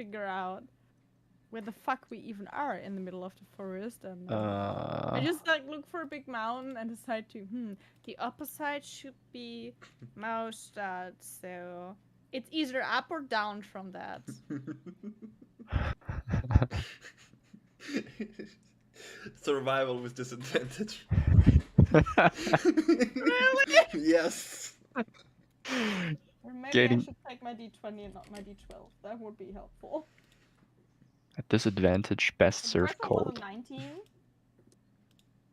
figure out where the fuck we even are in the middle of the forest, and I Uh, just like look for a big mountain and decide to the opposite should be Maustad, so it's either up or down from that. Survival with disadvantage. Really? Yes. Or maybe I Getting should take my d20 and not my d12. That would be helpful. a disadvantage, best The served first one was cold. a 19.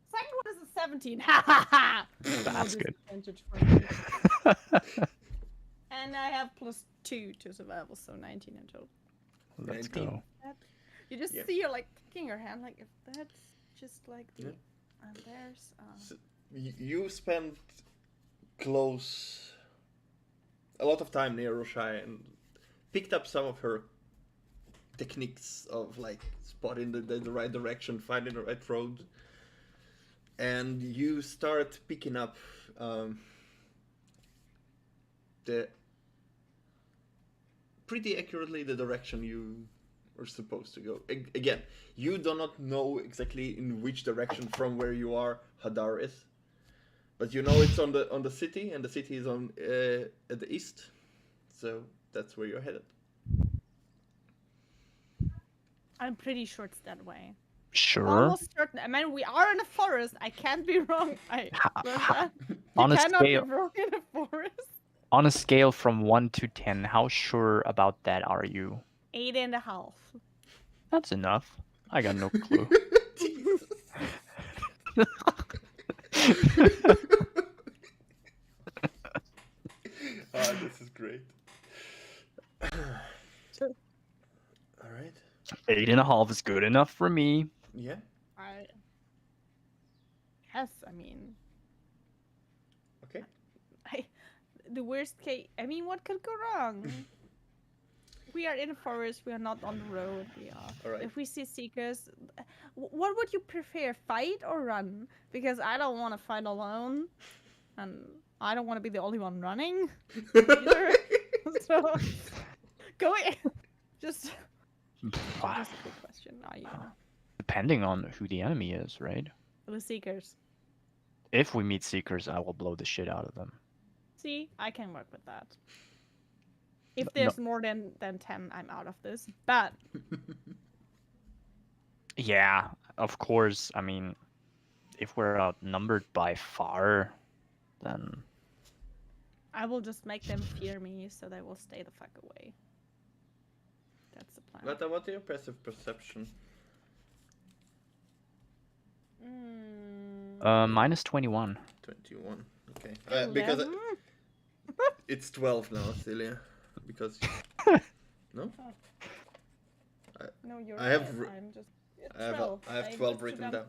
Second one is a 17. Ha ha ha! That's No good. disadvantage for me. And I have +2 to survival, so 19 in total. Let's 19. go. You just Yeah. see you're like kicking your hand, like if that's just like the. Yeah. And there's. So, you spent a lot of time near Roshai and picked up some of her techniques of like spotting the right direction, finding the right road, and you start picking up the pretty accurately the direction you were supposed to go. Again, you do not know exactly in which direction from where you are Hadar is, but you know it's on the city, and the city is on at the east, so that's where you're headed. I'm pretty sure it's that way. Sure. Almost certain. I mean, we are in a forest. I can't be wrong. I learned that. You On a cannot be scale, wrong in a forest. on a scale from 1 to 10, how sure about that are you? 8.5. That's enough. I got no clue. This is great. Sure. All right. 8.5 is good enough for me. Yeah. Yes, I mean, Okay. the worst case. I mean, what could go wrong? We are in a forest. We are not on the road. We are. All right. If we see seekers, what would you prefer, fight or run? Because I don't want to fight alone, and I don't want to be the only one running. Either. So, go in. Just. That's a good question. Depending on who the enemy is, right? The seekers. If we meet seekers, I will blow the shit out of them. See, I can work with that. If there's more than 10, I'm out of this. But yeah, of course. I mean, if we're outnumbered by far, then I will just make them fear me, so they will stay the fuck away. That's the plan. What are your passive perception? minus 21. 21. Okay. Because it's 12 now, Celia. Because no. No, you're I have right. I'm just. I have 12 written down. No,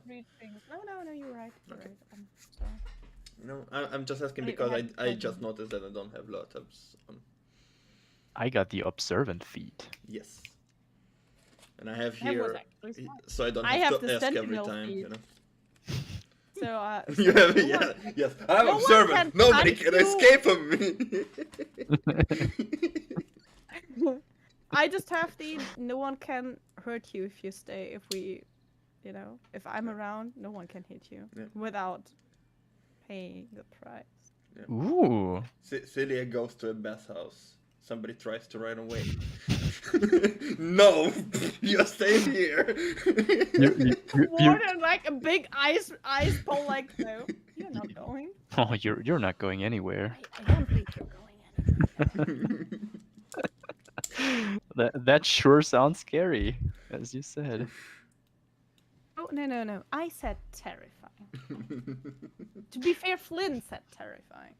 you're right. You're Okay. right. I'm sorry. No, I'm just asking I because had I just noticed that I don't have low tabs on. I got the observant feat. Yes. And I have That was here, actually smart. so I don't I have have to the ask every sentinel time, feat. you know. So, You have no yeah, one- yes. I'm no one observant. can Nobody punch can you. escape from me. I just have the no one can hurt you if you stay. If we, if I'm around, no one can hit you without paying the price. Yeah. Ooh. Celia goes to a bathhouse. Somebody tries to run away. No, you're staying here. More than like a big ice pole, like no, you're not going. Oh, you're not going anywhere. I don't think you're going anywhere. That sure sounds scary, as you said. Oh no! I said terrifying. To be fair, Flynn said terrifying.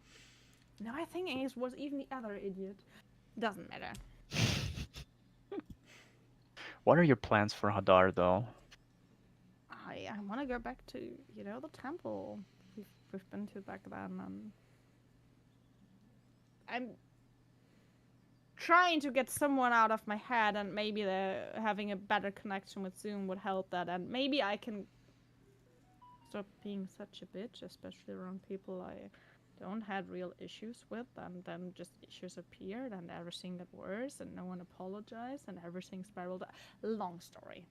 No, I think Ace was even the other idiot. Doesn't matter. What are your plans for Hadar, though? I want to go back to the temple. We've been to back then, and I'm trying to get someone out of my head, and maybe having a better connection with Zoom would help that, and maybe I can stop being such a bitch, especially around people I don't had real issues with, and then just issues appeared, and everything got worse, and no one apologized, and everything spiraled. Long story.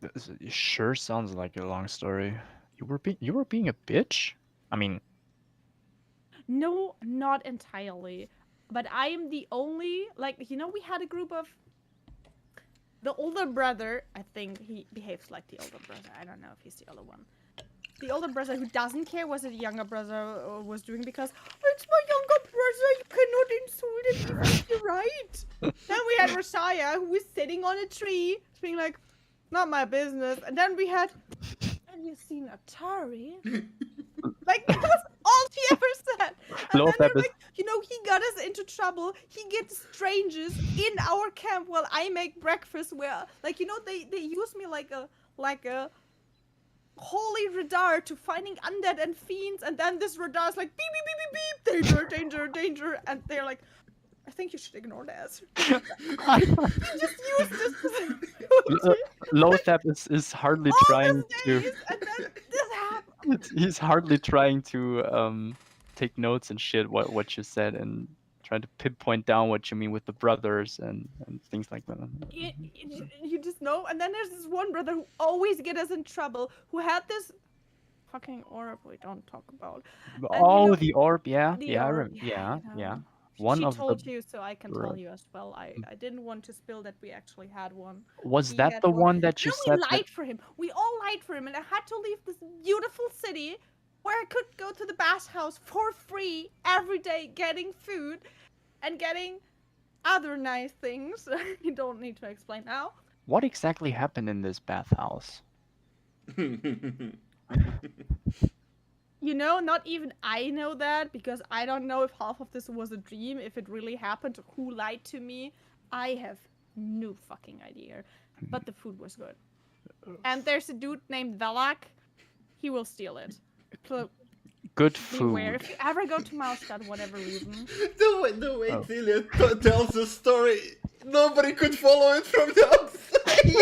It sure sounds like a long story. You were being a bitch? I mean, No, not entirely. But I am the only, like, we had a group of the older brother. I think he behaves like the older brother. I don't know if he's the older one. The older brother who doesn't care what the younger brother was doing because it's my younger brother. You cannot insult him even if you're right. Then we had Rashaya who was sitting on a tree, being like, "Not my business." And then we had, "Have you seen Atari?" Like that was all she ever said. And Low then they're Pep is- like, he got us into trouble. He gets strangers in our camp while I make breakfast. Where, like, they use me like a holy radar to finding undead and fiends, and then this radar is like beep beep beep beep beep, danger, danger, danger, and they're like, I think you should ignore this. You just use this as Lothap is hardly all trying these to. days, and then this happened. He's hardly trying to take notes and shit. What you said and trying to pinpoint down what you mean with the brothers and things like that. You just know. And then there's this one brother who always get us in trouble, who had this fucking orb we don't talk about. Oh, the orb, yeah, The yeah, orb, yeah. know. One She of told the you, so I can tell you as well. I didn't want to spill that we actually had one. was He that had the one. one that you Then said we that lied for him. We all lied for him, and I had to leave this beautiful city where I could go to the bathhouse for free every day, getting food and getting other nice things. You don't need to explain now. what exactly happened in this bathhouse? Not even I know that, because I don't know if half of this was a dream, if it really happened, who lied to me. I have no fucking idea. But the food was good. And there's a dude named Velak. He will steal it. So Good beware. food. If you ever go to Mausstadt, whatever reason. the way Oh. Celia tells the story, nobody could follow it from the outside.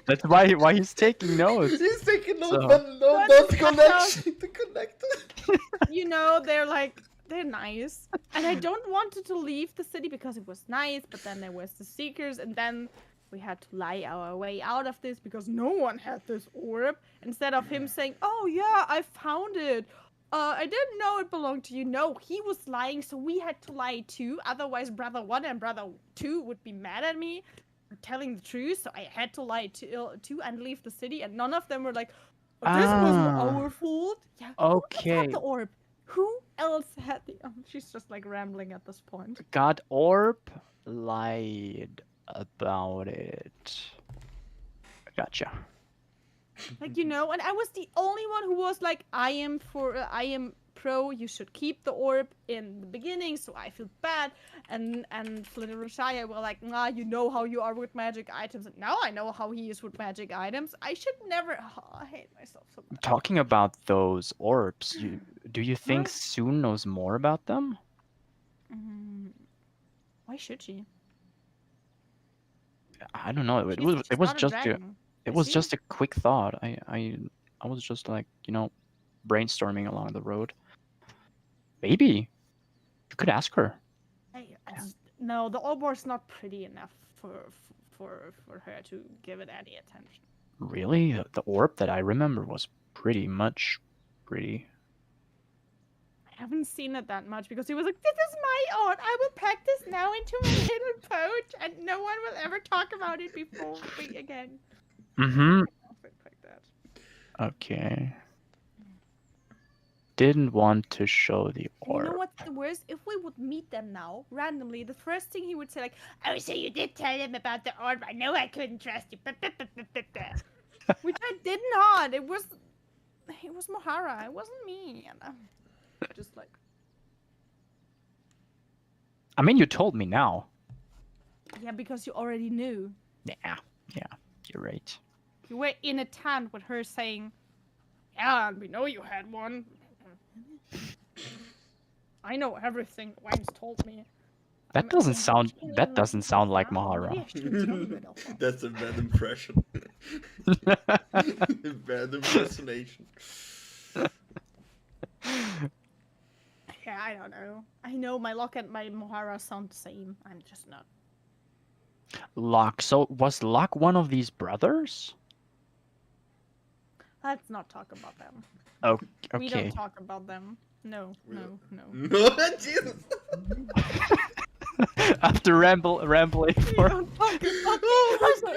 That's why he's taking notes. He's taking notes, So- but no, But not the connection to connect. They're nice. And I don't wanted to leave the city because it was nice, but then there was the Seekers, and then we had to lie our way out of this because no one had this orb. Instead of him saying, "Oh yeah, I found it. I didn't know it belonged to you." No, he was lying, so we had to lie too. Otherwise, Brother 1 and Brother 2 would be mad at me for telling the truth, so I had to lie too and leave the city, and none of them were like, "Oh, this wasn't our fault." Yeah. Who else Okay. had the orb? Who else had the? She's just like rambling at this point. God orb lied about it. Gotcha. Like, and I was the only one who was like, I am pro, you should keep the orb in the beginning, so I feel bad. And Flynn and Rashaya were like, nah, you know how you are with magic items. And now I know how he is with magic items. I should never. Oh, I hate myself so much. Talking about those orbs, do you think Huh? Soon knows more about them? Why should she? I don't know. It She's was not a just dragon. it Is was she? just a quick thought. I was just like, brainstorming along the road. Maybe you could ask her. No, the orb is not pretty enough for her to give it any attention. Really? The orb that I remember was pretty much pretty. I haven't seen it that much because he was like, "This is my orb. I will pack this now into my little pouch, and no one will ever talk about it before me again." Mm-hmm. Something like that. Okay. Didn't want to show the And you know orb. what's the worst? If we would meet them now, randomly, the first thing he would say, like, "Oh, so you did tell them about the orb. I know I couldn't trust you." Which I did not. It was Mohara. It wasn't me. And I'm just like, I mean, you told me now. yeah, because you already knew. Yeah, you're right. You were in a tent with her saying, "Yeah, we know you had one. I know everything Wangs told me." That doesn't sound like Mahara. Maybe I should tell you it all. That's a bad impression. Bad impersonation. Yeah, I don't know. I know my Locke and my Mohara sound the same. I'm just not. Locke. So was Locke one of these brothers? Let's not talk about them. Oh, We don't okay. talk about them. No, We no, no. No, Jesus. After rambling We for. don't talk about Oh them. my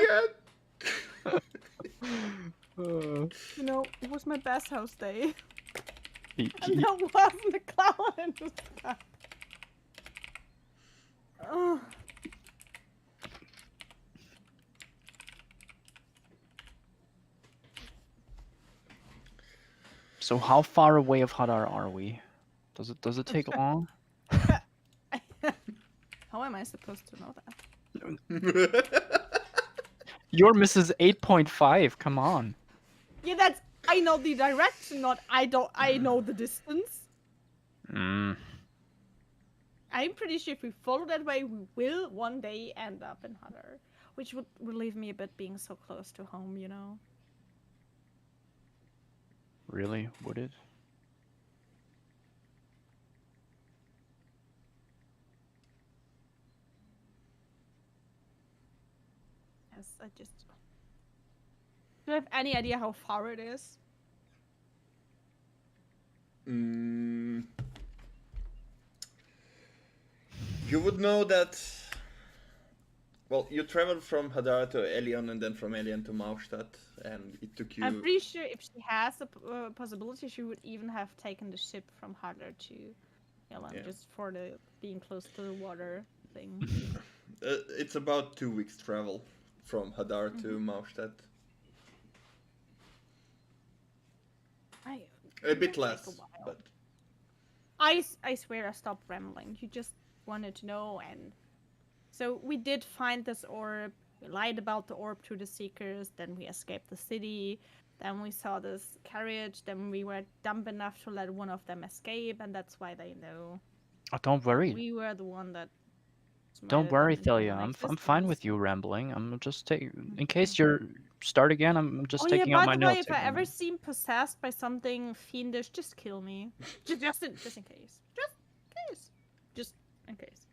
god. You know, it was my best house day. He- And he- there wasn't a cloud in the sky. Oh, So how far away of Hadar are we? Does it take long? how am I supposed to know that? Your Mrs. 8.5. Come on. Yeah, that's. I know the direction, not I don't. I know the distance. Mm. I'm pretty sure if we follow that way, we will one day end up in Hadar, which would relieve me a bit being so close to home, you know. Really? Would it? Yes, I just. Do you have any idea how far it is? Mm. You would know that. Well, you traveled from Hadar to Elion and then from Elion to Maustad, and it took you. I'm pretty sure if she has a possibility, she would even have taken the ship from Hadar to Yelan, Yeah. just for the being close to the water thing. It's about 2 weeks travel from Hadar to Maustad. A bit It'll take less, a while. but I swear I stopped rambling. You just wanted to know, and so we did find this orb. We lied about the orb to the Seekers. Then we escaped the city. Then we saw this carriage. Then we were dumb enough to let one of them escape, and that's why they know Oh, don't worry. we were the one that. Don't smited worry, them into Thelia. I'm fine non-existence. with you rambling. I'm just taking. In case you're start again, I'm just Oh yeah, taking out by my the way, notes. if I again. ever seem possessed by something fiendish, just kill me. just in case. Just in case.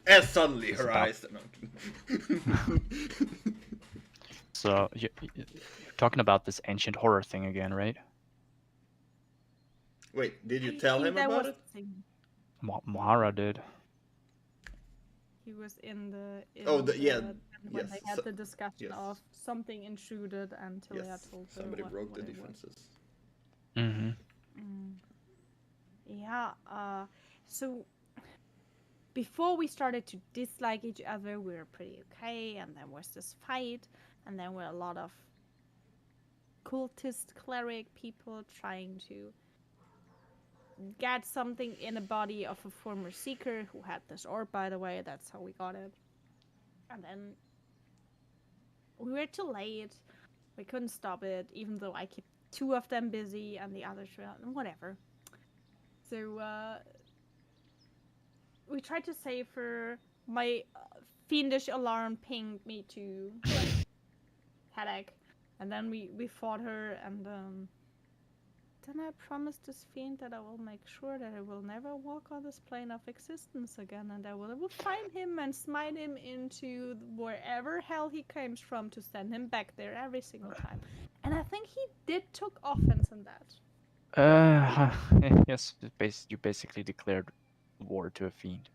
as suddenly It's her about- eyes. No. So you're talking about this ancient horror thing again, right? Wait, did you I tell think him that about was it? the thing. Mohara did. He was in the. Oh, yeah, When yes, they had the discussion yes. of something intruded and Tilia Yes, told her somebody what, broke what the it was. defenses. Mm-hmm. Yeah. So before we started to dislike each other, we were pretty okay, and then was this fight, and then were a lot of cultist cleric people trying to get something in the body of a former seeker who had this orb, by the way. That's how we got it. And then we were too late. We couldn't stop it, even though I kept 2 of them busy and the others were whatever. So we tried to save her. My fiendish alarm pinged me to headache, and then we fought her, and then I promised this fiend that I will make sure that I will never walk on this plane of existence again, and I will find him and smite him into wherever hell he comes from to send him back there every single time. And I think he did took offense in that. Yes. You basically declared war to a fiend.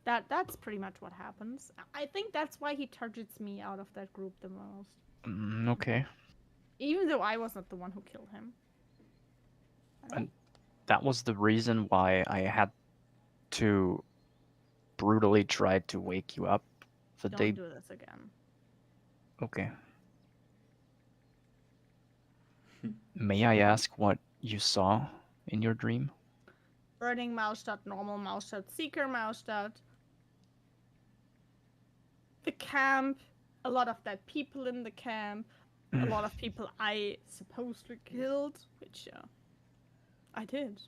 That's pretty much what happens. I think that's why he targets me out of that group the most. Okay. Even though I was not the one who killed him. And that was the reason why I had to brutally try to wake you up the Don't day. do this again. Okay. May I ask what you saw in your dream? Burning Maustad, normal Maustad, Seeker Maustad. The camp, a lot of dead people in the camp, a lot of people I supposedly killed, which I did.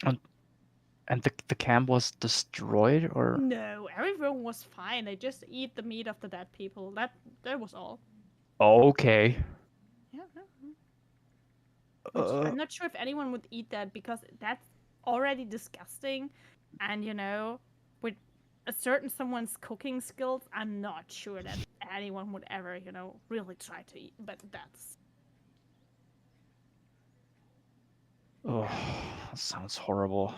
And the camp was destroyed, or? No, everyone was fine. They just eat the meat of the dead people. That was all. Oh, okay. Yeah. Which I'm not sure if anyone would eat that because that's already disgusting, and with a certain someone's cooking skills, I'm not sure that anyone would ever, really try to eat. But that's Oh, that sounds horrible.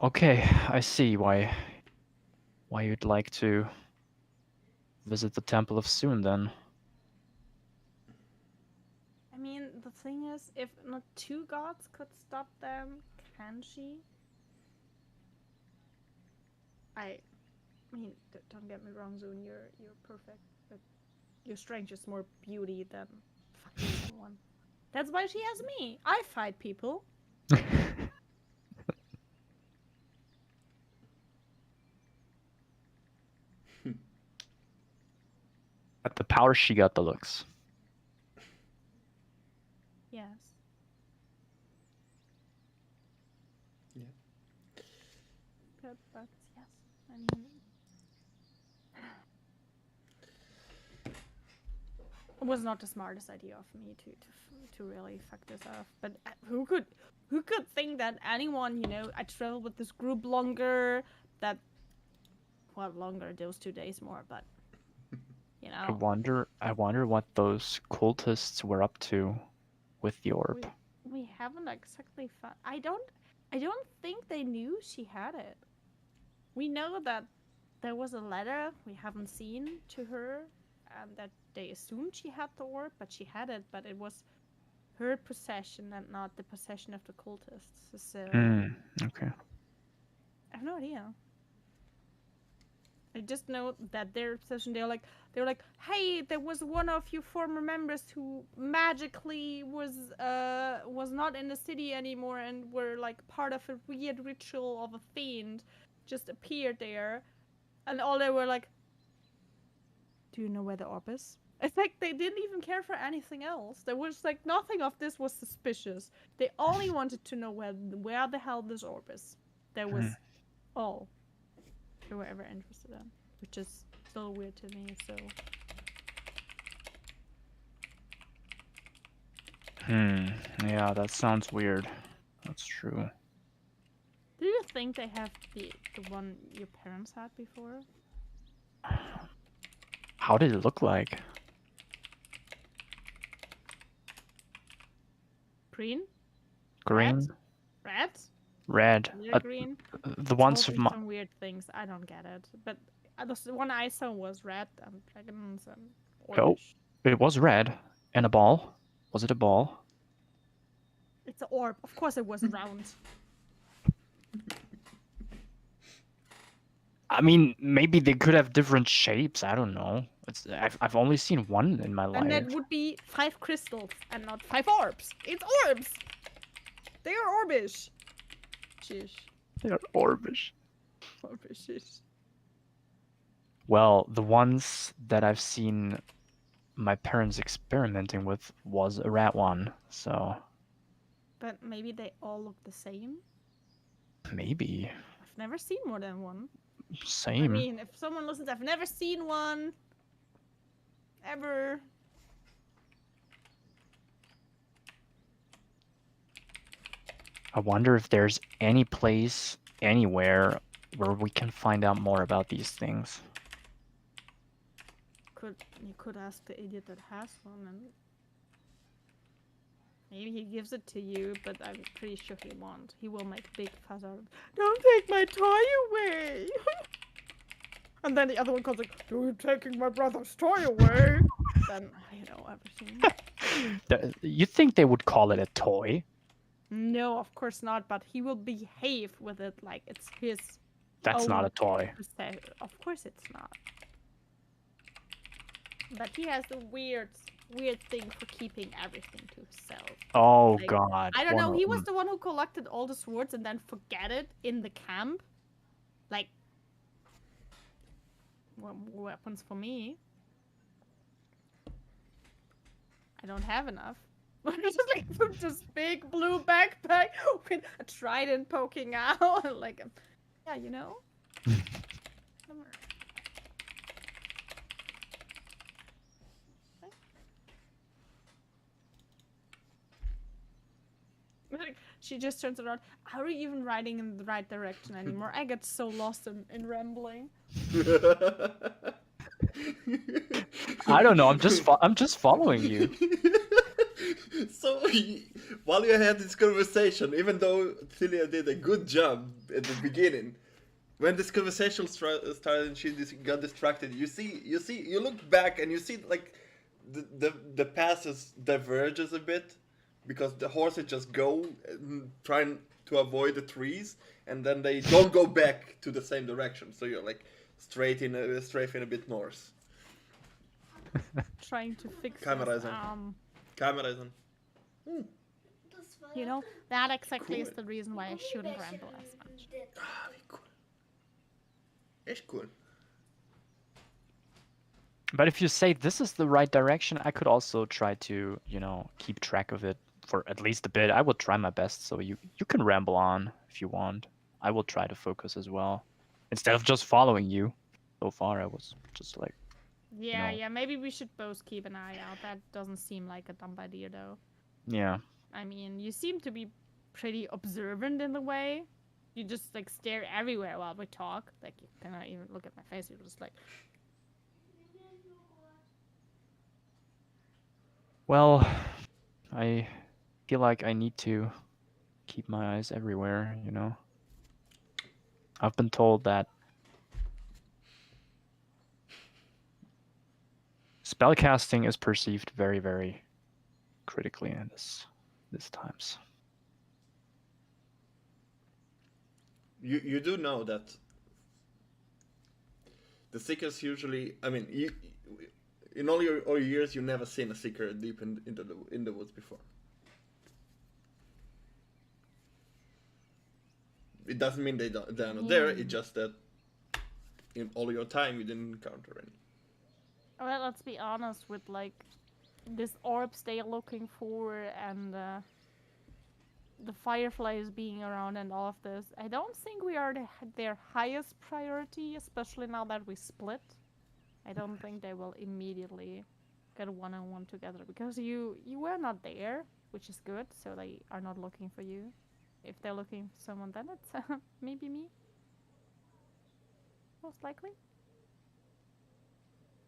Okay, I see why you'd like to visit the Temple of Soon then. I mean, the thing is, if not two gods could stop them, can she? I mean, don't get me wrong, Zoon, you're perfect, but your strength is more beauty than fighting someone. That's why she has me. I fight people. At the power, she got the looks. Yes. Yeah. But yes, I mean, it was not the smartest idea of me to really fuck this up. But who could think that anyone, I traveled with this group longer, longer, those 2 days more, but I wonder what those cultists were up to with the orb. we haven't exactly found. I don't think they knew she had it. We know that there was a letter we haven't seen to her, and that they assumed she had the orb, but she had it, but it was her possession and not the possession of the cultists. So Okay. I have no idea. I just know that their possession. They were like, hey, there was one of your former members who magically was not in the city anymore and were like part of a weird ritual of a fiend, just appeared there, and all they were like, do you know where the orb is? It's like they didn't even care for anything else. There was like nothing of this was suspicious. They only wanted to know where the hell this orb is. That was all they were ever interested in, which is still weird to me. So Yeah, that sounds weird. That's true. do you think they have the one your parents had before? How did it look like? Green? Green? Red? Red. Green? The ones Told of me some weird things. I don't get it. But the one I saw was red and dragons and orange. It was red. And a ball. Was it a ball? It's an orb. Of course it was round. I mean, maybe they could have different shapes. I don't know. I've only seen one in my life. And that would be 5 crystals and not 5 orbs. It's orbs! They are orbish. Shish. They are orbish. Orbish. Well, the ones that I've seen my parents experimenting with was a rat one, so... But maybe they all look the same? Maybe. I've never seen more than one. Same. I mean, if someone listens, I've never seen one. Ever. I wonder if there's any place, anywhere, where we can find out more about these things. You could ask the idiot that has one, and maybe he gives it to you, but I'm pretty sure he won't. He will make a big fuss out of it. Don't take my toy away! And then the other one comes like, you're taking my brother's toy away! Then, everything. You think they would call it a toy? No, of course not, but he will behave with it like it's his. That's not a toy. Of course it's not. But he has the weird thing for keeping everything to himself. Oh, like, God. I don't know, he was the one who collected all the swords and then forget it in the camp. Like, weapons for me. I don't have enough. Just like this big blue backpack with a trident poking out. Like, yeah, you know? she just turns around. Are we even riding in the right direction anymore? I get so lost in rambling. I don't know. I'm just following you. So while you had this conversation, even though Celia did a good job at the beginning, when this conversation started and she got distracted, you look back and you see like the passes diverges a bit because the horses just go trying to avoid the trees and then they don't go back to the same direction. So you're like strafing a bit north. Trying to fix Cameras this. on. Cameras on. You know, that exactly is Cool. the reason why I shouldn't ramble as much. Ah, wie cool. Echt cool. But if you say this is the right direction, I could also try to, keep track of it for at least a bit. I will try my best, so you can ramble on if you want. I will try to focus as well. Instead of just following you. So far I was just like, Yeah, maybe we should both keep an eye out. That doesn't seem like a dumb idea though. yeah. I mean, you seem to be pretty observant in the way. You just like stare everywhere while we talk. Like you cannot even look at my face. You're just like, Well, I feel like I need to keep my eyes everywhere, I've been told that spellcasting is perceived very, very critically in this times. You do know that the seekers usually. I mean, in all your years, you've never seen a seeker deep in the woods before. It doesn't mean they're not there. It's just that in all your time you didn't encounter any. well, let's be honest with like this orbs they are looking for and the fireflies being around and all of this. I don't think we are their highest priority, especially now that we split. I don't think they will immediately get a one-on-one together because you were not there, which is good. So they are not looking for you. If they're looking for someone, then it's maybe me. Most likely.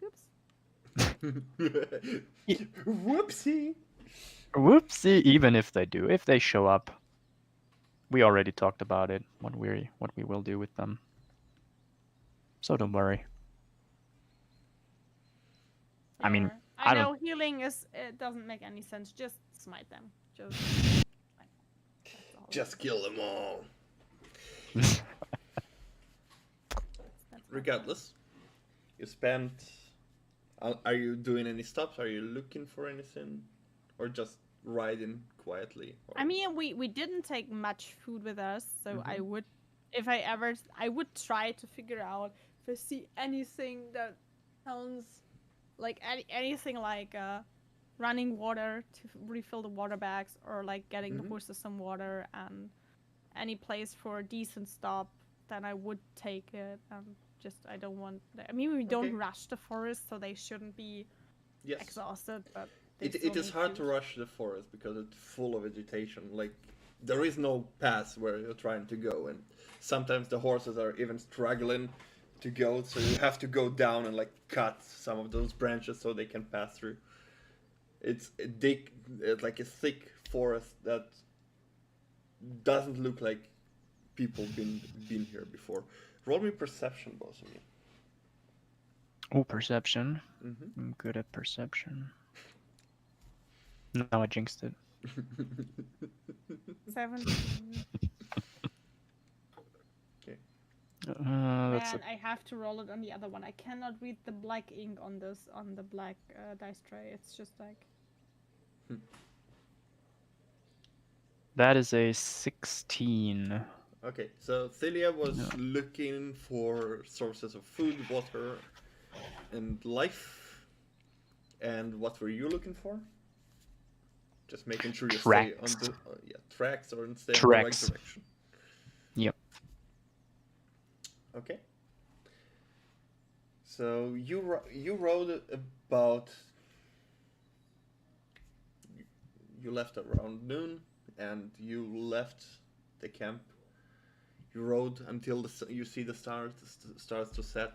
Oops. Whoopsie. Whoopsie, even if they do, if they show up. We already talked about it, what we will do with them. So don't worry. I mean, Yeah. I know don't. healing it doesn't make any sense. Just smite them. Just. That's all. Just kill them all. That's my Regardless, you spent. Are you doing any stops? Are you looking for anything, or just riding quietly? Or... I mean, we didn't take much food with us, so I would, if I would try to figure out if I see anything that sounds like anything like running water to refill the water bags, or like getting the horses some water, and any place for a decent stop, then I would take it. Just I don't want. I mean, we don't rush the forest, so they shouldn't be exhausted, but. It is hard to rush the forest because it's full of vegetation. Like, there is no path where you're trying to go, and sometimes the horses are even struggling to go, so you have to go down and like cut some of those branches so they can pass through. It's like a thick forest that doesn't look like people been here before. Roll me perception, both of you. Oh, perception. I'm good at perception. No, I jinxed it. 17. Okay. That's And I have to roll it on the other one. I cannot read the black ink on the black dice tray. It's just like. That is a 16. Okay, so Celia was looking for sources of food, water, and life. And what were you looking for? Just making sure you stay on the tracks or stay in the right direction. Yep. Okay. So you rode about. You left around noon and you left the camp. You rode until you see the stars starts to set.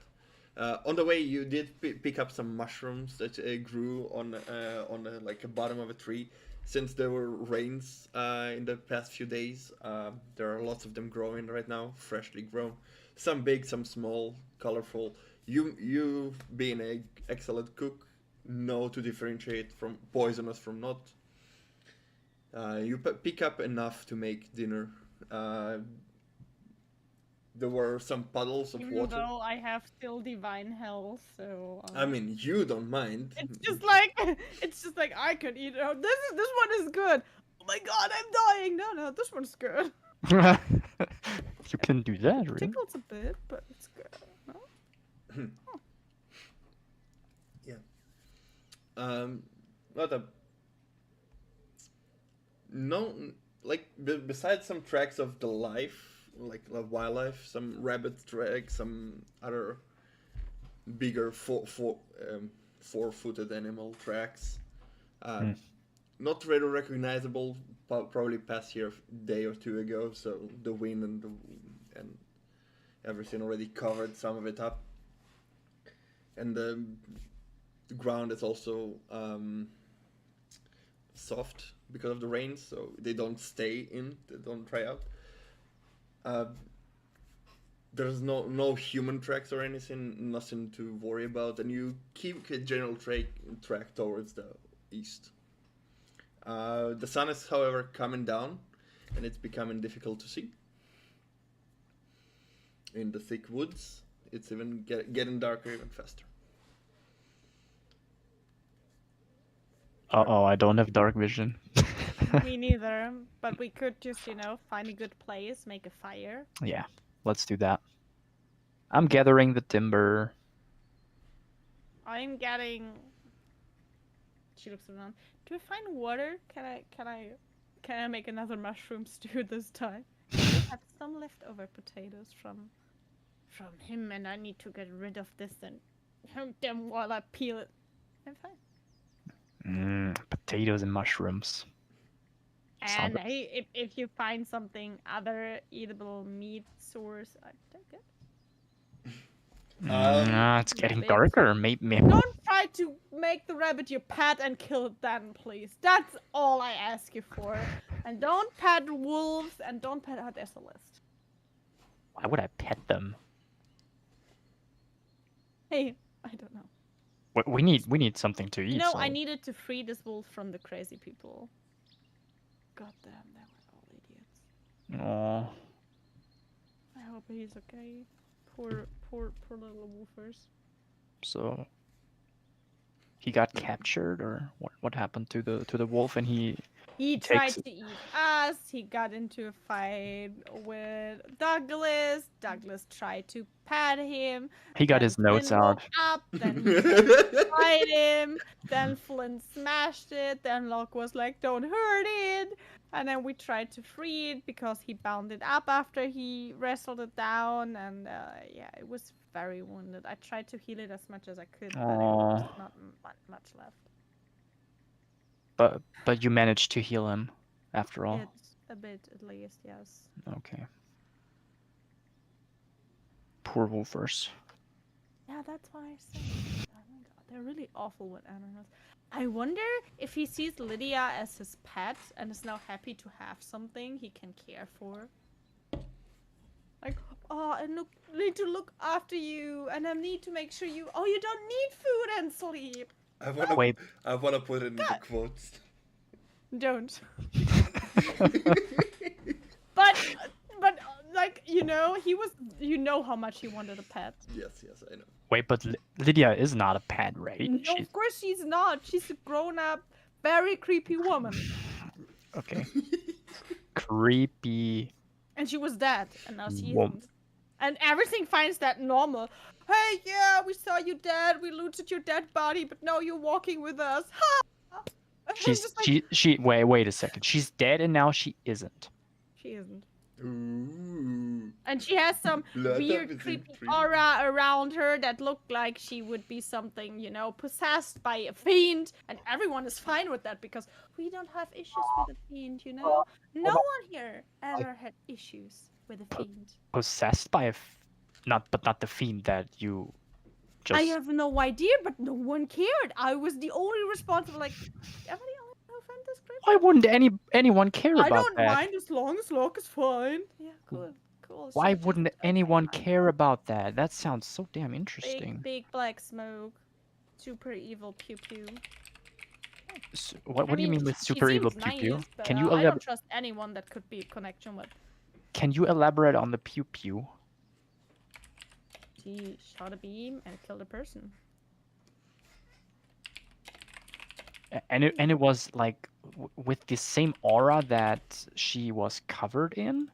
On the way, you did pick up some mushrooms that grew on like a bottom of a tree. Since there were rains in the past few days, there are lots of them growing right now, freshly grown. Some big, some small, colorful. You being an excellent cook, know to differentiate from poisonous from not. You pick up enough to make dinner. There were some puddles of Even water. though I have still divine health, so. I mean, you don't mind. It's just like I could eat it. Oh, this one is good. Oh my god, I'm dying. No, this one's good. You can do that, It really? tickles a bit, but it's good. No? Not a no, like besides some tracks of the life, like wildlife, some rabbit tracks, some other bigger four-footed animal tracks. Not really recognizable. Probably past here a day or two ago, so the wind and everything already covered some of it up. And the ground is also soft because of the rain, so they don't stay in. They don't dry out. There's no human tracks or anything, nothing to worry about, and you keep a general track towards the east. The sun is, however, coming down, and it's becoming difficult to see. In the thick woods, it's even getting darker even faster. Uh-oh, I don't have dark vision. Me neither. But we could just, find a good place, make a fire. Yeah, let's do that. I'm gathering the timber. I'm getting. She looks around. Do I find water? Can I make another mushroom stew this time? I have some leftover potatoes from him, and I need to get rid of this and cook them while I peel it. I'm fine. Potatoes and mushrooms. And hey, if you find something other eatable meat source, I take it. It's getting darker. Maybe. Don't try to make the rabbit your pet and kill it then, please. That's all I ask you for. And don't pet wolves, and don't pet our there's a list. Why would I pet them? Hey, I don't know. We need something to eat. I needed to free this wolf from the crazy people. God damn, they were all idiots. Aww. I hope he's okay. Poor little wolfers. So he got captured, or what happened to the wolf? And he tried to eat us. He got into a fight with Douglas. Douglas tried to pat him. He got his notes Flynn out. woke up, then he tried to fight him. Then Flynn smashed it. Then Locke was like, "Don't hurt it." And then we tried to free it because he bound it up after he wrestled it down. And it was very wounded. I tried to heal it as much as I could, but it was not much left. But you managed to heal him, after all. It's a bit, at least, yes. Okay. Poor wolfers. Yeah, that's why I said. Oh my god, they're really awful with animals. I wonder if he sees Lydia as his pet and is now happy to have something he can care for. Like, oh, I need to look after you, and I need to make sure you. Oh, you don't need food and sleep. I wanna put it in the quotes. Don't. But like he was. How much he wanted a pet. Yes, I know. Wait, but Lydia is not a pet, right? No, of course she's not. She's a grown-up, very creepy woman. Okay. Creepy. And she was dead, and now she Woman. isn't. And everything finds that normal. Hey, yeah, we saw you dead. We looted your dead body, but now you're walking with us. Ha! Wait a second. She's dead and now she isn't. She isn't. Ooh. And she has some Blood weird, is creepy intriguing. aura around her that looked like she would be something, you know, possessed by a fiend. And everyone is fine with that because we don't have issues with a fiend, you know? No one here ever had issues with a fiend. Possessed by a not the fiend that you just. I have no idea, but no one cared. I was the only responsible. Like, everybody else offend this creepy? Why wouldn't anyone care I about don't that? mind as long as Locke is fine. Yeah, cool. Why She just wouldn't tried to anyone find care about that? That sounds so damn big, interesting. big black smoke. Super evil pew pew. What do you mean with She super evil seems pew pew? nice, but Can you I don't trust anyone that could be a connection with. Can you elaborate on the pew pew? She shot a beam and killed a person. And it was like with the same aura that she was covered in.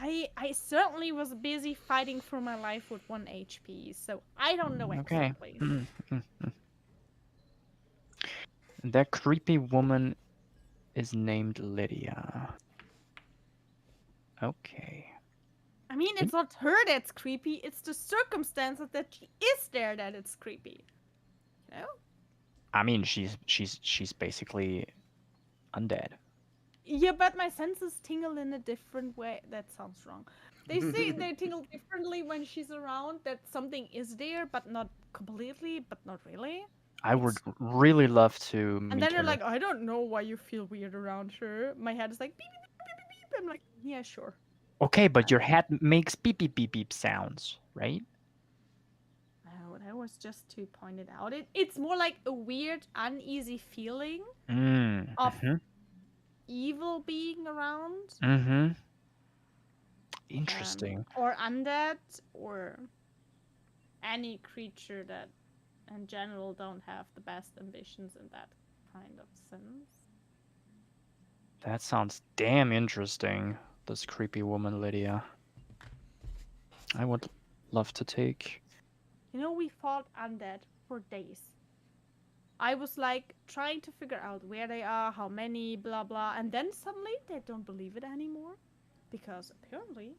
I certainly was busy fighting for my life with 1 HP, so I don't know Okay. exactly. That creepy woman is named Lydia. Okay. I mean, it's not her that's creepy, it's the circumstances that she is there that it's creepy. You know? I mean, she's basically undead. Yeah, but my senses tingle in a different way. That sounds wrong. They say they tingle differently when she's around, that something is there, but not completely, but not really. I would really love to meet And then you're her. like, I don't know why you feel weird around her. My head is like, beep, beep, beep, beep, beep, beep. I'm like, yeah, sure. Okay, but your head makes beep beep beep beep sounds, right? No, that was just to point it out. It's more like a weird, uneasy feeling of evil being around. Interesting. Or undead, or any creature that in general don't have the best ambitions in that kind of sense. That sounds damn interesting. This creepy woman, Lydia. I would love to take. You know, we fought undead for days. I was like trying to figure out where they are, how many, blah blah, and then suddenly they don't believe it anymore. Because apparently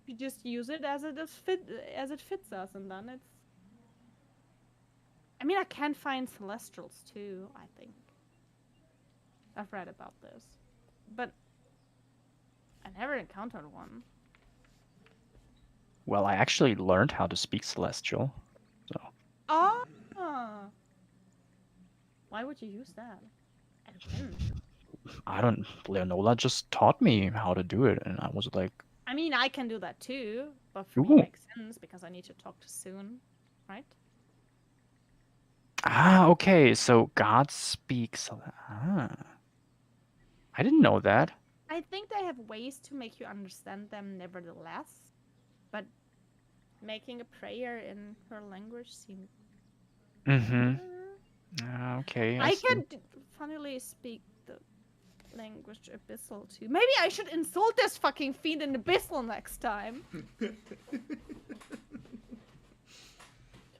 we just use it as it fits us, and then it's. I mean, I can find celestials too, I think. I've read about this. But I never encountered one. Well, I actually learned how to speak Celestial. So. Ah. Why would you use that? And when? I don't. Leonola just taught me how to do it, and I was like. I mean, I can do that too, but for me it makes sense because I need to talk to Soon, right? Ah, okay. So God speaks. Ah. I didn't know that. I think they have ways to make you understand them nevertheless, but making a prayer in her language seems. Okay. I can funnily speak the language Abyssal too. Maybe I should insult this fucking fiend in Abyssal next time. To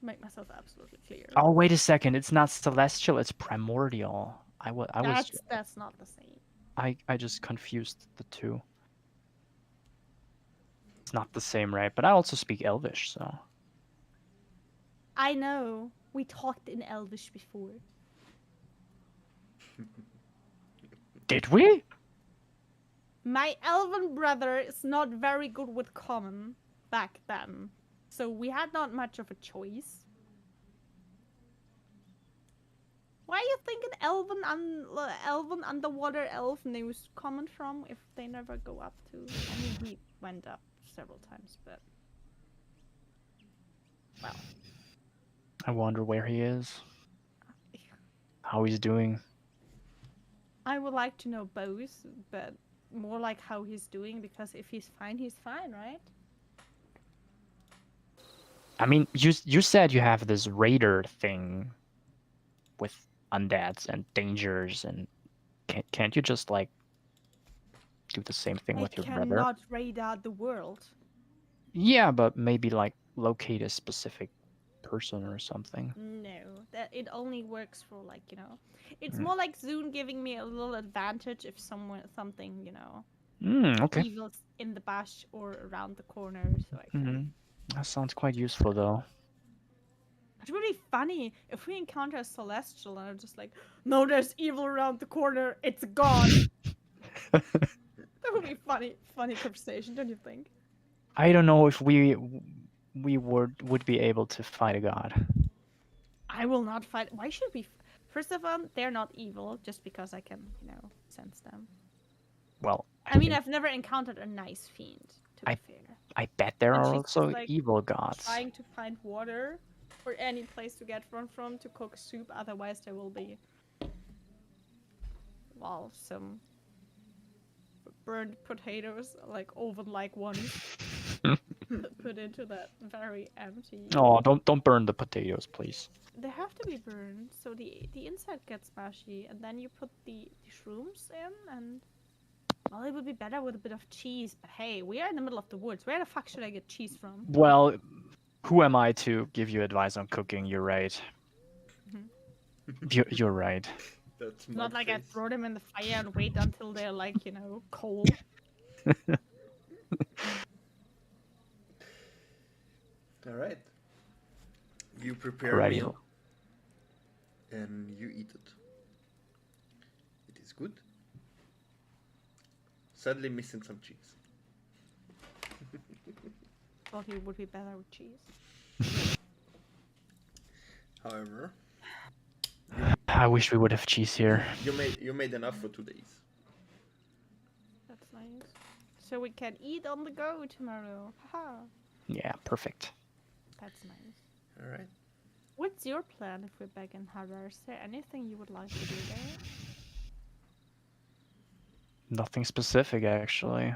make myself absolutely clear. Oh, wait a second. It's not Celestial. It's Primordial. That's not the same. I just confused the two. It's not the same, right? But I also speak Elvish, so. I know. We talked in Elvish before. Did we? My elven brother is not very good with common back then, so we had not much of a choice. Why you think an elven underwater elf knows common from if they never go up to? I mean, he went up several times, but well. I wonder where he is. How he's doing. I would like to know both, but more like how he's doing, because if he's fine, right? I mean, you said you have this raider thing with undeads and dangers, and can't you just like do the same thing with your brother? I cannot raid out the world. Yeah, but maybe like locate a specific person or something. No, that it only works for like, it's Mm. more like Zune giving me a little advantage if something, Okay. evil's in the bush or around the corner, so I can. Hmm. That sounds quite useful, though. It's really funny if we encounter a celestial and I'm just like, no, there's evil around the corner. It's gone. That would be funny conversation, don't you think? I don't know if we would be able to fight a god. I will not fight. Why should we? First of all, they're not evil just because I can, sense them. Well, I mean, think- I've never encountered a nice fiend, to be fair. I bet there And are she's also just, like, evil gods. Trying to find water or any place to get from to cook soup. Otherwise, there will be, well, some burned potatoes, like oven-like ones, put into that very empty. Oh, don't burn the potatoes, please. They have to be burned, so the inside gets mushy, and then you put the shrooms in, and well, it would be better with a bit of cheese. But hey, we are in the middle of the woods. Where the fuck should I get cheese from? Well, who am I to give you advice on cooking? You're right. You're right. That's Not like I face. throw them in the fire and wait until they're like, cold. All right. You prepare a Alrighty. meal, and you eat it. It is good. Sadly, missing some cheese. Thought it would be better with cheese. However, I wish we would have cheese here. you made enough for 2 days. That's nice. So we can eat on the go tomorrow. Haha. Yeah, perfect. That's nice. All right. What's your plan if we're back in Hadar? Is there anything you would like to do there? Nothing specific, actually.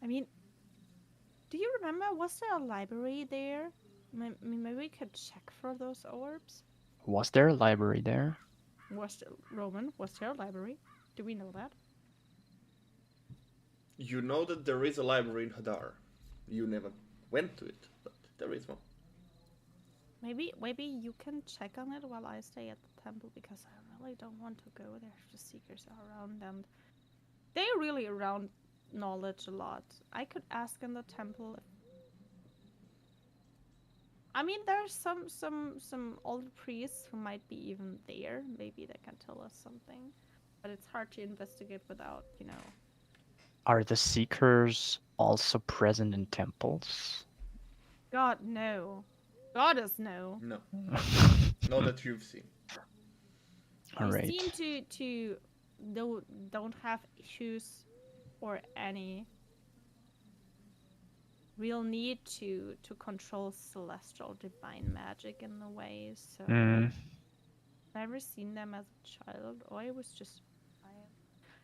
I mean, do you remember, was there a library there? Maybe we could check for those orbs? Was there a library there? Was there a library? Do we know that? You know that there is a library in Hadar. You never went to it, but there is one. Maybe you can check on it while I stay at the temple, because I really don't want to go there if the seekers are around, and they're really around knowledge a lot. I could ask in the temple. I mean, there's some old priests who might be even there. Maybe they can tell us something, but it's hard to investigate without, Are the seekers also present in temples? God, no. Goddess, no. No. Not that you've seen. All They right. seem to don't have issues or any real need to control celestial divine magic in the way. So never seen them as a child. Or I was just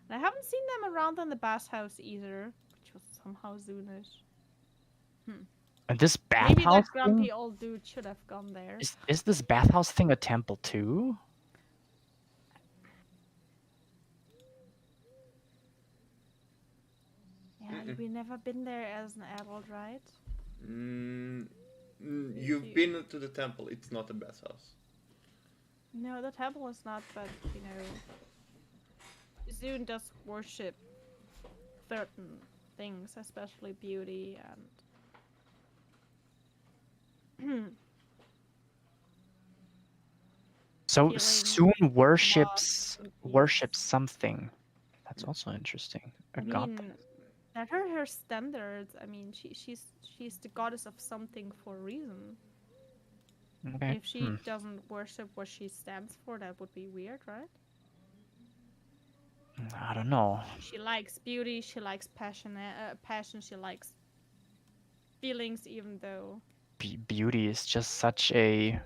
and I haven't seen them around in the bathhouse either, which was somehow soonish. And this Maybe that bathhouse grumpy thing? old dude should have gone there. Is this bathhouse thing a temple too? Yeah, we've never been there as an adult, right? You've been to the temple. It's not a bathhouse. No, the temple is not, but Zune does worship certain things, especially beauty and So Feeling Soon worships and peace. worships something. That's also interesting. A I god. mean, that are her standards. I mean, she's the goddess of something for a reason. Okay. If she doesn't worship what she stands for, that would be weird, right? I don't know. She likes beauty. She likes passion. She likes feelings, even though. Beauty is just such a.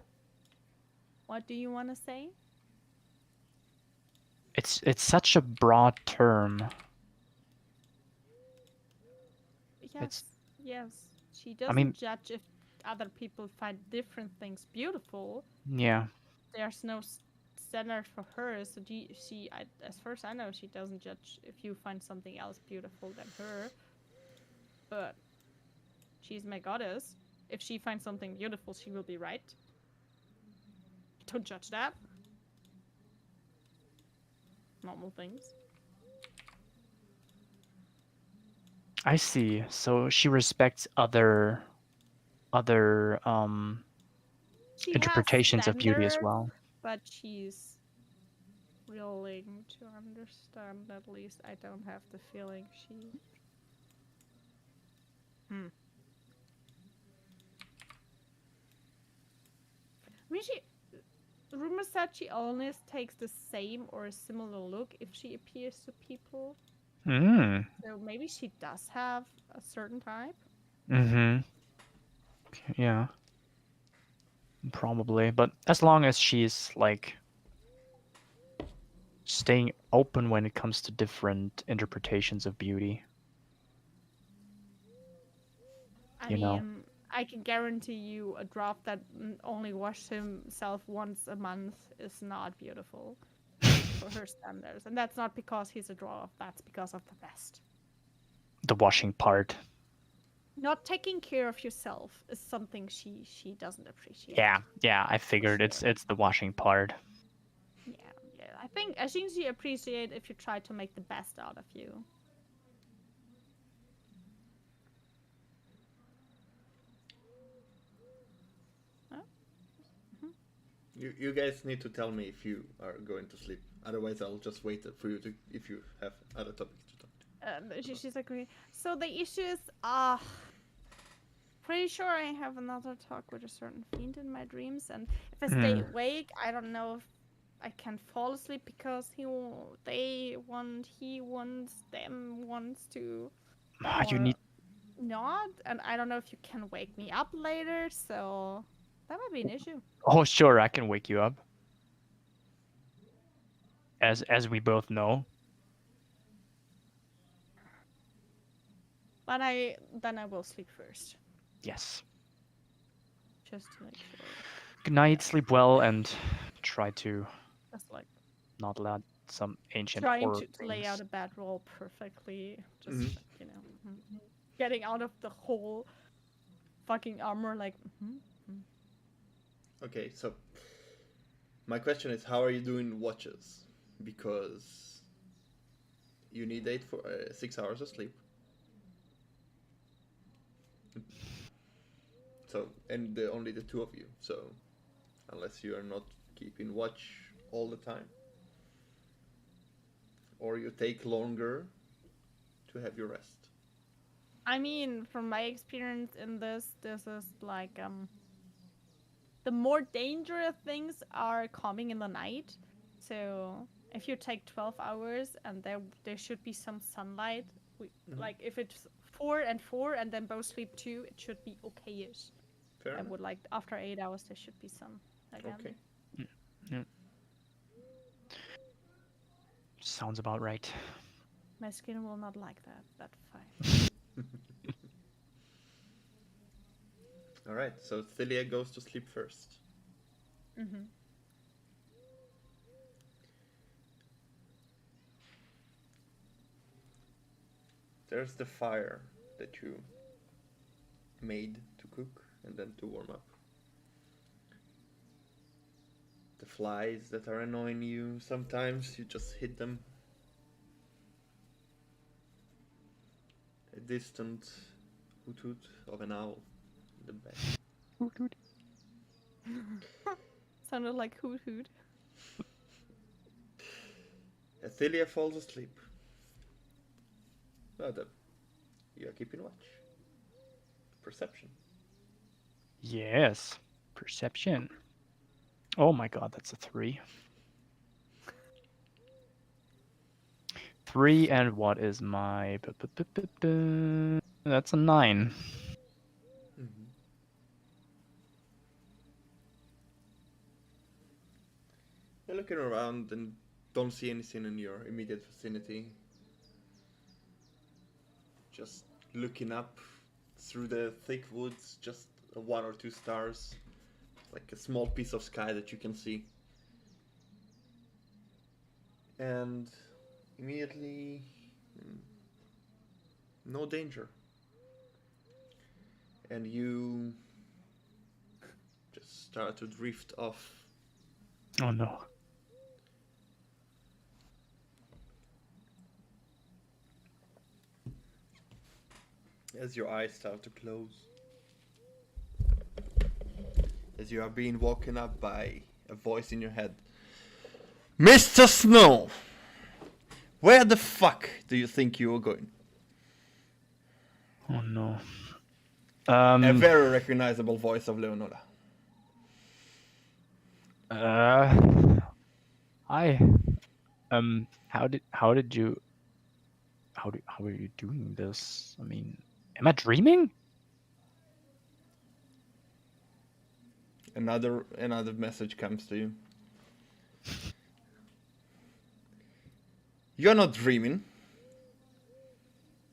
What do you want to say? It's such a broad term. Yes, yes. She doesn't mean- judge if other people find different things beautiful. Yeah. There's no standard for her, so as far as I know, she doesn't judge if you find something else beautiful than her. But she's my goddess. If she finds something beautiful, she will be right. Don't judge that. Normal things. I see. So she respects other She has interpretations of beauty as standards, well. but she's willing to understand. At least I don't have the feeling she. I mean, she. Rumor said she always takes the same or a similar look if she appears to people. Mm. So maybe she does have a certain type. Mm-hmm. Yeah. Probably. But as long as she's like staying open when it comes to different interpretations of beauty. I You know. mean, I can guarantee you a draft that only washed himself once a month is not beautiful for her standards. And that's not because he's a draft, that's because of the rest. The washing part. Not taking care of yourself is something she doesn't appreciate. Yeah, I figured sure. it's the washing part. Yeah. I think she appreciate if you try to make the best out of you. You guys need to tell me if you are going to sleep. Otherwise, I'll just wait for you to if you have other topics to talk. She's agreeing. So the issue is, pretty sure I have another talk with a certain fiend in my dreams, and if I stay awake, I don't know if I can fall asleep because he wants them wants to. You need. Not, and I don't know if you can wake me up later, so that might be an issue. Oh, sure, I can wake you up. As we both know. But then I will sleep first. Yes. Just to make sure. Good night, sleep well, and try to Just like not let some ancient trying horror to lay things. out a bad roll perfectly. Just like, getting out of the whole fucking armor like. Okay, so my question is, how are you doing watches? Because you need 6 hours of sleep. So, and only the two of you. So, unless you are not keeping watch all the time, or you take longer to have your rest. I mean, from my experience in this is like the more dangerous things are coming in the night. So if you take 12 hours and there should be some sunlight, like if it's 4 and 4 and then both sleep 2, it should be okay-ish. Fair enough. Would like after 8 hours there should be sun again. Okay. Yeah. Sounds about right. My skin will not like that. That's fine. All right. So Thilia goes to sleep first. There's the fire that you made to cook and then to warm up. The flies that are annoying you, sometimes you just hit them. A distant hoot hoot of an owl in the back. Hoot hoot. Sounded like hoot hoot. Athilia falls asleep. Well, you are keeping watch. Perception. Yes. Perception. Oh my god, that's a 3. 3, and what is my... That's a 9. You're looking around and don't see anything in your immediate vicinity. Just looking up through the thick woods, just 1 or 2 stars. Like a small piece of sky that you can see. And immediately, no danger. And you start to drift off. Oh no. As your eyes start to close. As you are being woken up by a voice in your head. Mr. Snow! Where the fuck do you think you are going? Oh no. A very recognizable voice of Leonora. Hi. How are you doing this? I mean, am I dreaming? Another message comes to you. You're not dreaming,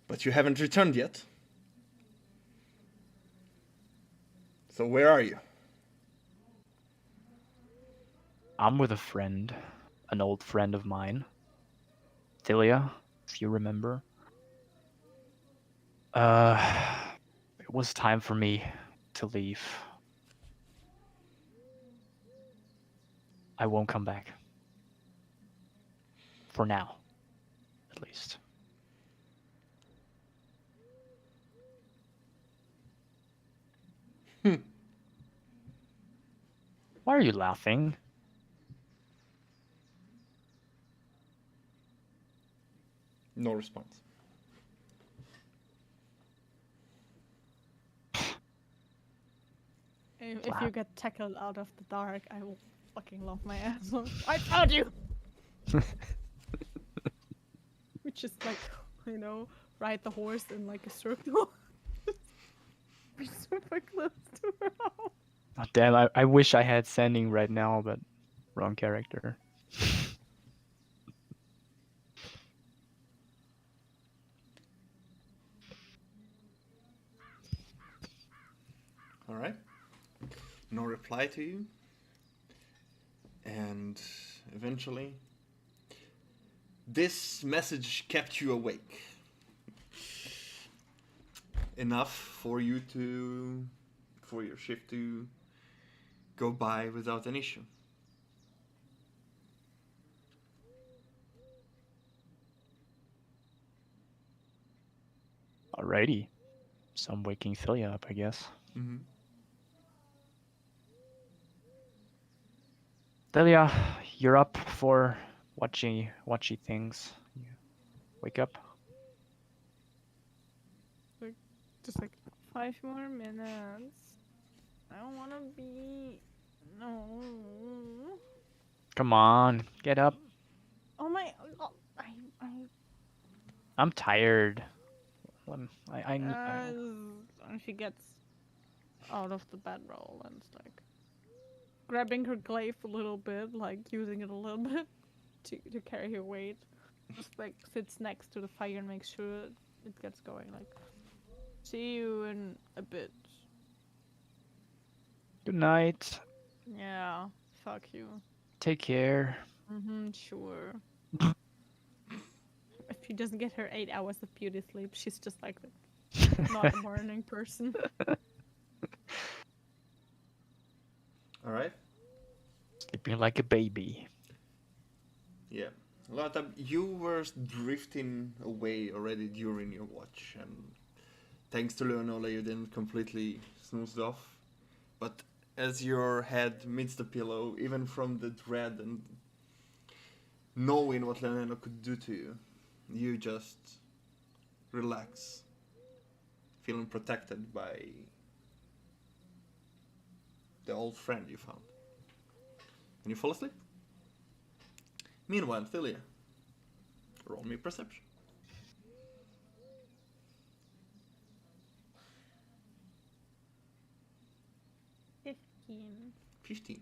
but you haven't returned yet. So where are you? I'm with a friend, an old friend of mine. Thilia, if you remember. It was time for me to leave. I won't come back. For now, at least. Why are you laughing? No response. If you get tackled out of the dark, I will fucking love my ass off. I found you! We just like, ride the horse in like a circle. Be super close to her house. Oh, damn, I wish I had Sending right now, but wrong character. Alright. No reply to you. And eventually, this message kept you awake. Enough for your shift to go by without an issue. Alrighty. So I'm waking Thilia up, I guess. Mm-hmm. Thilia, you're up for watchy things. Wake up. Just like 5 more minutes. I don't wanna be. No. Come on, get up. Oh my. I'm tired. And she gets out of the bedroll and it's like grabbing her glaive a little bit, like using it a little bit to carry her weight. Just like sits next to the fire and makes sure it gets going. Like, see you in a bit. Good night. Yeah, fuck you. Take care. Sure. If she doesn't get her 8 hours of beauty sleep, she's just like not a morning person. Alright. Sleeping like a baby. Yeah. A lot of time you were drifting away already during your watch, and thanks to Leonola you didn't completely snooze off. But as your head meets the pillow, even from the dread and knowing what Leonola could do to you, you just relax, feeling protected by the old friend you found. And you fall asleep. Meanwhile, Thilia, roll me perception. 15.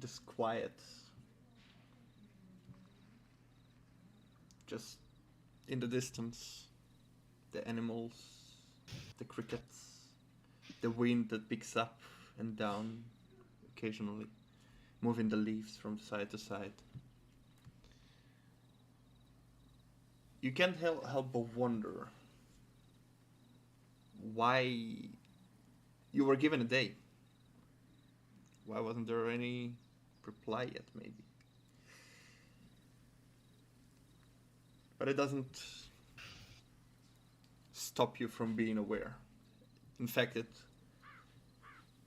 Just quiet. Just in the distance, the animals, the crickets, the wind that picks up and down occasionally, moving the leaves from side to side. You can't help but wonder why you were given a day. Why wasn't there any reply yet, maybe? But it doesn't stop you from being aware. In fact, it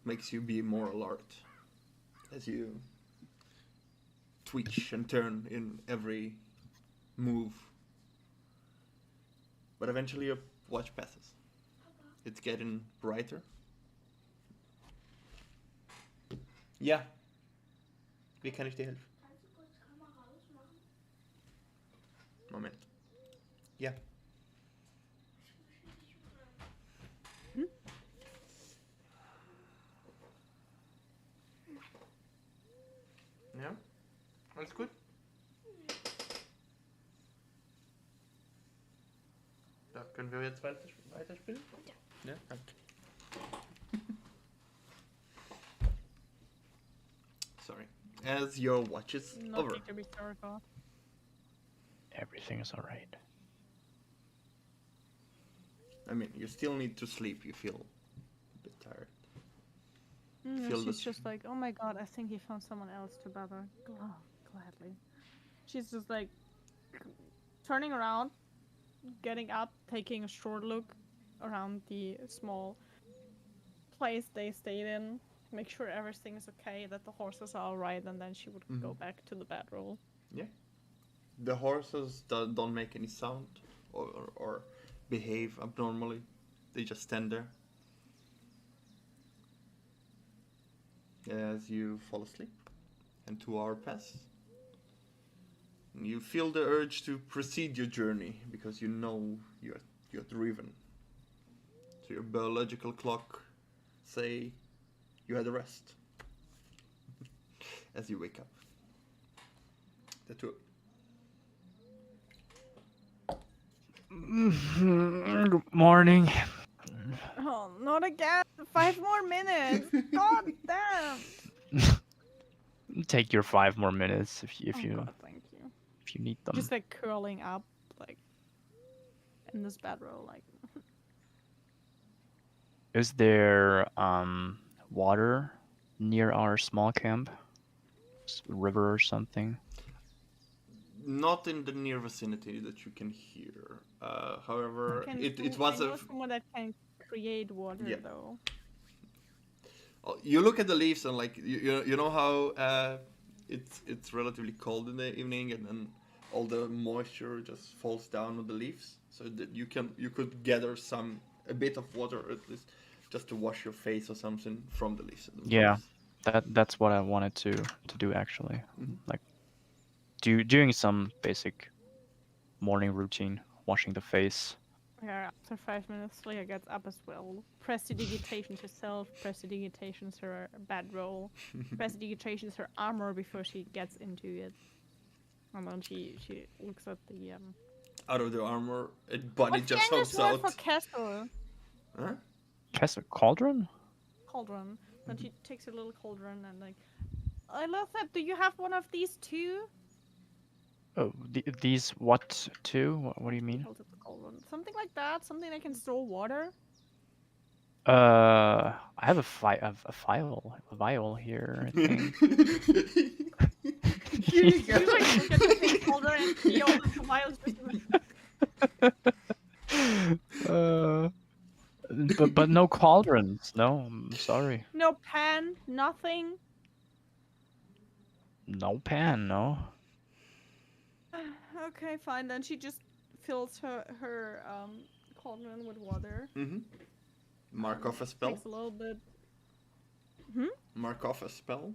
makes you be more alert as you twitch and turn in every move. But eventually your watch passes. It's getting brighter. Ja. Wie kann ich dir helfen? Kannst du kurz Kamera ausmachen? Moment. Ja. Ja? Alles gut? Da können wir jetzt weiterspielen? Ja. Ja, danke. Sorry. As your watch is over. Nothing to be sorry for. Everything is alright. I mean, you still need to sleep. You feel a bit tired. Feel She's the- just like, oh my god, I think he found someone else to bother. Oh, gladly. She's just like turning around, getting up, taking a short look around the small place they stayed in, make sure everything is okay, that the horses are alright, and then she would go Mhm. back to the bedroll. The horses don't make any sound or behave abnormally. They just stand there. As you fall asleep, and 2 hours pass. You feel the urge to proceed your journey because you know you're driven. So your biological clock say you had a rest. As you wake up. The two. Good morning. Oh, not again! 5 more minutes! God damn! Take your 5 more minutes if Oh you god, thank you. if you need them. Just like curling up, like in this bedroll, like. Is there water near our small camp? River or something? Not in the near vicinity that you can hear. However, Can it some- was I a. know someone that can create water Yeah. though. You look at the leaves and like you know how it's relatively cold in the evening and then all the moisture just falls down on the leaves, so that you could gather a bit of water at least just to wash your face or something from the leaves. Yeah. That's what I wanted to do actually. Mhm. Like doing some basic morning routine, washing the face. Yeah, after 5 minutes, Leah gets up as well. Prestidigitation herself, prestidigitations her bedroll, prestidigitations her armor before she gets into it. And then she looks at the Out of the armor, a bunny What's the just English hops word out. for castle? Huh? Castle cauldron? Cauldron. Then she takes a little cauldron and like, I love that. Do you have one of these too? Oh, these what too? What do you mean? Holds up the cauldron. Something like that. Something that can store water. I have a vial here, I think. Here you You like look at the big cauldron and see all the vials. But no cauldrons. No, I'm sorry. No pan, nothing. No pan. No. Okay, fine. Then she just fills her cauldron with water. Mm-hmm. Mark off a spell. Takes a little bit. Mark off a spell.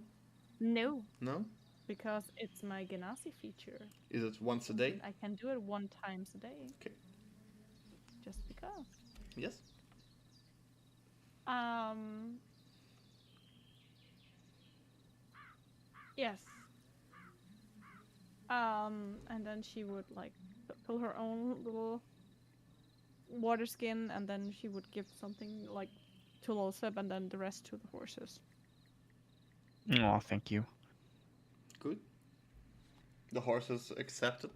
No, No? because it's my Genasi feature. Is it once a day? I can do it 1 time a day. Okay. Just because. Yes. Yes. And then she would like fill her own little water skin, and then she would give something like to Losep, and then the rest to the horses. Oh, thank you. Good. The horses accept it,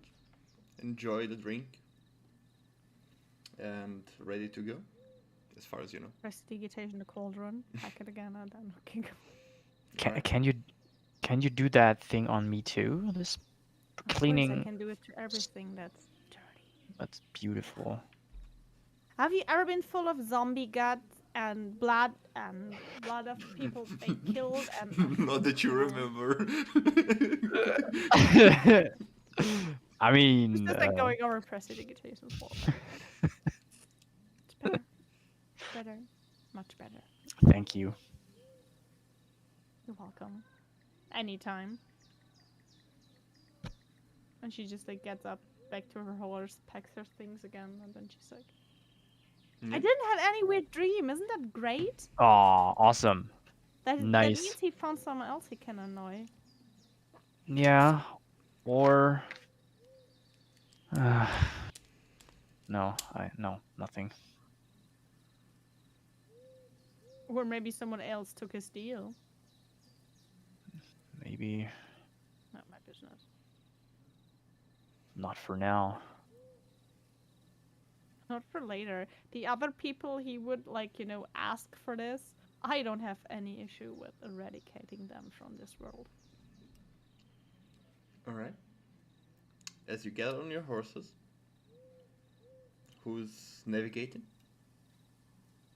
enjoy the drink, and ready to go. as far as you know. Prestidigitation the cauldron. Pack it again and then okay. Can, can you do that thing on me too? This Of course, I cleaning. can do it to everything that's dirty. That's beautiful. Have you ever been full of zombie guts and blood of people they killed and Not that you no. remember. I It's mean, just like going over prestidigitation for. It's better. Better. Much better. thank you. You're welcome. Anytime. And she just like gets up back to her horse, packs her things again, and then she's like, I didn't have any weird dream. Isn't that great? Aw, awesome. That Nice. means he found someone else he can annoy. Yeah, or no, nothing. Or maybe someone else took his deal. Maybe Not my business. not for now. Not for later. The other people he would like, ask for this. I don't have any issue with eradicating them from this world. Alright. As you get on your horses, who's navigating?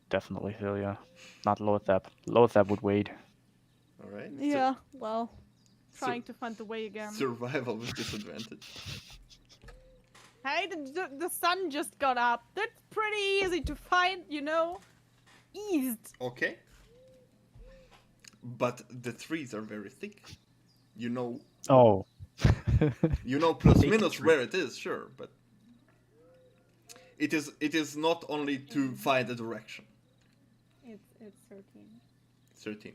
Definitely Hylia. Not Lothab. Lothab would wait. Alright. Yeah, well, trying to find the way again. Survival with disadvantage. Hey, the sun just got up. That's pretty easy to find, Eased. Okay. But the trees are very thick. You know Oh. plus Thick minus tree. where it is, sure, but it is not only to find a direction. It's 13. 13.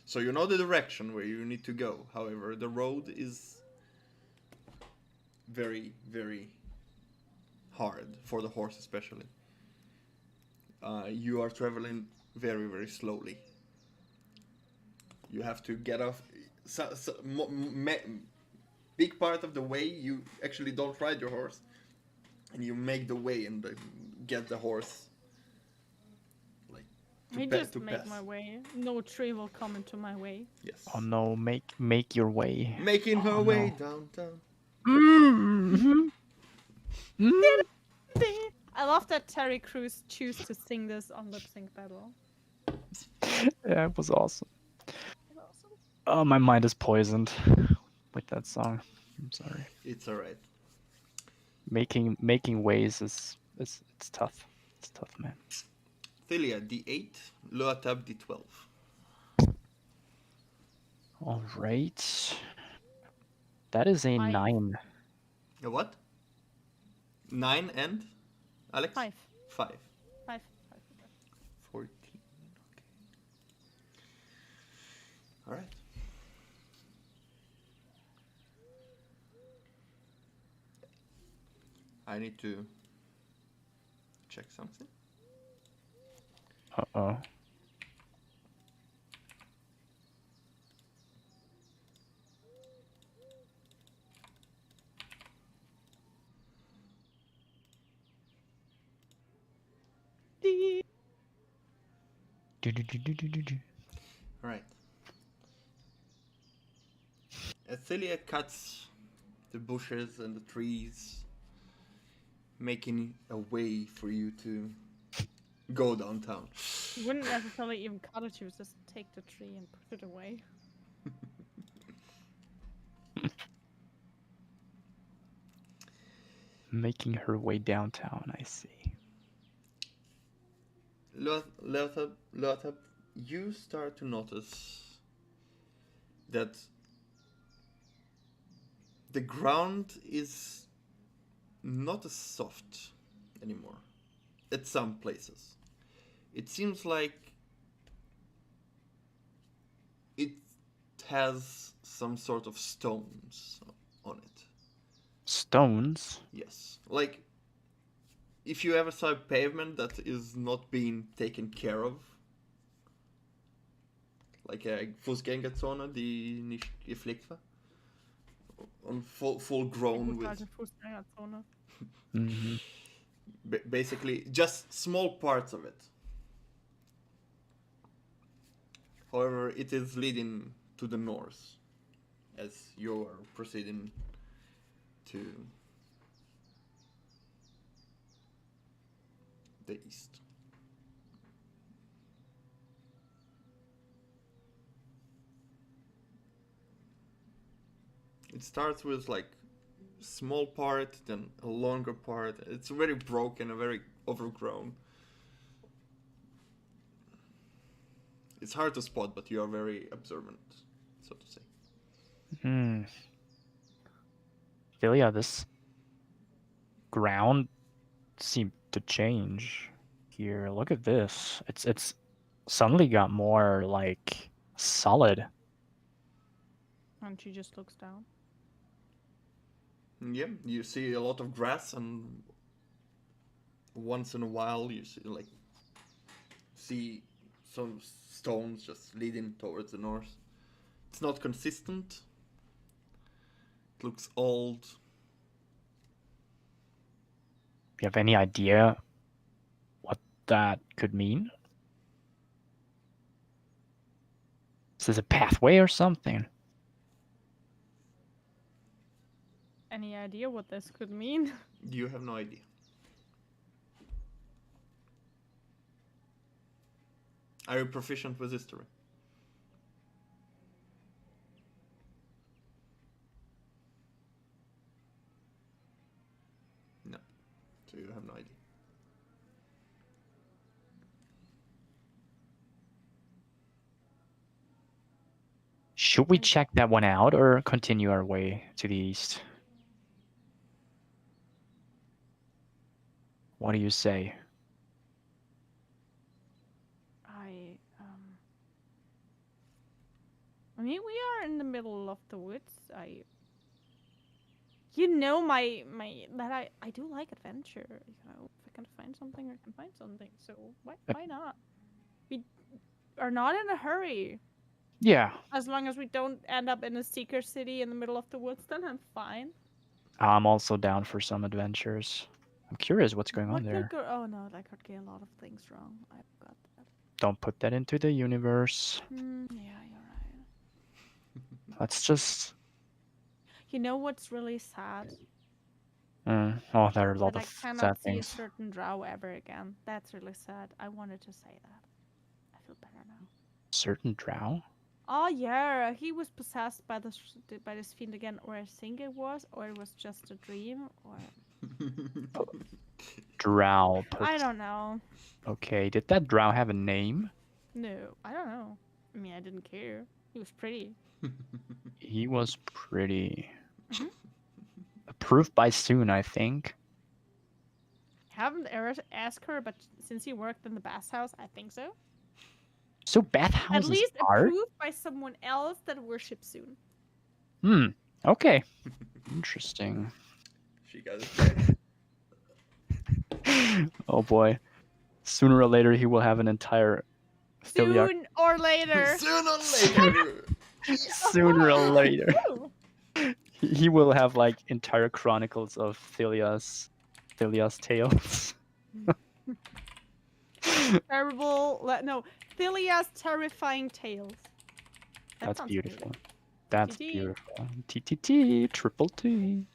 So you know the direction where you need to go. However, the road is very, very hard for the horse, especially. You are traveling very, very slowly. You have to get off. Big part of the way you actually don't ride your horse, and you make the way and get the horse like I to just to make pass. my way. No tree will come into my way. Yes. Oh no, make your way. Making her Oh, way no. downtown. Mm-hmm. I love that Terry Crews choose to sing this on Lip Sync Battle. Yeah, it was awesome. Oh, my mind is poisoned with that song. I'm sorry. It's alright. Making ways is it's tough. It's tough, man. Philia D8, Loatab D12. All right. That is a 9. A what? 9 and Alex? 5. 5. 5. 14. Okay. Alright. I need to check something. Uh-oh. Do-do-do-do-do-do. Alright. Athilia cuts the bushes and the trees, making a way for you to go downtown. You wouldn't necessarily even cut it, you would just take the tree and put it away. Making her way downtown, I see. Lothab, you start to notice that the ground is not as soft anymore at some places. It seems like it has some sort of stones on it. Stones? Yes. Like, if you ever saw a pavement that is not being taken care of, like a Fußgängerzone, die nicht gepflegt war, on full grown with Mm-hmm. basically just small parts of it However, it is leading to the north as you are proceeding to the east. It starts with like small part, then a longer part. It's very broken and very overgrown. It's hard to spot, but you are very observant, so to say. Hmm. Philia, this ground seemed to change here. Look at this. It's suddenly got more like solid. And she just looks down. Yeah, you see a lot of grass, and once in a while you see some stones just leading towards the north. It's not consistent. It looks old. You have any idea what that could mean? Is this a pathway or something? Any idea what this could mean? You have no idea. Are you proficient with history? No. So you have no idea. Should we check that one out or continue our way to the east? What do you say? I mean, we are in the middle of the woods. You know, I do like adventure. You know, if I can find something, I can find something. So why not? We are not in a hurry. Yeah, As long as we don't end up in a seeker city in the middle of the woods, then I'm fine. I'm also down for some adventures. I'm curious what's going on What there. could go? Oh no, that could get a lot of things wrong. I got that. Don't put that into the universe. Yeah, you're right. Let's just. You know what's really sad? Oh, there are a lot That I of cannot sad see a things. certain drow ever again. That's really sad. I wanted to say that. I feel better now. Certain drow? Oh yeah, he was possessed by this fiend again, or I think it was, or it was just a dream, or Drow. I don't know. Okay, did that drow have a name? No, I don't know. I mean, I didn't care. He was pretty. He was pretty. Mhm. Approved by soon, I think. Haven't ever asked her, but since he worked in the bathhouse, I think so. So At bathhouses least are? approved by someone else that worships soon. Okay. Interesting. She got it right. Oh boy. Sooner or later, he will have an entire Philiac. Soon or later. Sooner or later. Sooner or later. Woo! He will have like entire chronicles of Thilia's tales. No, Thilia's terrifying tales. That That's sounds beautiful. good. That's TT. beautiful. TTT, triple T.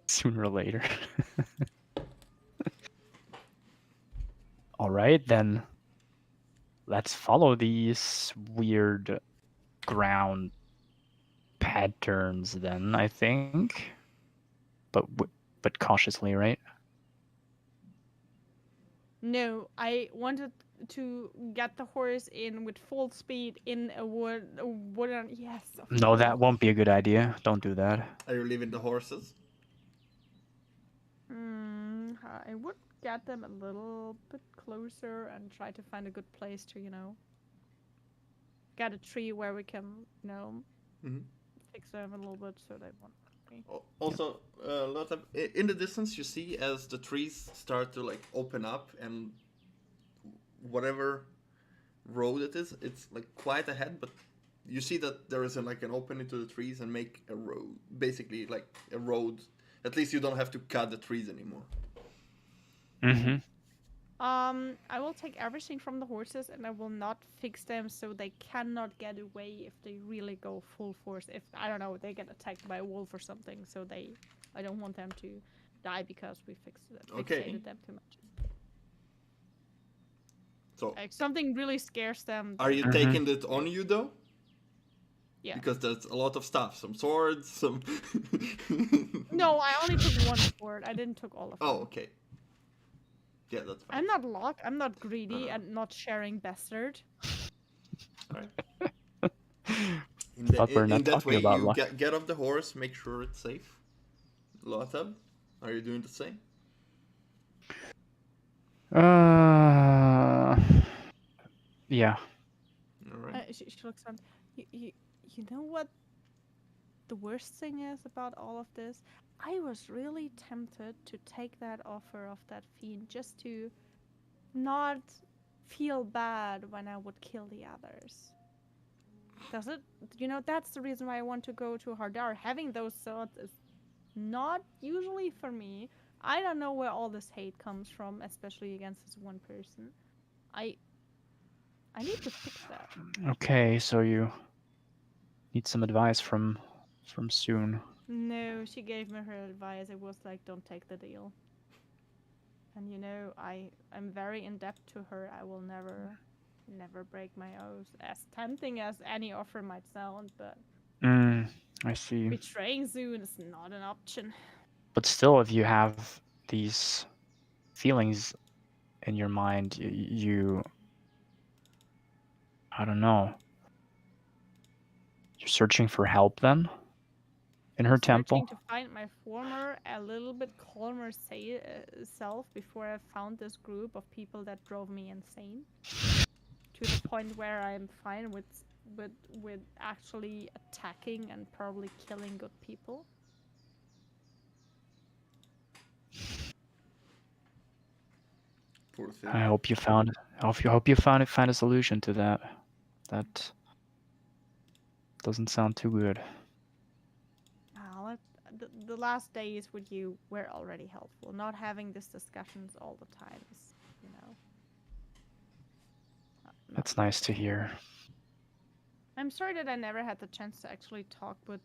Sooner or later. All right, then. Let's follow these weird ground patterns then, I think. But cautiously, right? No, I wanted to get the horse in with full speed in a wooden. Yes. of No, that course. won't be a good idea. Don't do that. Are you leaving the horses? I would get them a little bit closer and try to find a good place to, get a tree where we can, Mhm. fix them a little bit so they won't hurt me. Also, a lot of in the distance you see as the trees start to like open up, and whatever road it is, it's like quite ahead, but you see that there is like an opening to the trees and make a road, basically like a road. At least you don't have to cut the trees anymore. Mm-hmm. I will take everything from the horses and I will not fix them so they cannot get away if they really go full force. If, I don't know, they get attacked by a wolf or something, so I don't want them to die because we Okay. fixated them too much. So, Like, something really scares them. are you Mhm. taking it on you though? Yeah. Because there's a lot of stuff. Some swords, some. No, I only took one sword. I didn't took all of them. Oh, okay. Yeah, that's fine. I'm not locked. I'm not greedy no. and not sharing bastard. Alright. Thought we're not In that talking way, about you luck. get off the horse, make sure it's safe. Lotta, are you doing the same? Yeah. Alright. She looks on. You know what the worst thing is about all of this? I was really tempted to take that offer of that fiend just to not feel bad when I would kill the others. Does it? You know, that's the reason why I want to go to Hardar. Having those swords is not usually for me. I don't know where all this hate comes from, especially against this one person. I need to fix that. Okay, so you need some advice from Soon. No, she gave me her advice. It was like, don't take the deal. And you know, I'm very in debt to her. I will never break my oath. As tempting as any offer might sound, but I see. betraying Zoon is not an option. But still, if you have these feelings in your mind, you I don't know. You're searching for help then? In her temple? Searching to find my former, a little bit calmer self before I found this group of people that drove me insane. To the point where I'm fine with actually attacking and probably killing good people. Poor thing. I hope you found find a solution to that. That doesn't sound too good. Well, the last days with you were already helpful. Not having these discussions all the time is, you know. That's nice to hear. I'm sorry that I never had the chance to actually talk with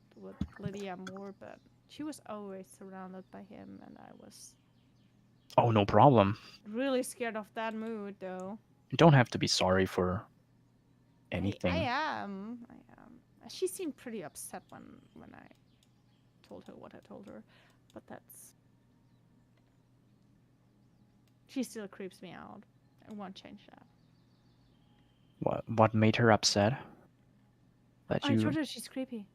Lydia more, but she was always surrounded by him, and I was Oh, no problem. really scared of that mood, though. You don't have to be sorry for anything. I am. She seemed pretty upset when I told her what I told her, but that's. She still creeps me out. I won't change that. What made her upset? That I you told her she's creepy.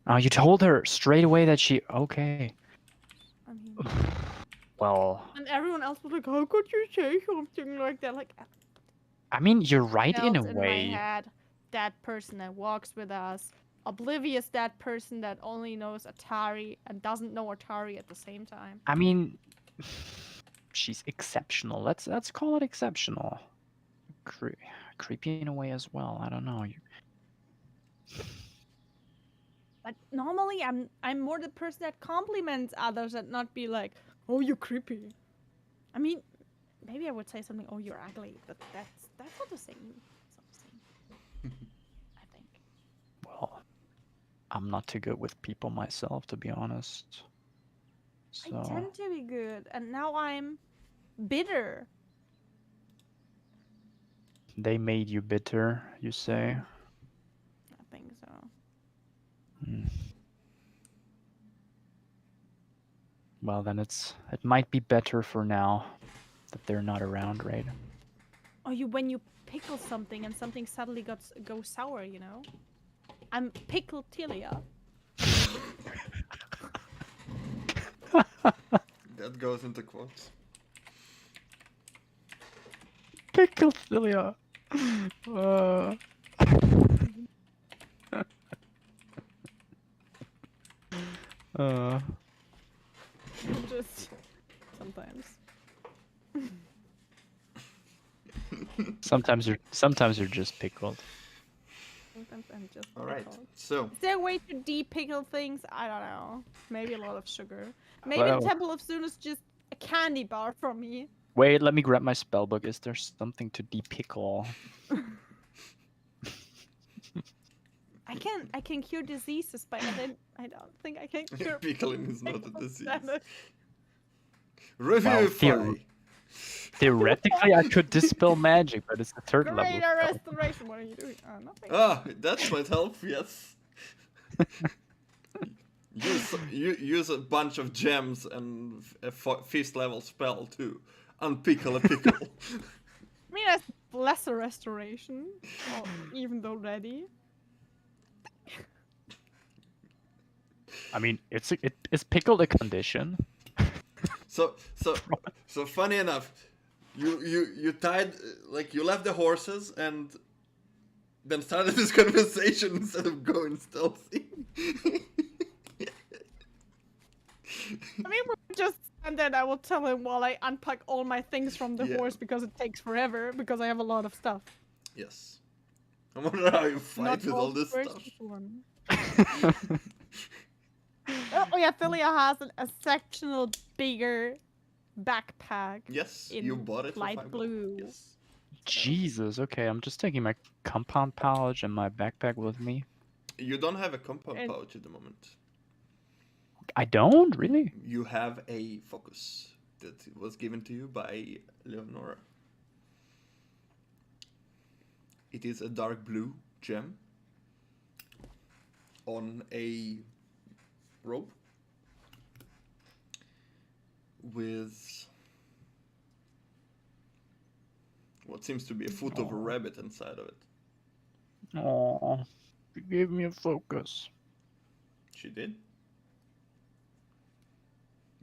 Oh, you told her straight away that she okay. I mean, Well, and everyone else was like, "How could you say something like that?" Like, I mean, you're right in a felt in my way. head, that person that walks with us, oblivious that person that only knows Atari and doesn't know Atari at the same time. I mean, she's exceptional. Let's call it exceptional. Creepy in a way as well. I don't know. But normally, I'm more the person that compliments others and not be like, "Oh, you're creepy." I mean, maybe I would say something, "Oh, you're ugly," but that's not the same. It's not the same. I think. Well, I'm not too good with people myself, to be honest. So I tend to be good, and now I'm bitter. they made you bitter, you say? I think so. Well, then it might be better for now that they're not around, right? Oh, when you pickle something and something suddenly goes sour, you know? I'm pickled Tilia. That goes into quotes. Picklephilia. Just sometimes. Sometimes you're just pickled. Sometimes I'm just Alright, pickled. so. Is there a way to de-pickle things? I don't know. Maybe a lot of sugar. Maybe Well- the Temple of Zoon is just a candy bar for me. Wait, let me grab my spell book. Is there something to depickle? I can cure diseases, but I don't think I can cure. Pickling is not a disease. Damn it. Revivify. Theoretically, I could dispel magic, but it's the third level. Greater spell. restoration. What are you doing? Nothing. Ah, that might help. Yes. Use a bunch of gems and a fifth level spell to unpickle a pickle. I mean, that's lesser restoration, even though ready. I mean, it's pickled a condition. So funny enough, you tied like you left the horses and then started this conversation instead of going stealthy. I mean, we're just and then I will tell him while I unpack all my things from the Yeah. horse because it takes forever because I have a lot of stuff. Yes. I wonder how you fight Not with all this first stuff. one. Oh yeah, Philia has an exceptional bigger backpack. Yes, In you bought it for light $5. blue. Yes. Jesus. Okay, I'm just taking my compound pouch and my backpack with me. You don't have a compound And- pouch at the moment. I don't really. You have a focus that was given to you by Leonora. It is a dark blue gem on a rope with what seems to be a foot of a rabbit inside of it. Oh, you gave me a focus. She did.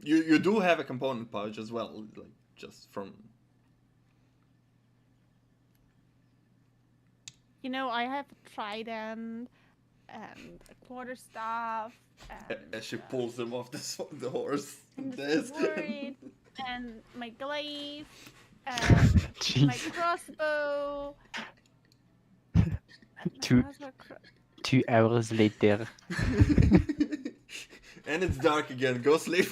You do have a component pouch as well, like just from. You know, I have a trident and a quarterstaff and, As she pulls them off the horse. and the There's- sword and my glaive and my Jeez. crossbow. Two- How's my 2 hours later. And it's dark again. Go sleep.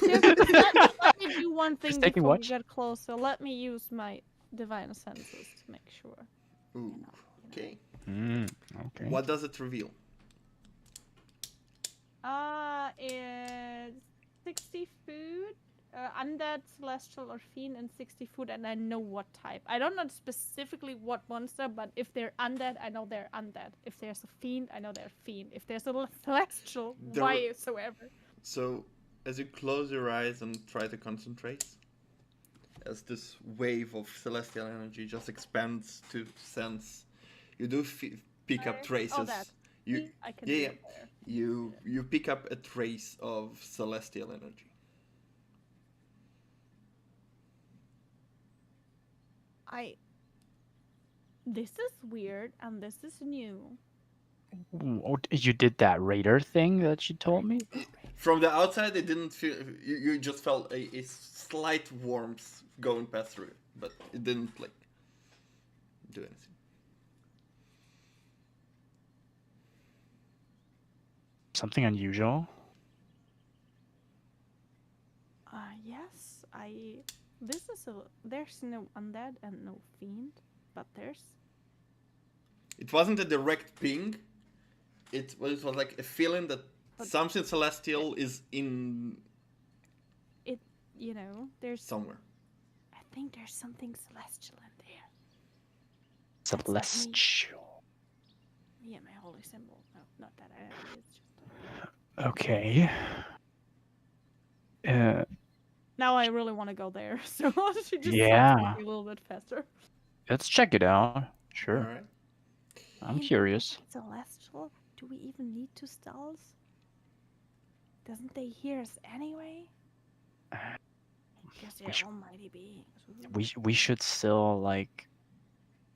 let me do one thing Just taking before we watch? get closer. Let me use my divine senses to make sure. Ooh. Okay. Okay. What does it reveal? It's 60 food, undead, celestial, or fiend, and 60 food, and I know what type. I don't know specifically what monster, but if they're undead, I know they're undead. If there's a fiend, I know they're fiend. If there's a celestial, There- whatsoever. So, as you close your eyes and try to concentrate, as this wave of celestial energy just expands to sense, you do pick up Where? traces. Oh, that. You See? I can yeah, do yeah. it there. you pick up a trace of celestial energy. This is weird, and this is new. Oh, you did that radar thing that you told me? From the outside, it didn't feel. You just felt a slight warmth going past through it, but it didn't like do anything. Something unusual? Yes, this is there's no undead and no fiend, but there's It wasn't a direct ping. It was like a feeling that But- something celestial is in you know, there's somewhere. I think there's something celestial in there. not me. Celestial. Yeah, my holy symbol. No, not that. It's just Okay. now I really want to go there, so she just Yeah. sounds a little bit faster. Let's check it out. Sure. All right. I'm And if curious. it's celestial, do we even need to stealth? Doesn't they hear us anyway? Guess they're should- almighty beings. Ooh. We should still like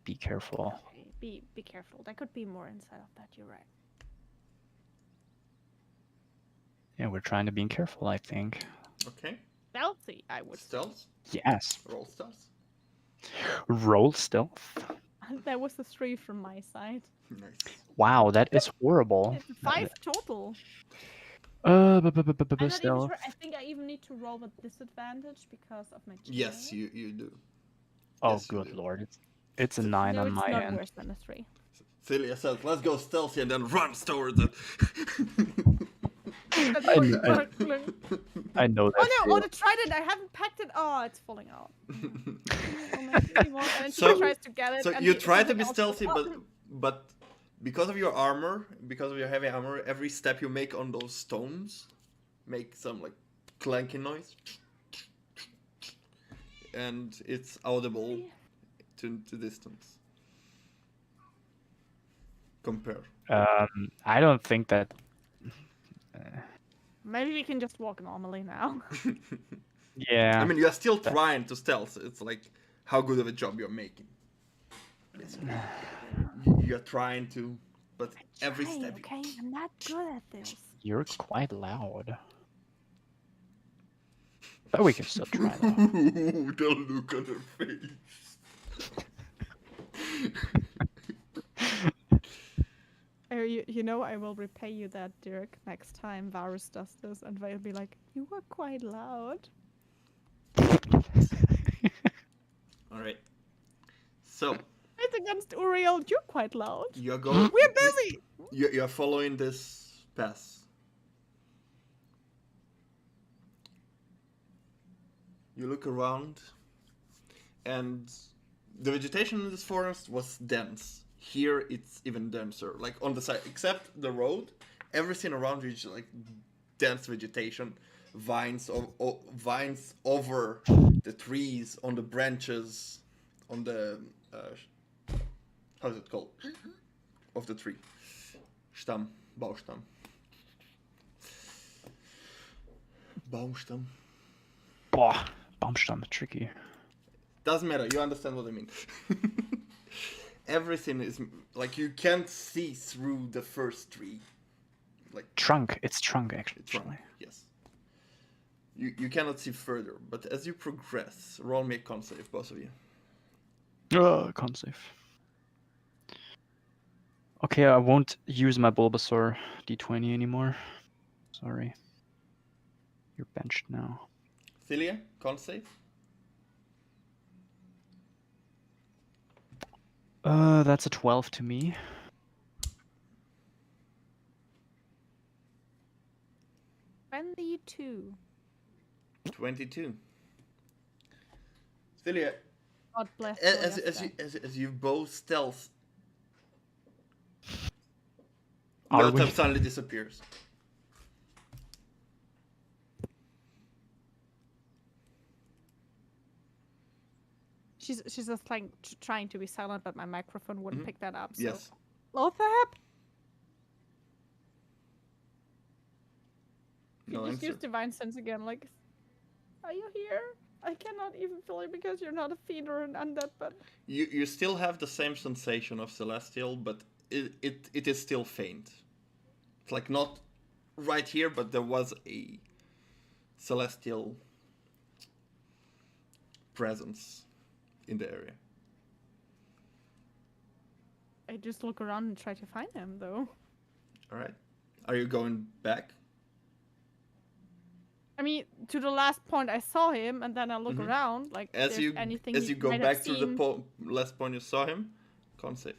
be careful. Okay, be careful. There could be more inside of that. You're right. Yeah, we're trying to be careful, I think. Okay. Stealthy, I would say. Stealth. Yes. Roll stealth. Roll stealth. That was a 3 from my side. Nice. Wow, that is horrible. It's 5 total. I'm not even Stealth. sure. I think I even need to roll with disadvantage because of my chair. Yes, you do. Oh, Yes, you good do. lord. It's a So- 9 No, on it's my not end. worse than a 3. Celia says, "Let's go stealthy," and then runs towards it. That's I fucking kn- I- Brooklyn. I know that Oh no! Oh, feeling. the trident! I haven't packed it. Oh, it's falling out. Don't make me anymore. And then So- she tries to get it. So and you try to something be else stealthy, goes up. but because of your armor, because of your heavy armor, every step you make on those stones make some like clanking noise, and it's audible to distance. Compare. I don't think that. Maybe we can just walk normally now. Yeah. I mean, you are still trying to stealth. It's like how good of a job you're making. Basically, you're trying to, but every Try, step. okay? I'm not good at this. You're quite loud. But we can still try though. The look on her face. Oh, you know, I will repay you that, Dirk, next time Varus does this, and they'll be like, you were quite loud. All right. So It's against Uriel, you're quite loud. you're going. We're busy! You're following this path. You look around, and the vegetation in this forest was dense. Here it's even denser. Like on the side, except the road, everything around you is like dense vegetation, vines vines over the trees, on the branches, on the how's it called? Of the tree. Stamm, Baumstamm. Baumstamm. Boah, Baumstamm, tricky. Doesn't matter, you understand what I mean. Everything is like you can't see through the first tree. Like Trunk, it's trunk actually. it's wrong. Yes. You cannot see further, but as you progress, roll me a con save, both of you. Con save. Okay, I won't use my Bulbasaur D20 anymore. Sorry. You're benched now. Celia, con save? That's a 12 to me. 22. 22. Celia, God bless as you both stealth, Are Meltab we? suddenly disappears. She's just like trying to be silent, but my microphone wouldn't pick that up. So. Yes. Lothap? No You just answer. use divine sense again, like, are you here? I cannot even feel it because you're not a fiend or an undead, but You still have the same sensation of celestial, but it is still faint. It's like not right here, but there was a celestial presence in the area. I just look around and try to find him, though. All right. Are you going back? I mean, to the last point I saw him, and then I look around, like, As there's you anything as you go might back have to the seen. last point you saw him, con save.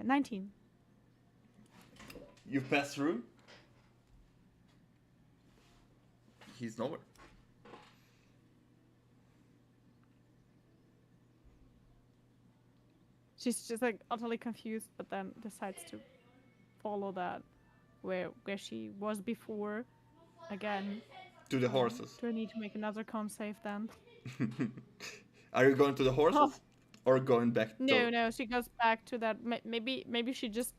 19. You pass through. He's nowhere. She's just like utterly confused, but then decides to follow that where she was before. Again, To the horses. do I need to make another con save then? Are you going to the horses or going back? No, she goes back to that. Maybe she just,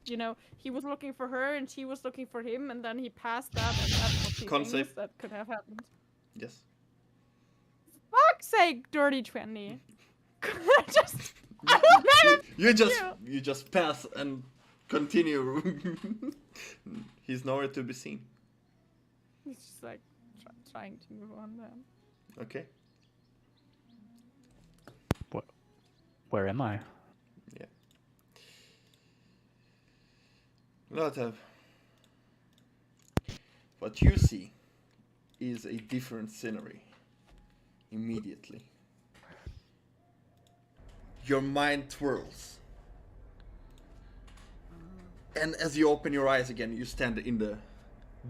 he was looking for her and she was looking for him, and then he passed that, and that's what she Con thinks save. that could have happened. Yes. Fuck's sake, dirty 20. just. You just pass and continue. He's nowhere to be seen. He's just like trying to move on then. Okay. Where am I? Yeah. Lotta, what you see is a different scenery immediately. Your mind twirls. And as you open your eyes again, you stand in the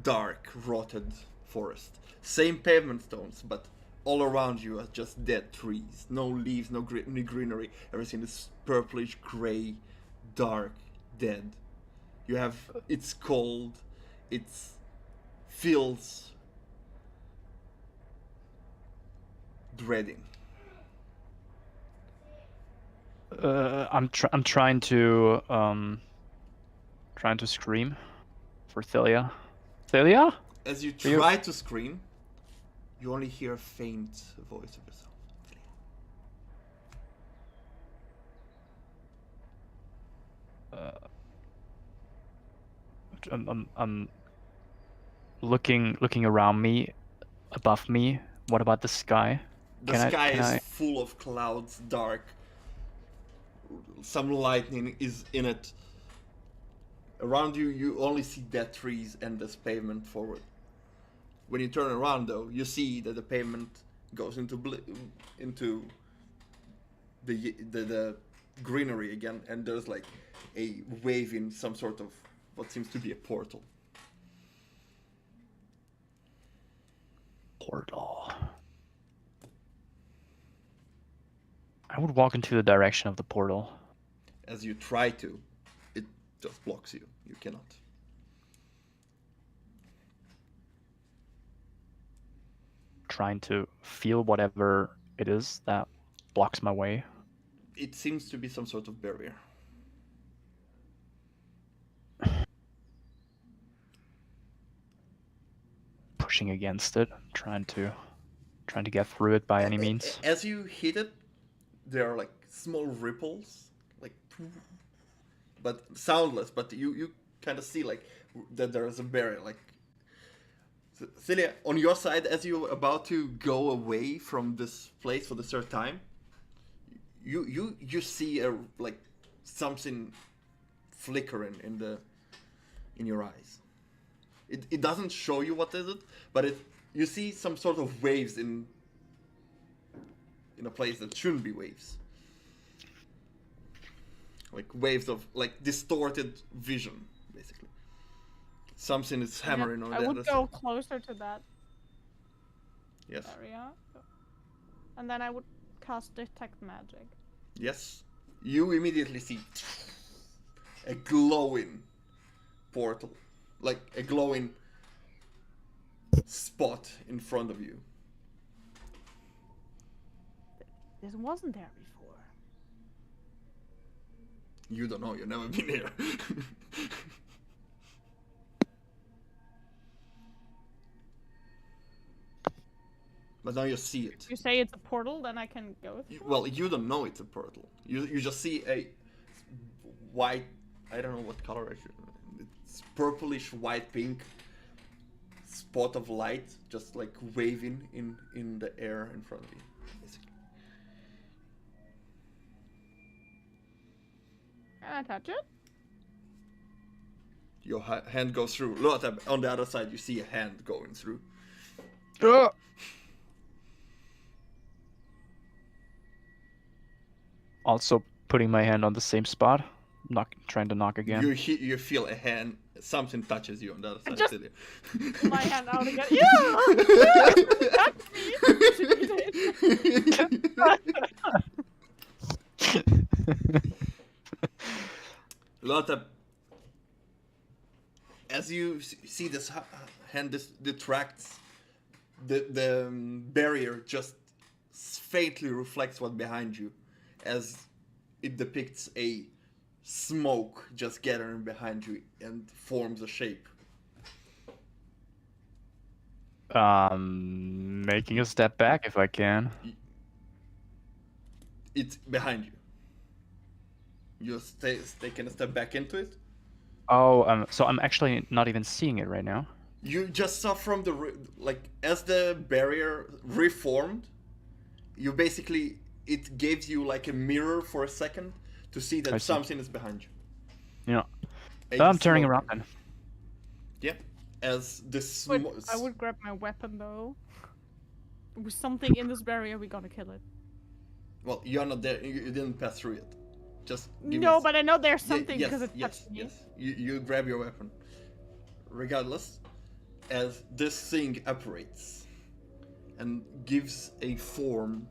dark, rotted forest. Same pavement stones, but all around you are just dead trees. No leaves, no greenery. Everything is purplish, grey, dark, dead. You have, it's cold, it feels dreading. I'm trying to scream for Thelia. Thelia? As you You- try to scream, you only hear a faint voice of yourself. I'm looking around me, above me. What about the sky? The Can sky is I- full of clouds, dark. Some lightning is in it. Around you, you only see dead trees and this pavement forward. When you turn around, though, you see that the pavement goes into the greenery again, and there's like a wave in some sort of what seems to be a portal. Portal. I would walk into the direction of the portal. As you try to, it just blocks you. You cannot. Trying to feel whatever it is that blocks my way. It seems to be some sort of barrier. Pushing against it, trying to get through it by any means. As you hit it, there are like small ripples, like, but soundless. But you kind of see like that there is a barrier. Like, Celia, on your side, as you're about to go away from this place for the third time, you see a like something flickering in your eyes. It doesn't show you what is it, but you see some sort of waves in a place that shouldn't be waves. Like waves of like distorted vision, basically. Something is hammering on I the would other go side. closer to that Yes. area. And then I would cast Detect Magic. Yes. You immediately see a glowing portal. Like a glowing spot in front of you. This wasn't there before. You don't know, you've never been here. But now you see it. If you say it's a portal, then I can go through. Well, you don't know it's a portal. You just see a white, I don't know what color I should. It's purplish, white, pink spot of light, just like waving in the air in front of you, basically. Can I touch it? Your hand goes through. Look, on the other side, you see a hand going through. Also putting my hand on the same spot, trying to knock again. You feel a hand. Something touches you on the other side. just- Celia. My hand out again. Yeah! Lotta, as you see this hand, this detracts, the barrier just faintly reflects what's behind you, as it depicts a smoke just gathering behind you and forms a shape. Making a step back if I can. It's behind you. You're taking a step back into it. Oh, so I'm actually not even seeing it right now. You just saw from the like as the barrier reformed, you basically it gives you like a mirror for a second to see I that see. something is behind you. You know, a I'm turning smoke- around then. Yeah, as this. But I would grab my weapon though. With something in this barrier, we gotta kill it. Well, you're not there. You didn't pass through it. Just give me No, a but I know there's Ye- something yes, because it yes, touched me. yes. You grab your weapon. Regardless, as this thing operates and gives a form,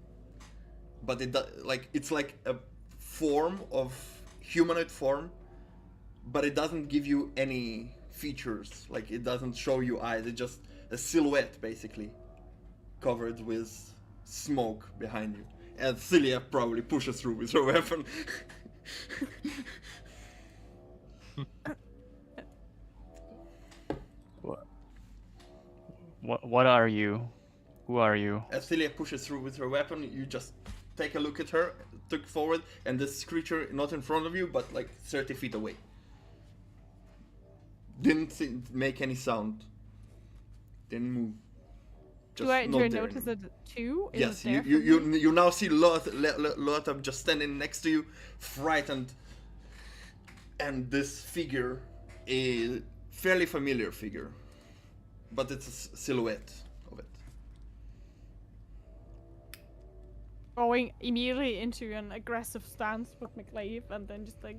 but it's like a form of humanoid form, but it doesn't give you any features. Like it doesn't show you eyes. It's just a silhouette basically, covered with smoke behind you. And Celia probably pushes through with her weapon. What are you? Who are you? As Celia pushes through with her weapon, you just take a look at her, look forward, and this creature not in front of you, but like 30 feet away. Make any sound. Didn't move. Just Do I not there notice anymore. it too? Is Yes, it there you for me? you now see Lothar just standing next to you, frightened, and this figure, a fairly familiar figure, but it's a silhouette of it. Going immediately into an aggressive stance with McLeave and then just like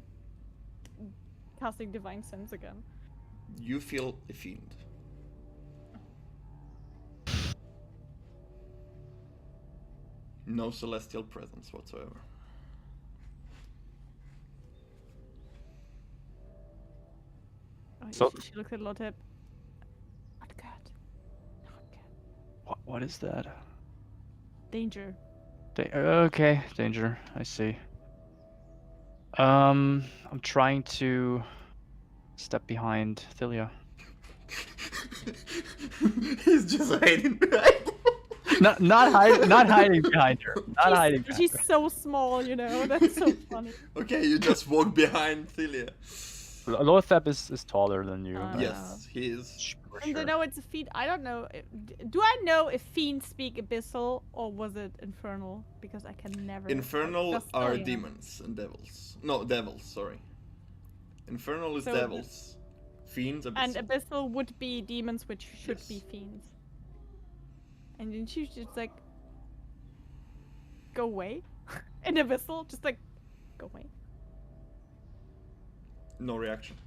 casting Divine Sense again. You feel a fiend. No celestial presence whatsoever. Oh, So- she looks at Lotep. Not good. Not good. What is that? Danger. Okay, danger. I see. I'm trying to step behind Thilia. He's just hiding behind. Not hiding behind her. Not hiding behind She's her. so small, you know. That's so funny. Okay, you just walk behind Thilia. Lothep is taller than you. Uh, Yes, he is. For And sure. I know it's a fiend. I don't know. Do I know if fiends speak abyssal or was it infernal? Because I can never. Infernal Just are Celia. demons and devils. No, devils, sorry. Infernal is So devils. Fiends, And abyssal. abyssal would be demons, which should be Yes. fiends. And then she's just like, go away. And abyssal, just like, go away. No reaction.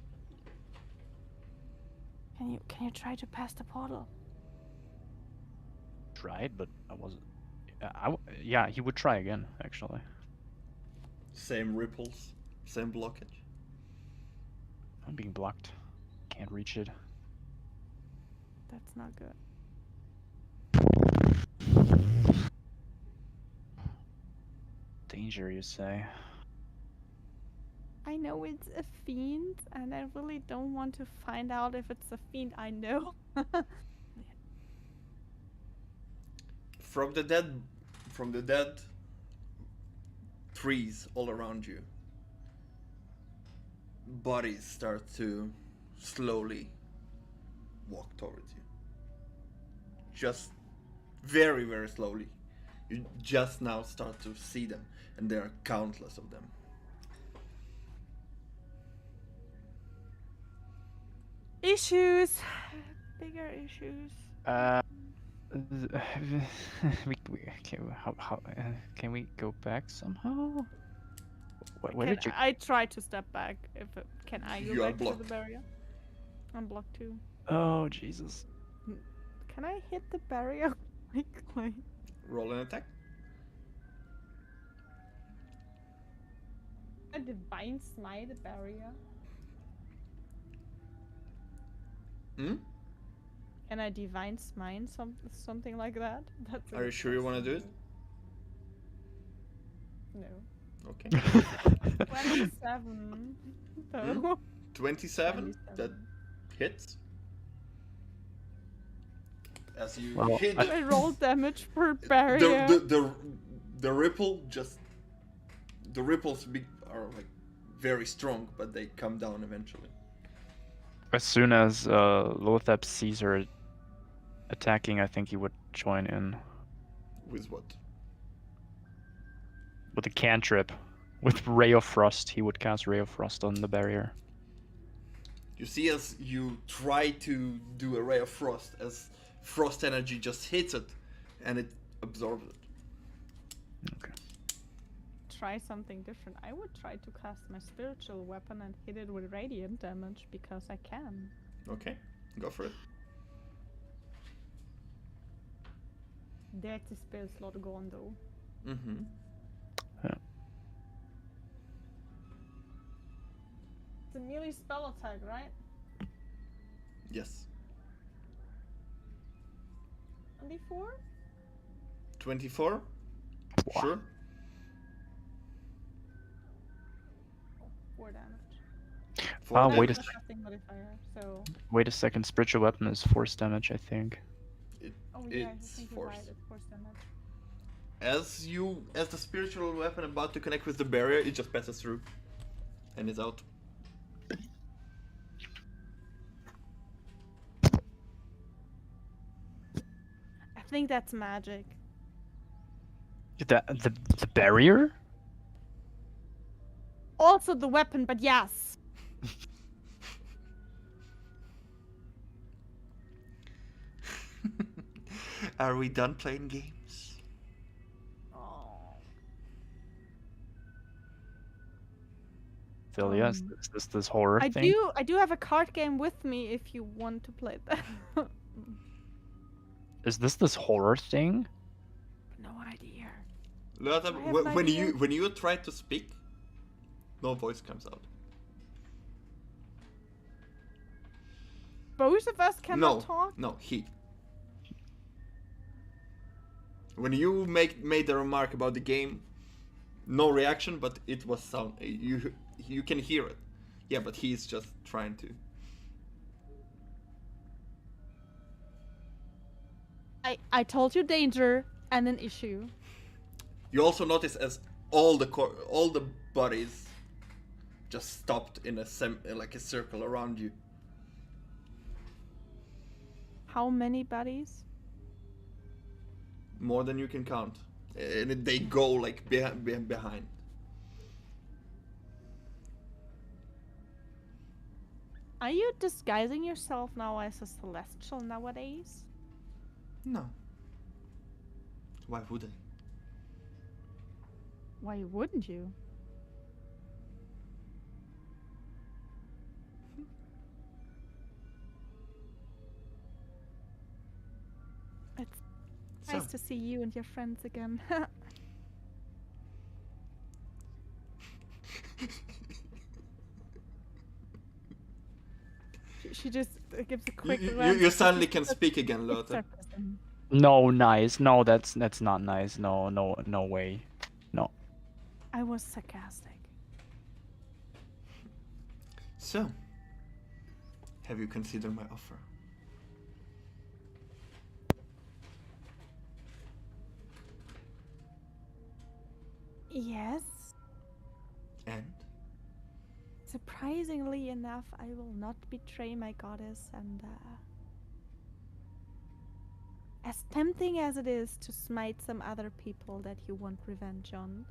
Can you try to pass the portal? Tried, but I wasn't. Yeah, he would try again, actually. Same ripples, same blockage. I'm being blocked. Can't reach it. That's not good. Danger, you say? I know it's a fiend, and I really don't want to find out if it's a fiend I know. From the dead trees all around you, bodies start to slowly walk towards you. Just very, very slowly. You just now start to see them, and there are countless of them. Issues! Bigger issues. Can we go back somehow? Where did you? I try to step back. Can I go You are back to the blocked. barrier? I'm blocked too. Oh Jesus! Can I hit the barrier? Like, Roll an attack. a divine smite barrier? Hmm? Can I divine smite something like that? That's Are you sure you want to do it? No. Okay. 27. So. 27. That hits. As you Well, hit I roll damage per barrier. the ripple just the ripples are like very strong, but they come down eventually. As soon as Lothep sees her attacking, I think he would join in With what? with a cantrip. With Ray of Frost, he would cast Ray of Frost on the barrier. You see as you try to do a ray of frost, as frost energy just hits it, and it absorbs it. Okay. Try something different. I would try to cast my spiritual weapon and hit it with radiant damage because I can. Okay, go for it. That's a spell slot gone though. Mm-hmm. It's a melee spell attack, right? Yes. 24? 24? Wow. Sure. 4 damage. Four Wait a damage. sec. Casting modifier, so. Wait a second. Spiritual weapon is force damage, I think. Oh yeah, I It's think you're force. right. It's force damage. As the spiritual weapon about to connect with the barrier, it just passes through, and is out. I think that's magic. The barrier? Also the weapon, but yes. Are we done playing games? Oh. Philia, is this horror I thing? do have a card game with me if you want to play that. Is this horror thing? No idea. Lotta, I have an idea. when you try to speak, no voice comes out. Both of us cannot talk. No, he. When you made the remark about the game, no reaction, but it was sound. You can hear it. Yeah, but he's just trying to. I told you danger and an issue. You also notice as all the bodies just stopped in like a circle around you. How many buddies? More than you can count, and they go like behind. Are you disguising yourself now as a celestial nowadays? No. Why would I? Why wouldn't you? It's nice So, to see you and your friends again. She just gives a quick glance. you suddenly can speak again, Lotte. Sarcasm. No, nice. No, that's not nice. No way. No. I was sarcastic. So, have you considered my offer? Yes. And Surprisingly enough, I will not betray my goddess, and as tempting as it is to smite some other people that you want revenge on,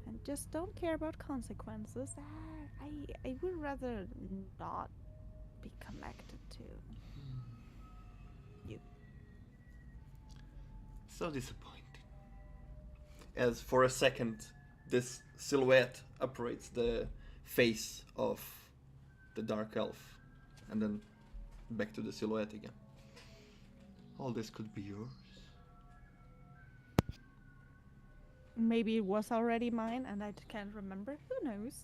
and just don't care about consequences, I would rather not be connected to you. so disappointing. As for a second, this silhouette operates the face of the dark elf, and then back to the silhouette again. All this could be yours. Maybe it was already mine, and I can't remember. Who knows?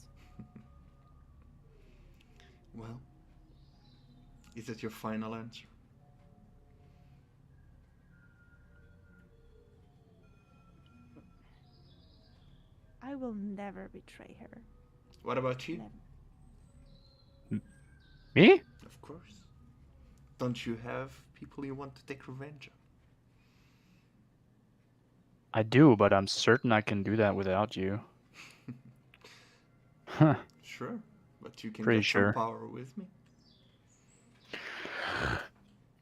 Well, is it your final answer? I will never betray her. What about you? Never. Me? Of course. Don't you have people you want to take revenge on? I do, but I'm certain I can do that without you. Huh. Sure, but you can Pretty get sure. some power with me.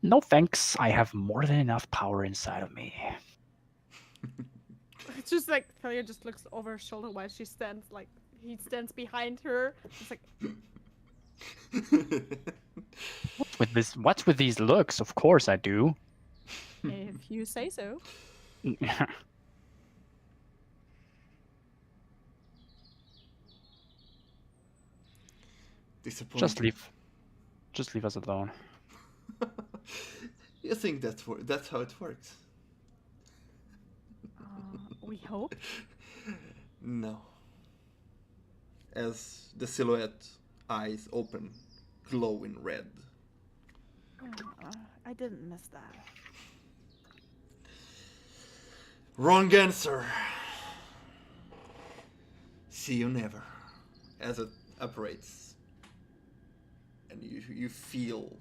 No thanks. I have more than enough power inside of me. It's just like Talia just looks over her shoulder while she stands he stands behind her. It's like What's with these looks? Of course I do. If you say so. Disappointing. Just leave us alone. You think that's how it works? We hope. No. As the silhouette eyes open, glow in red. I didn't miss that. Wrong answer. See you never. As it operates, and you feel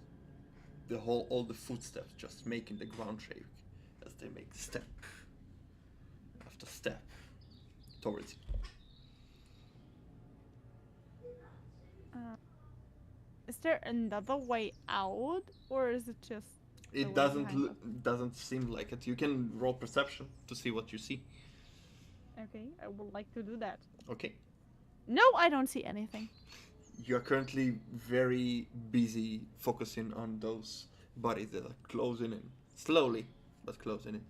all the footsteps just making the ground shake as they make step after step towards you. Is there another way out, or is it just? the It way doesn't behind us? doesn't seem like it. You can roll perception to see what you see. Okay, I would like to do that. Okay. No, I don't see anything. You're currently very busy focusing on those bodies that are closing in. Slowly, but closing in.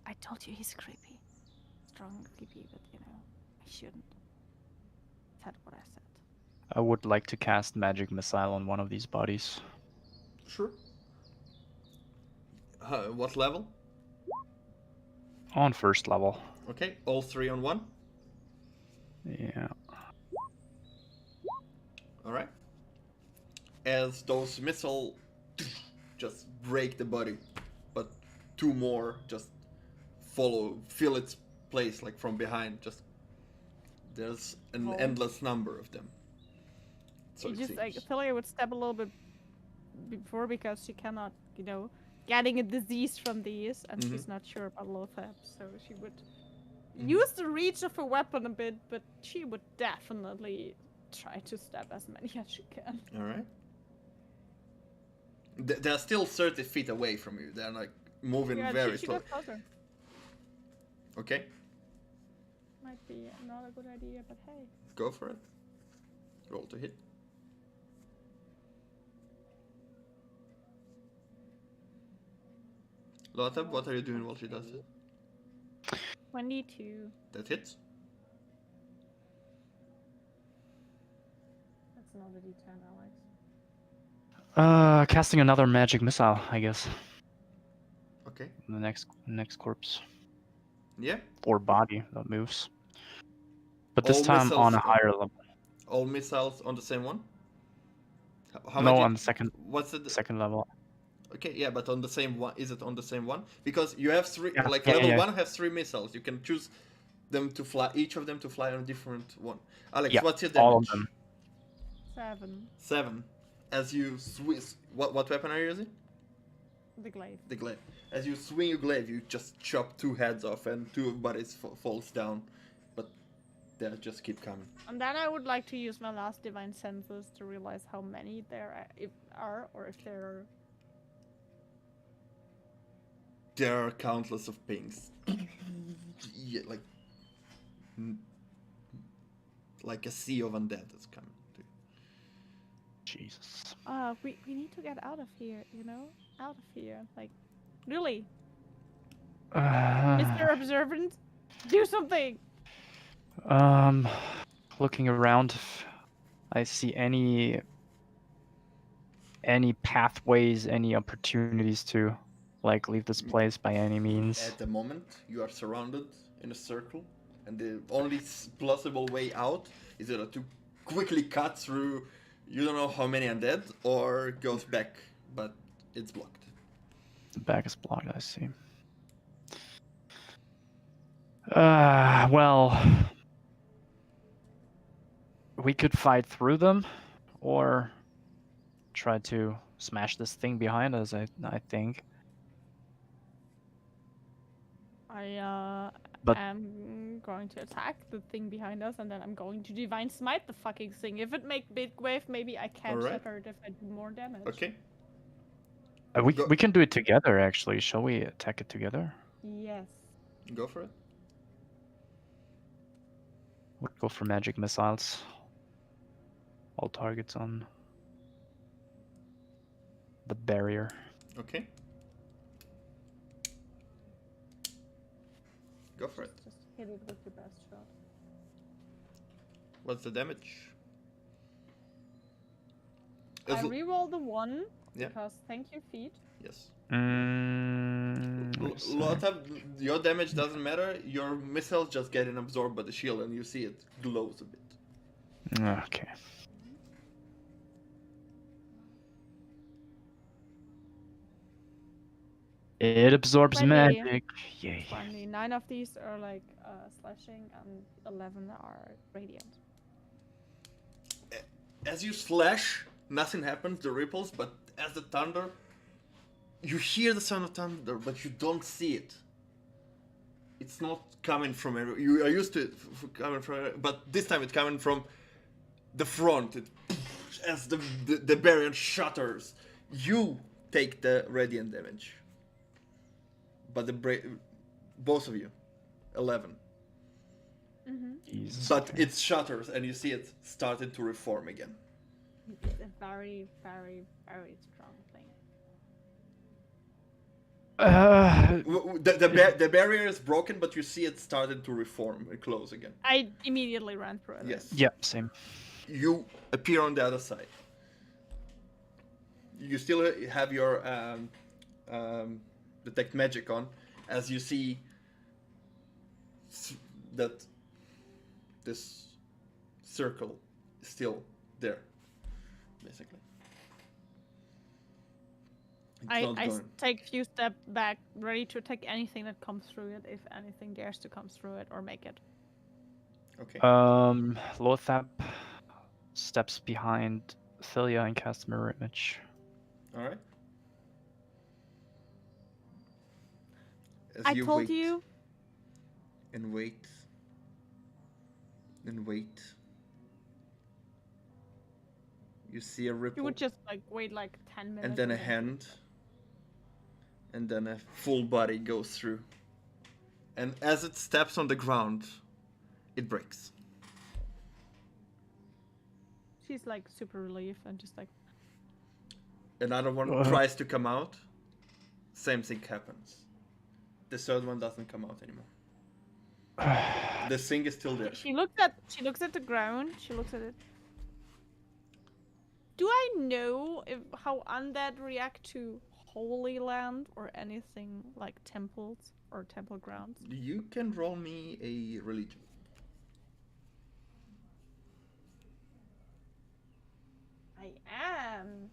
I told you he's creepy. Strong creepy, but I shouldn't. Said what I said. I would like to cast magic missile on one of these bodies. Sure. What level? On first level. Okay, all three on one. Yeah. Alright. As those missiles just break the body, but two more just fill its place like from behind. Just there's an Oh. endless number of them. So You it just like seems. Philia would step a little bit before because she cannot, getting a disease from these, and she's not sure about Lothab, so she would use the reach of a weapon a bit, but she would definitely try to stab as many as she can. Alright. They're still 30 feet away from you. They're like moving Yeah, very she slow. got closer. Okay, Might be not a good idea, but hey. go for it. Roll to hit. Lothab, what are you doing while she does it? 22. That hits. That's not a D10, Alex. Casting another magic missile, I guess. Okay. The next corpse Yeah. or body that moves. But this All time on missiles a higher level. All missiles on the same one? How No, much? on the second What's it? second level. Okay, yeah, but on the same one. Is it on the same one? Because you have three. Yeah, Like yeah, level yeah. 1 has 3 missiles. You can choose them to fly. Each of them to fly on a different one. Alex, Yeah, what's your damage? all of them. 7. 7. As you swing, what weapon are you using? The glaive. The glaive. As you swing your glaive, you just chop 2 heads off and 2 bodies falls down, but they just keep coming. And then I would like to use my last divine senses to realize how many there are, or if there are. There are countless of pings. Yeah, like a sea of undead that's coming. Jesus. We need to get out of here, out of here. Like, really, Mr. Observant, do something. Looking around, if I see any pathways, any opportunities to leave this place by any means. At the moment, you are surrounded in a circle, and the only plausible way out is either to quickly cut through you don't know how many undead, or goes back, but it's blocked. The back is blocked, I see. Well, we could fight through them, or try to smash this thing behind us, I think. I But- am going to attack the thing behind us, and then I'm going to divine smite the fucking thing. If it make big wave, maybe I can Alright. shatter it if I do more damage. Okay. We Go- we can do it together, actually. Shall we attack it together? Yes. Go for it. We'll go for magic missiles. All targets on the barrier. Okay. Go for it. Just hit it with your best shot. What's the damage? I reroll the 1 Yeah. because thank you, feet. Yes. Let me see. Lothab, your damage doesn't matter. Your missiles just getting absorbed by the shield, and you see it glows a bit. Okay. It absorbs 20. magic. Yay. 20. 9 of these are like slashing, and 11 are radiant. As you slash, nothing happens, the ripples, but as the thunder, you hear the sound of thunder, but you don't see it. It's not coming from everywhere. You are used to it coming from everywhere, but this time it's coming from the front. As the barrier shatters, you take the radiant damage. But both of you, 11. Jesus, But okay. it shatters, and you see it starting to reform again. It's a very, very, very strong thing. The barrier is broken, but you see it starting to reform and close again. I immediately ran through it. Yes. Yeah, same. You appear on the other side. You still have your detect magic on, as you see that this circle is still there, basically. It's not I going. take a few steps back, ready to attack anything that comes through it, if anything dares to come through it or make it. Okay. Lothab steps behind Thelia and casts mirror image. All right. As I told wait you. and wait and wait. You see a ripple. You would just like wait like 10 minutes. And then a hand, and then a full body goes through. And as it steps on the ground, it breaks. She's like super relieved and just like, Another one tries to come out. Same thing happens. The third one doesn't come out anymore. The thing is still there. she looks at the ground. She looks at it. Do I know how undead react to Holy Land or anything like temples or temple grounds? You can roll me a religion. I am.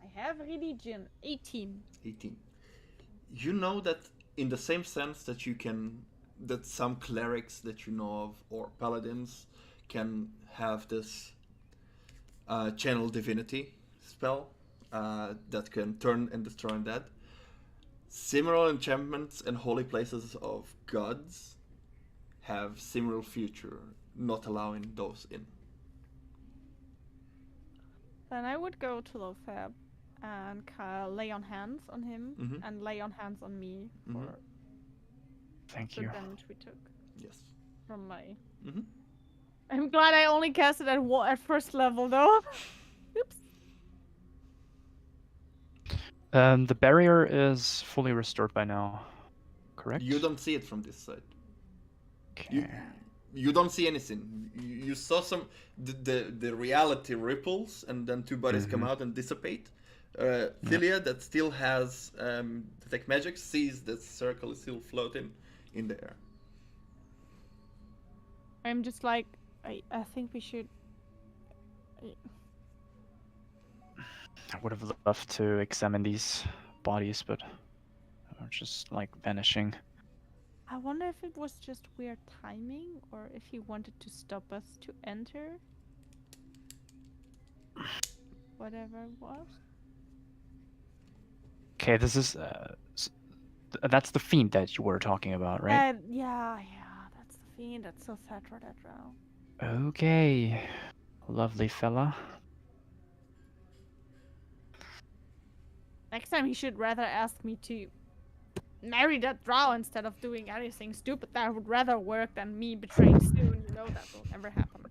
I have religion. 18. 18. You know that in the same sense that that some clerics that you know of or paladins can have this channel divinity spell that can turn and destroy undead. Similar enchantments and holy places of gods have similar feature, not allowing those in. Then I would go to Lothab and lay on hands on him and lay on hands on me for Thank the you. damage we took Yes. from my. Mm-hmm. I'm glad I only cast it at first level though. Oops. The barrier is fully restored by now, correct? You don't see it from this side. Okay. You don't see anything. You saw the reality ripples, and then two bodies come out and dissipate. Thilia, that still has detect magic, sees the circle is still floating in the air. I'm just like, I think we should. I would have loved to examine these bodies, but they're just like vanishing. I wonder if it was just weird timing or if he wanted to stop us to enter. Whatever it was. Okay, this is that's the fiend that you were talking about, right? Yeah, that's the fiend. That's so sad for that drow. Okay, lovely fella. Next time he should rather ask me to marry that drow instead of doing anything stupid that would rather work than me betraying Soon. You know that will never happen.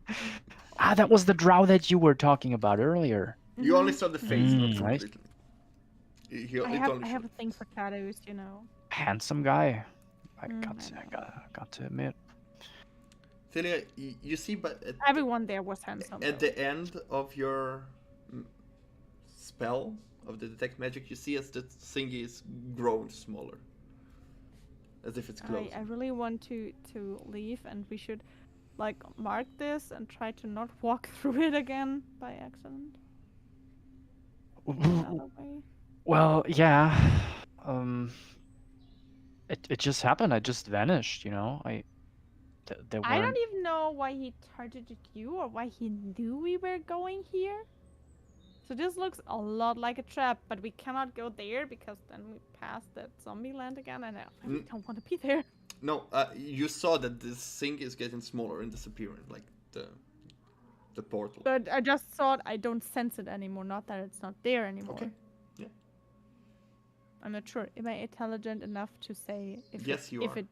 That was the drow that you were talking about earlier. You only saw the face, not Mm, I completely. I It have only I have showed. a thing for tattoos, you know. Handsome guy. I I know. got to admit. Celia, you see, but Everyone there was handsome. at Though. the end of your mm, spell of the detect magic, you see as the thingy is grown smaller, as if it's I closing. really want to leave, and we should like mark this and try to not walk through it again by accident. Another way. Well, yeah. Um, it just happened. I just vanished. You know. There I weren't. don't even know why he targeted you or why he knew we were going here. So this looks a lot like a trap, but we cannot go there because then we pass that zombie land again, and I really don't want to be there. No, you saw that this thing is getting smaller and disappearing, like the portal. But I just thought I don't sense it anymore, not that it's not there anymore. Okay. Yeah. I'm not sure. Am I intelligent enough to say if Yes, it, you if are. it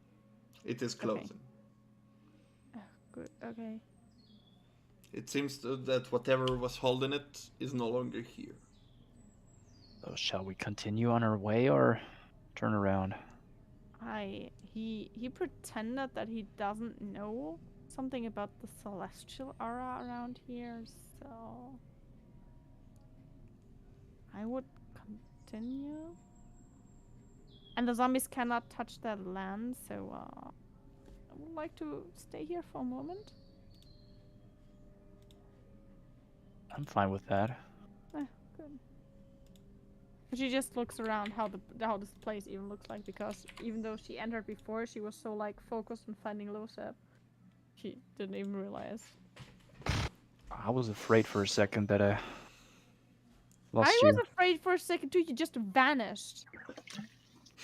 It is closing. good? Okay. It seems that whatever was holding it is no longer here. So shall we continue on our way or turn around? He pretended that he doesn't know something about the celestial aura around here, so I would continue. And the zombies cannot touch that land, so I would like to stay here for a moment. I'm fine with that. Good. She just looks around how this place even looks like, because even though she entered before, she was so like focused on finding Losep, she didn't even realize. I was afraid for a second that I lost I you. was afraid for a second too. You just vanished.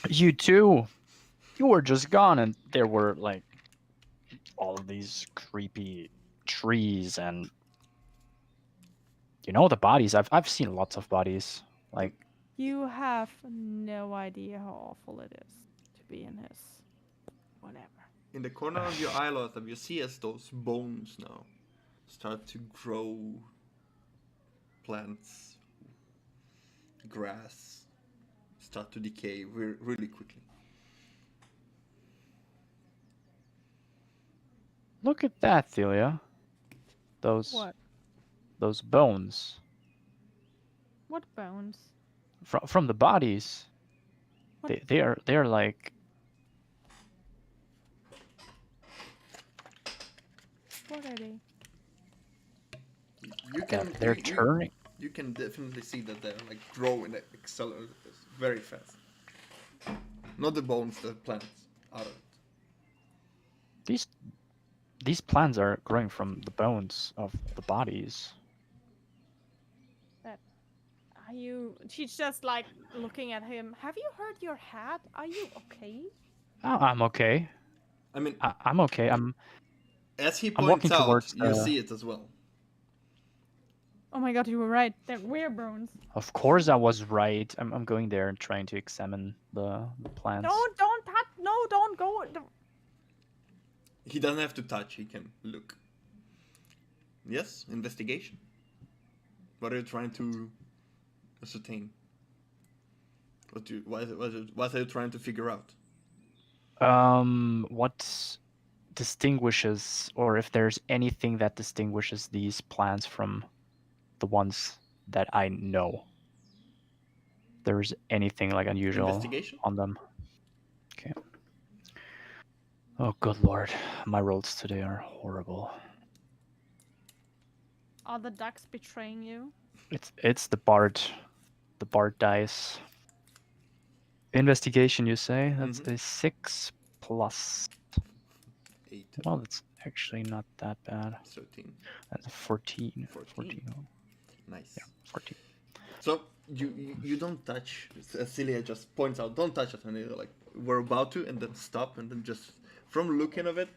You too. You were just gone, and there were like all of these creepy trees and the bodies. I've seen lots of bodies. Like You have no idea how awful it is to be in his whatever. In the corner of your eye, Lothar, you see as those bones now start to grow plants, grass, start to decay really quickly. look at that, Thelia. Those What? those bones What bones? from the bodies. What? They are like What are they? You can they're turning. You can definitely see that they're like growing, accelerate very fast. Not the bones, the plants out of it. These plants are growing from the bones of the bodies. Are you? She's just like looking at him. Have you hurt your hat? Are you okay? Oh, I'm okay. I mean, I'm okay. as he I'm walking points out, towards you see it as well. Oh my god, you were right. They're weird bones. Of course, I was right. I'm going there and trying to examine the plants. Don't touch. No, don't go. He doesn't have to touch, he can look. Yes, investigation. What are you trying to ascertain? What are you trying to figure out? What distinguishes, or if there's anything that distinguishes these plants from the ones that I know? There's anything like unusual Investigation? on them? Okay. Oh, good lord. My rolls today are horrible. Are the ducks betraying you? It's the Bard dice. Investigation, you say? That's a 6 plus. 8. Well, that's actually not that bad. 13. That's a 14. 14. Nice. Yeah, 14. So you don't touch. Celia just points out, don't touch it, and you're like, we're about to, and then stop, and then just from looking of it,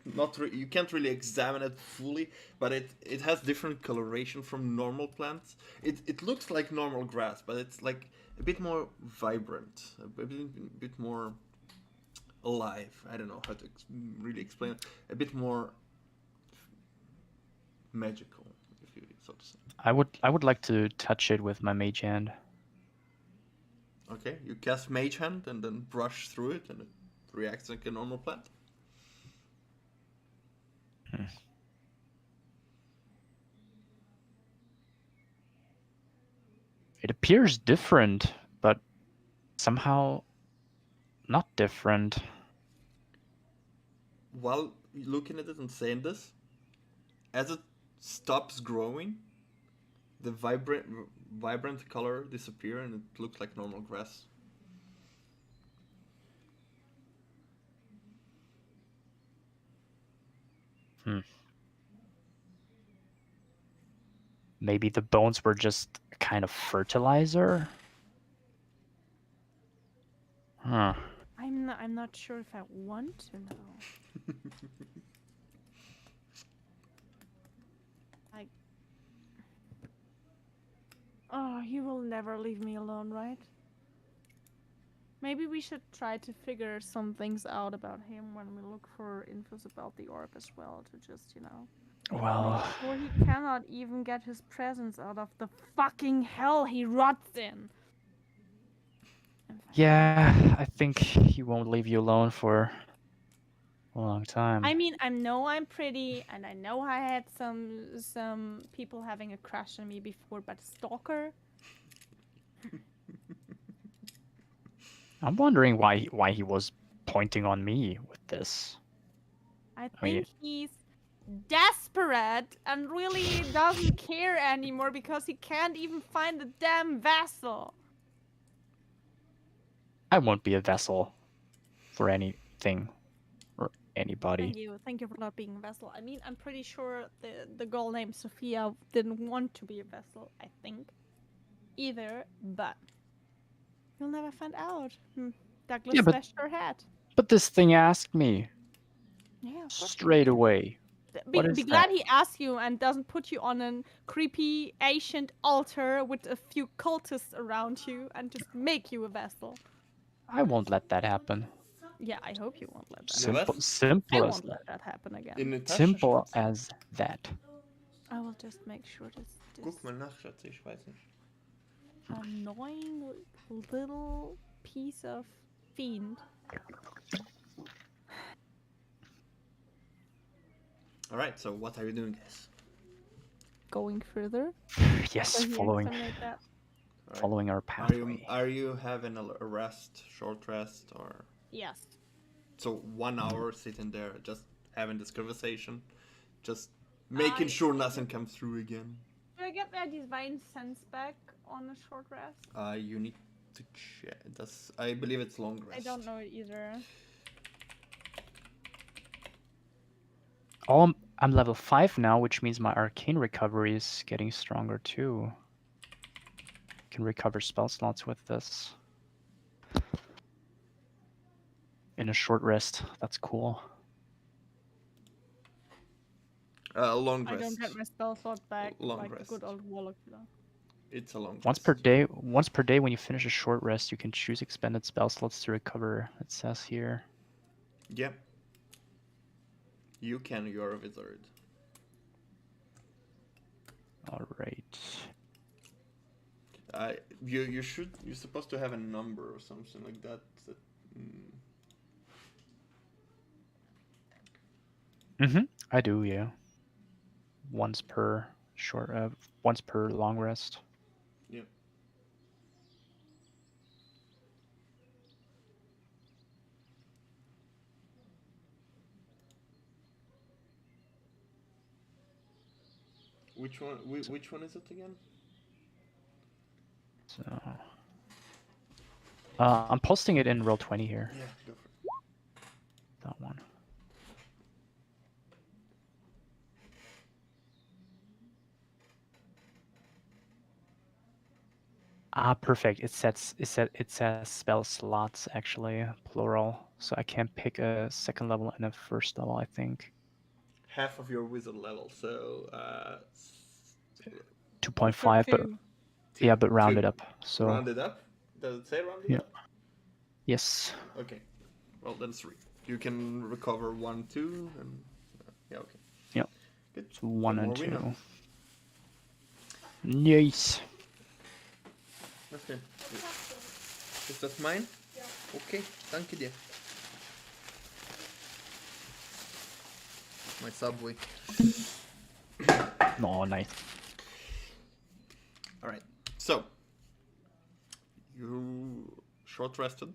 you can't really examine it fully, but it has different coloration from normal plants. It looks like normal grass, but it's like a bit more vibrant, a bit more alive. I don't know how to really explain it. A bit more magical, if you so to say. I would like to touch it with my mage hand. Okay, you cast Mage Hand and then brush through it, and it reacts like a normal plant. It appears different, but somehow not different. While looking at it and saying this, as it stops growing, the vibrant color disappears and it looks like normal grass. Maybe the bones were just a kind of fertilizer? Huh. I'm not sure if I want to know. Like, oh, he will never leave me alone, right? Maybe we should try to figure some things out about him when we look for infos about the orb as well, to just, Well, make sure he cannot even get his presence out of the fucking hell he rots in. yeah, I think he won't leave you alone for a long time. I mean, I know I'm pretty, and I know I had some people having a crush on me before, but stalker? I'm wondering why he was pointing on me with this. I mean- think he's desperate and really doesn't care anymore because he can't even find the damn vessel. I won't be a vessel for anything or anybody. Thank you for not being a vessel. I mean, I'm pretty sure the girl named Sophia didn't want to be a vessel, I think, either, but you'll never find out. Douglas Yeah, but- smashed her head. But this thing asked me Yeah, of course. straight away. Be What is glad that? he asked you and doesn't put you on a creepy ancient altar with a few cultists around you and just make you a vessel. I won't let that happen. Yeah, I hope you won't let that. Yeah, Simple, that's- I simple as won't let that happen again. In Natasha simple Schatz. as that. I will just make sure this Guck mal nach, Schatz, ich weiß nicht. annoying little piece of fiend. Alright, so what are you doing, guys? Going further. Yes, So he following exterminate that. Alright. following our Are pathway. you having a rest, short rest, or Yes. so 1 hour sitting there just having this conversation, just making I- sure nothing comes through again? Do I get my divine sense back on a short rest? You need to check. I believe it's long rest. I don't know it either. Oh, I'm level 5 now, which means my arcane recovery is getting stronger too. Can recover spell slots with this. In a short rest. That's cool. Long I rest. don't get my spell slot back Long like the rest. good old warlock. It's a long Once rest. per day when you finish a short rest, you can choose expended spell slots to recover, it says here. Yeah. You can. You're a wizard. Alright. You're supposed to have a number or something like that. I do, yeah. Once per long rest. Yeah. Which one? Which one is it again? So I'm posting it in Roll20 here. Yeah, go for it. That one. Ah, perfect. It says spell slots actually, plural. So I can pick a second level and a first level, I think. Half of your wizard level, so 2.5, but yeah, but round it up. So round it up. Does it say round it Yeah. up? yes. Okay. Well, then 3. You can recover 1, 2, and yeah, okay. Yep. Good. It's 1 and more we 2. know. Nice. That's good. Is that mine? Ja. Okay, danke dir. My subway. Oh, nice. Alright, so you short rested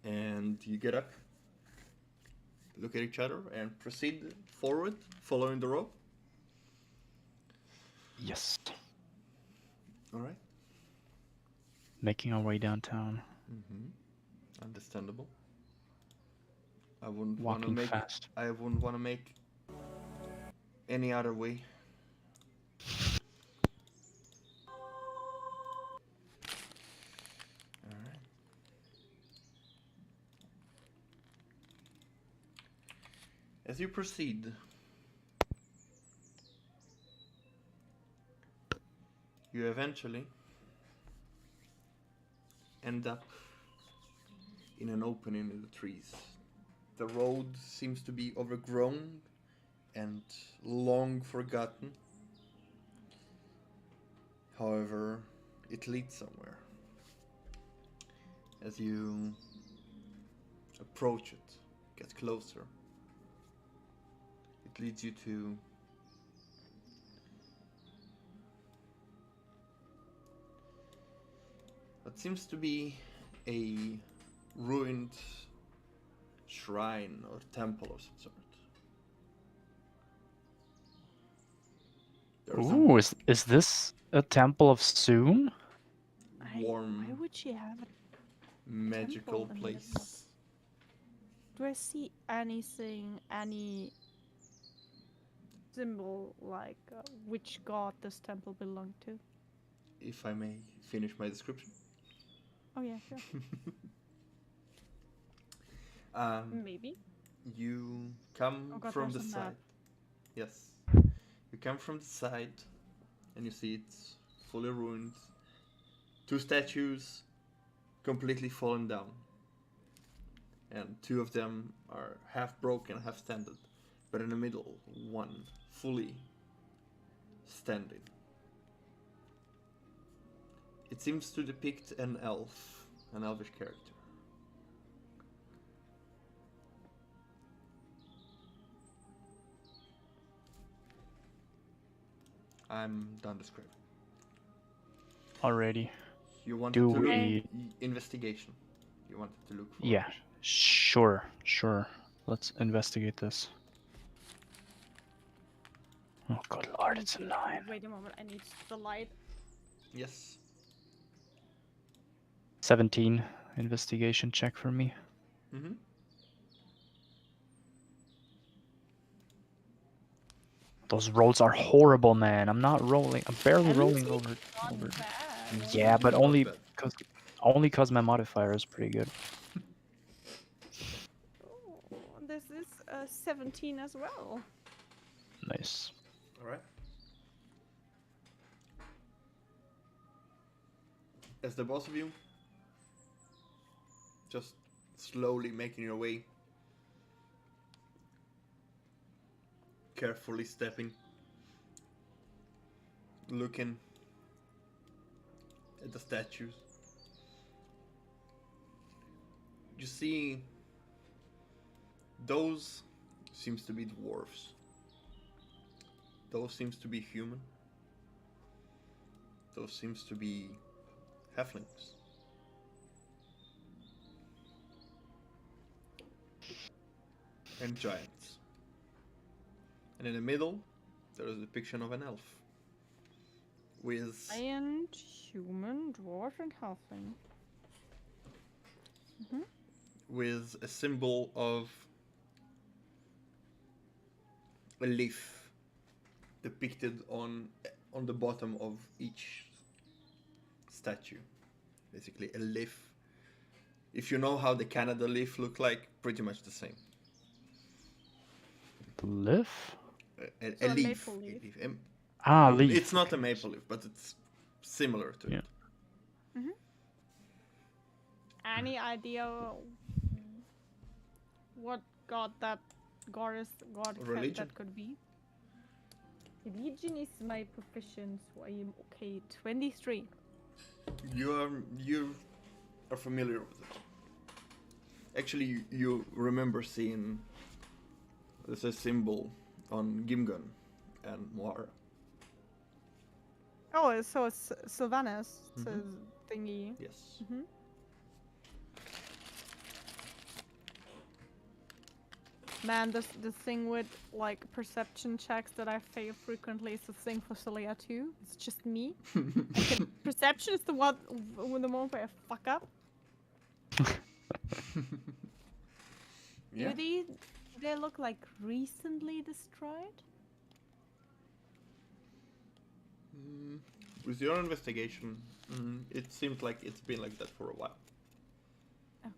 and you get up, look at each other, and proceed forward, following the rope. Yes. Alright. Making our way downtown. Understandable. I wouldn't want to Walking make. fast. I wouldn't want to make any other way. All right. As you proceed, you eventually end up in an opening in the trees. The road seems to be overgrown and long forgotten. However, it leads somewhere. As you approach it, get closer, it leads you to what seems to be a ruined shrine or temple of some sort. There are some Ooh, is this a temple of Soon? warm, Why would she have a magical temple in the middle of- place. Do I see anything, any symbol like which god this temple belonged to? If I may finish my description. Oh yeah, sure. Maybe. You come Oh god, from the there's a side. map. Yes. You come from the side and you see it's fully ruined. Two statues completely fallen down. And two of them are half broken, half standing. But in the middle, one fully standing. It seems to depict an elf, an elvish character. I'm done describing. Already. You wanted Do to look we- investigation. You wanted to look for Yeah, sure. Let's investigate this. Oh, good lord, it's a 9. Wait a moment, I need the light. Yes. 17 investigation check for me. Mm-hmm. Those rolls are horrible, man. I'm not rolling. I'm barely rolling 17 over. Not bad. Yeah, but Not only bad. because my modifier is pretty good. Oh, this is 17 as well. Nice. All right. As the both of you just slowly making your way, carefully stepping, looking at the statues, you see those seems to be dwarves. Those seems to be human. Those seems to be halflings. And giants. And in the middle, there is a depiction of an elf. With Giant, human, dwarf, and halfling. with a symbol of a leaf depicted on the bottom of each statue. Basically a leaf. If you know how the Canada leaf look like, pretty much the same. Leaf? A So a leaf. maple leaf. Leaf. It's not a maple leaf, but it's similar to Yeah. it. Any idea what god that goddess, god Religion? that could be. Religion is my profession, so I am okay. 23. You are familiar with it. Actually, you remember seeing there's a symbol on Gimgun and Moara. Oh, so it's Sylvanas. It's Mhm. a thingy. Yes. Mm-hmm. Man, the thing with like perception checks that I fail frequently is the thing for Celia too. It's just me. Perception is the one when the moment where I fuck up. Yeah. Do they look like recently destroyed? With your investigation, it seems like it's been like that for a while. Okay.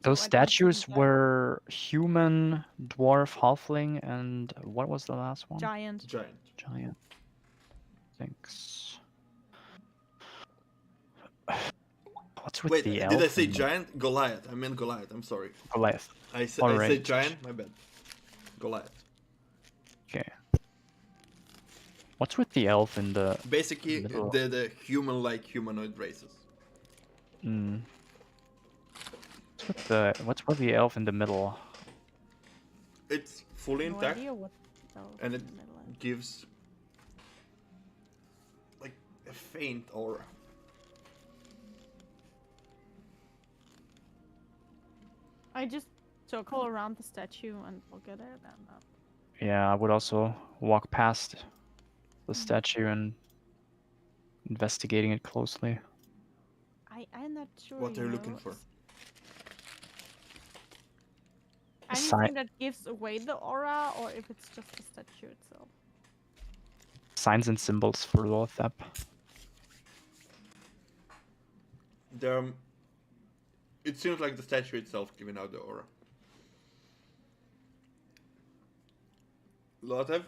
Those So I don't statues think were human, dwarf, halfling, and what was the last one? giant. Giant. Giant. Thanks. What's with Wait, the elf? did I say and the giant? Goliath. I meant Goliath. I'm sorry. Goliath? I said Alright. giant. My bad. Goliath. Okay. What's with the elf in the Basically, middle? the human-like humanoid races. Mm. What's with the elf in the middle? It's fully No intact, idea what else and in it the middle is. gives like a faint aura. I just circle around the statue and look at it and Yeah, I would also walk past the statue and investigating it closely. I'm not sure. What are you looking for? Sign- Anything that gives away the aura, or if it's just the statue itself. Signs and symbols for Lothap. There, it seems like the statue itself giving out the aura. Lotev,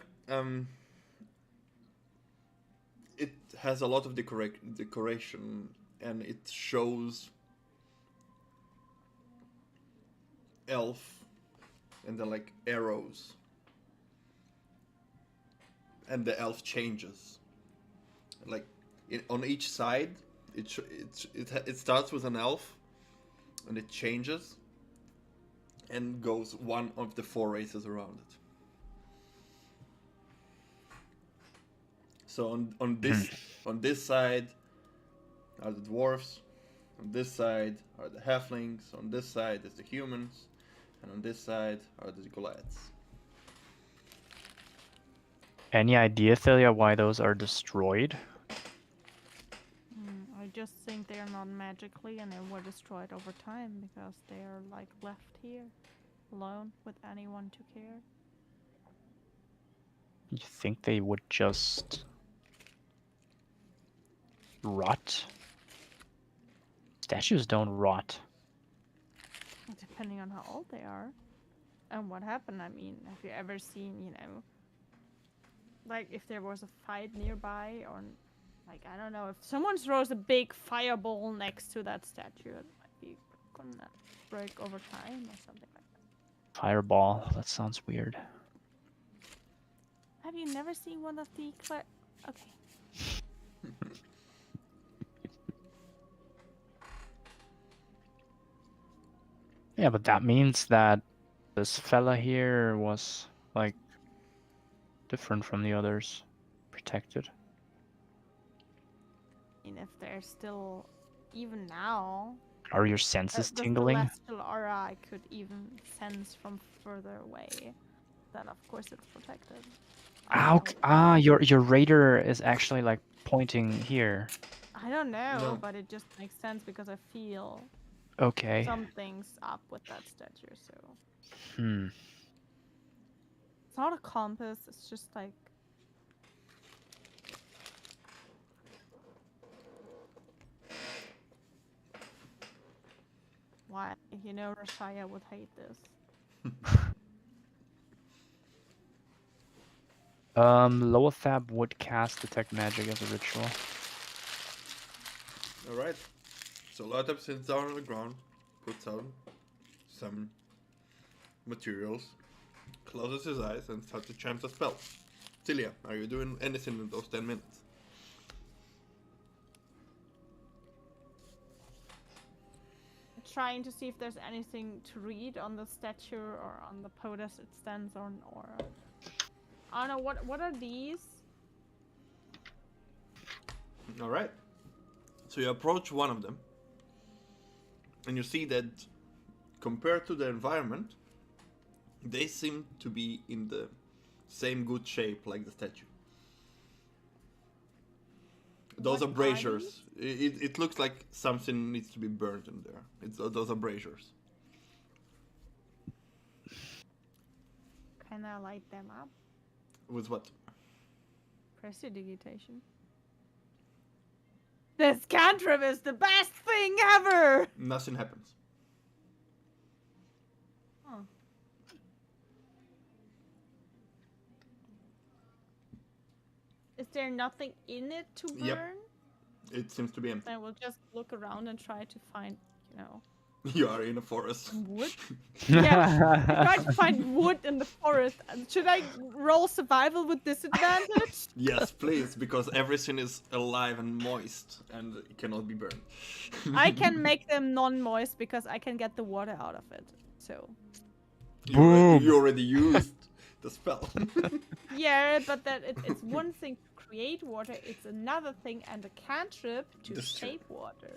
it has a lot of decoration, and it shows elf, and then like arrows, and the elf changes. Like on each side, it starts with an elf, and it changes, and goes one of the four races around it. So on this side are the dwarves, on this side are the halflings, on this side is the humans, and on this side are the Goliaths. Any idea, Thalia, why those are destroyed? I just think they are not magically and they were destroyed over time because they are like left here alone with anyone to care. You think they would just rot? Statues don't rot. Depending on how old they are and what happened. I mean, have you ever seen, like if there was a fight nearby, or like I don't know, if someone throws a big fireball next to that statue, it might be gonna break over time or something like that. Fireball. That sounds weird. Have you never seen one of the okay. Yeah, but that means that this fella here was like different from the others. Protected. And if they're still, even now, Are your senses the tingling? celestial aura I could even sense from further away, then of course it's protected. Your radar is actually like pointing here. I don't know, No. but it just makes sense because I feel Okay. something's up with that statue. So Hmm. it's not a compass. It's just like why Rashaya would hate this. Lothab would cast Detect Magic as a ritual. Alright. So Lothab sits down on the ground, puts out some materials, closes his eyes and starts to chant a spell. Celia, are you doing anything in those 10 minutes? Trying to see if there's anything to read on the statue or on the POTUS it stands on, or I don't know, what are these? Alright. So you approach one of them, and you see that compared to the environment, they seem to be in the same good shape like the statue. Those What are are braziers. It looks like something needs to be burned in there. Those are braziers. Can I light them up? With what? Prestidigitation. This cantrip is the best thing ever! Nothing happens. Huh. Is there nothing in it to burn? Yep. It seems to be empty. Then I will just look around and try to find, You are in a forest. wood. Yeah, I try to find wood in the forest. Should I roll survival with disadvantage? Yes, please, because everything is alive and moist and it cannot be burned. I can make them non-moist because I can get the water out of it. So. You already used the spell. Yeah, but it's one thing to create water, it's another thing and a cantrip to That's true. shape water.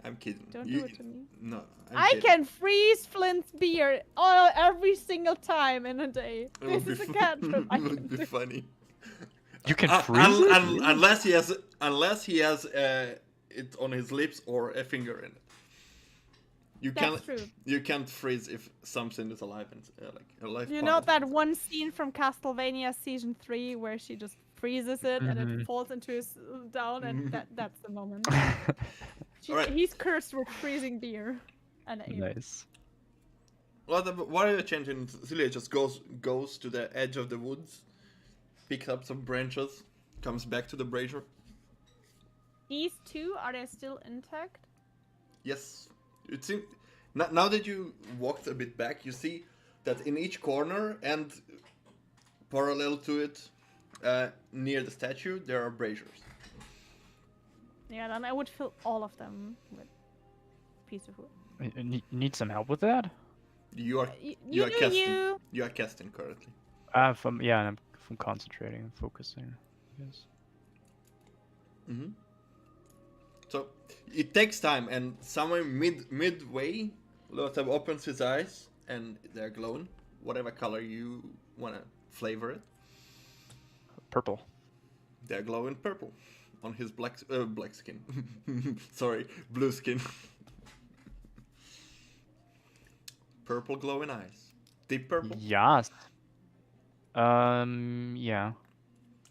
I'm kidding. Don't do it to me. No, I kidding. can freeze Flint's beer every single time in a day. It would This be is a fu- cantrip. I It would can be do. funny. You can freeze it? Really? Unless he has it on his lips or a finger in it. That's true. You can't freeze if something is alive and like alive. You part know of that it. one scene from Castlevania season 3 where she just freezes it and it Mhm. falls into his down and that's the moment. Alright. He's cursed with freezing beer and ale. Nice. What are you changing? Celia just goes to the edge of the woods, picks up some branches, comes back to the brazier. These two, are they still intact? Yes, it seems. Now that you walked a bit back, you see that in each corner and parallel to it, near the statue, there are braziers. Yeah, then I would fill all of them with a piece of wood. Need some help with that? You are You are do casting. you. You are casting currently. I'm concentrating and focusing. Yes. Mm-hmm. So it takes time, and somewhere midway, Lothar opens his eyes, and they're glowing. Whatever color you wanna flavor it, Purple. they're glowing purple on his black skin. Sorry, blue skin. Purple glowing eyes. Deep purple. Yes. Yeah.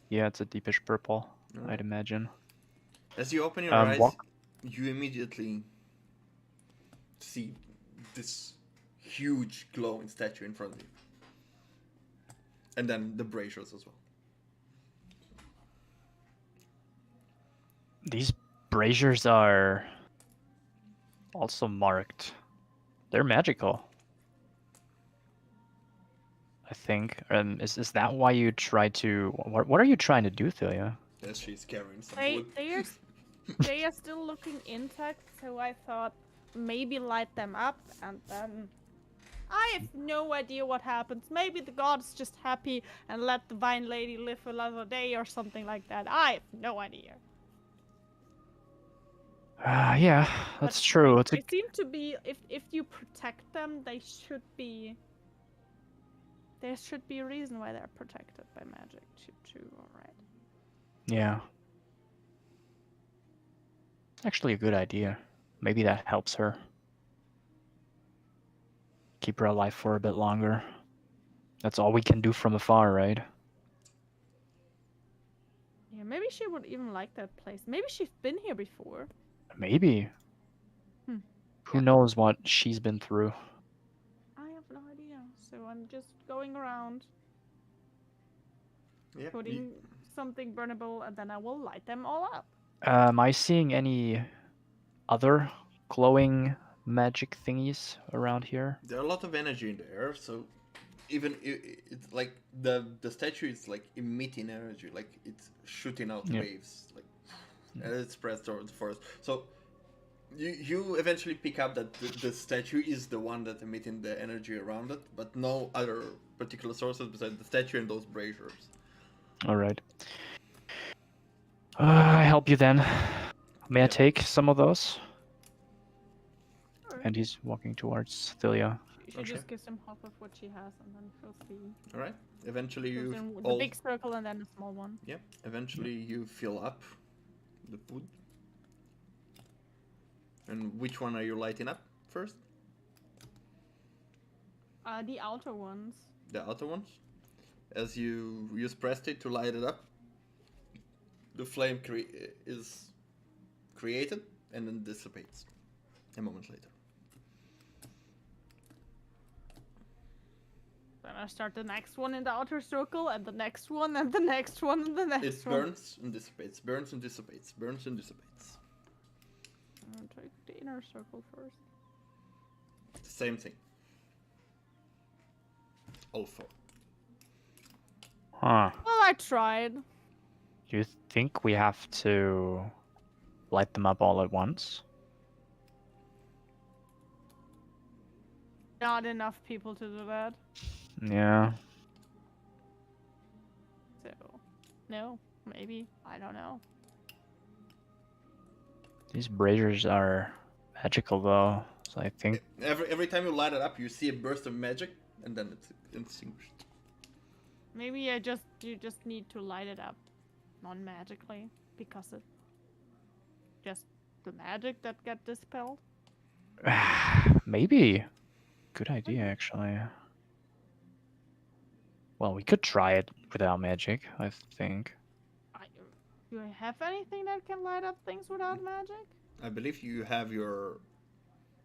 Yeah, it's a deepish purple, Alright. I'd imagine. As you open your eyes, walk- you immediately see this huge glowing statue in front of you. And then the braziers as well. These braziers are also marked. They're magical. I think. Is that why you try to? What are you trying to do, Thelia? As she's carrying some They, wood. they are still looking intact, so I thought maybe light them up and then... I have no idea what happens. Maybe the god's just happy and let the vine lady live another day or something like that. I have no idea. Yeah, that's true. It's They seem to be, if you protect them, they should be... There should be a reason why they're protected by magic, too, alright. yeah. It's actually a good idea. Maybe that helps her. Keep her alive for a bit longer. That's all we can do from afar, right? Yeah, maybe she would even like that place. Maybe she's been here before. Maybe. Hmm. Who knows what she's been through? I have no idea. So I'm just going around, Yep, putting something burnable, and then I will light them all up. Am I seeing any other glowing magic thingies around here? there are a lot of energy in the air, so it's like the statue is like emitting energy, like it's shooting out Yeah. waves, like and it spreads towards the forest. So you eventually pick up that the statue is the one that's emitting the energy around it, but no other particular sources besides the statue and those braziers. All right. I help you then. May I Yeah. take some of those? Sure. And he's walking towards Thilia. She Okay. just gives him half of what she has, and then she'll see. All right. Eventually Goes you in the all big circle and then a small one. yeah. Eventually you fill up the food. And which one are you lighting up first? The outer ones. The outer ones. As you use press it to light it up, the flame is created and then dissipates a moment later. Then I start the next one in the outer circle, and the next one, and the next one, and the next It one. burns and dissipates, burns and dissipates, burns and dissipates. I'm gonna take the inner circle first. Same thing. All four. Huh. Well, I tried. You think we have to light them up all at once? Not enough people to do that. Yeah. So, no, maybe. I don't know. These braziers are magical though, so I think Every time you light it up, you see a burst of magic, and then it's extinguished. Maybe you just need to light it up non-magically because it just the magic that get dispelled. maybe. Good idea actually. Well, we could try it without magic, I think. Do you have anything that can light up things without magic? I believe you have your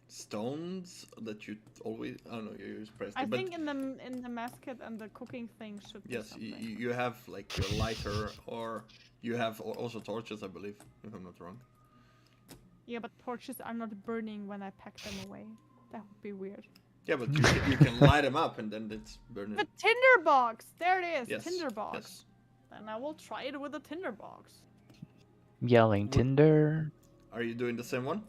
stones that you always. I don't know. You use press. I but think in the mess kit and the cooking thing should be yes, something. you have like your lighter, or you have also torches. I believe, if I'm not wrong. Yeah, but torches are not burning when I pack them away. That would be weird. Yeah, but you can light them up, and then it's burning. The tinder box! There it is! Yes, Tinder box. yes. Then I will try it with a tinder box. Yelling Wh- Tinder. Are you doing the same one?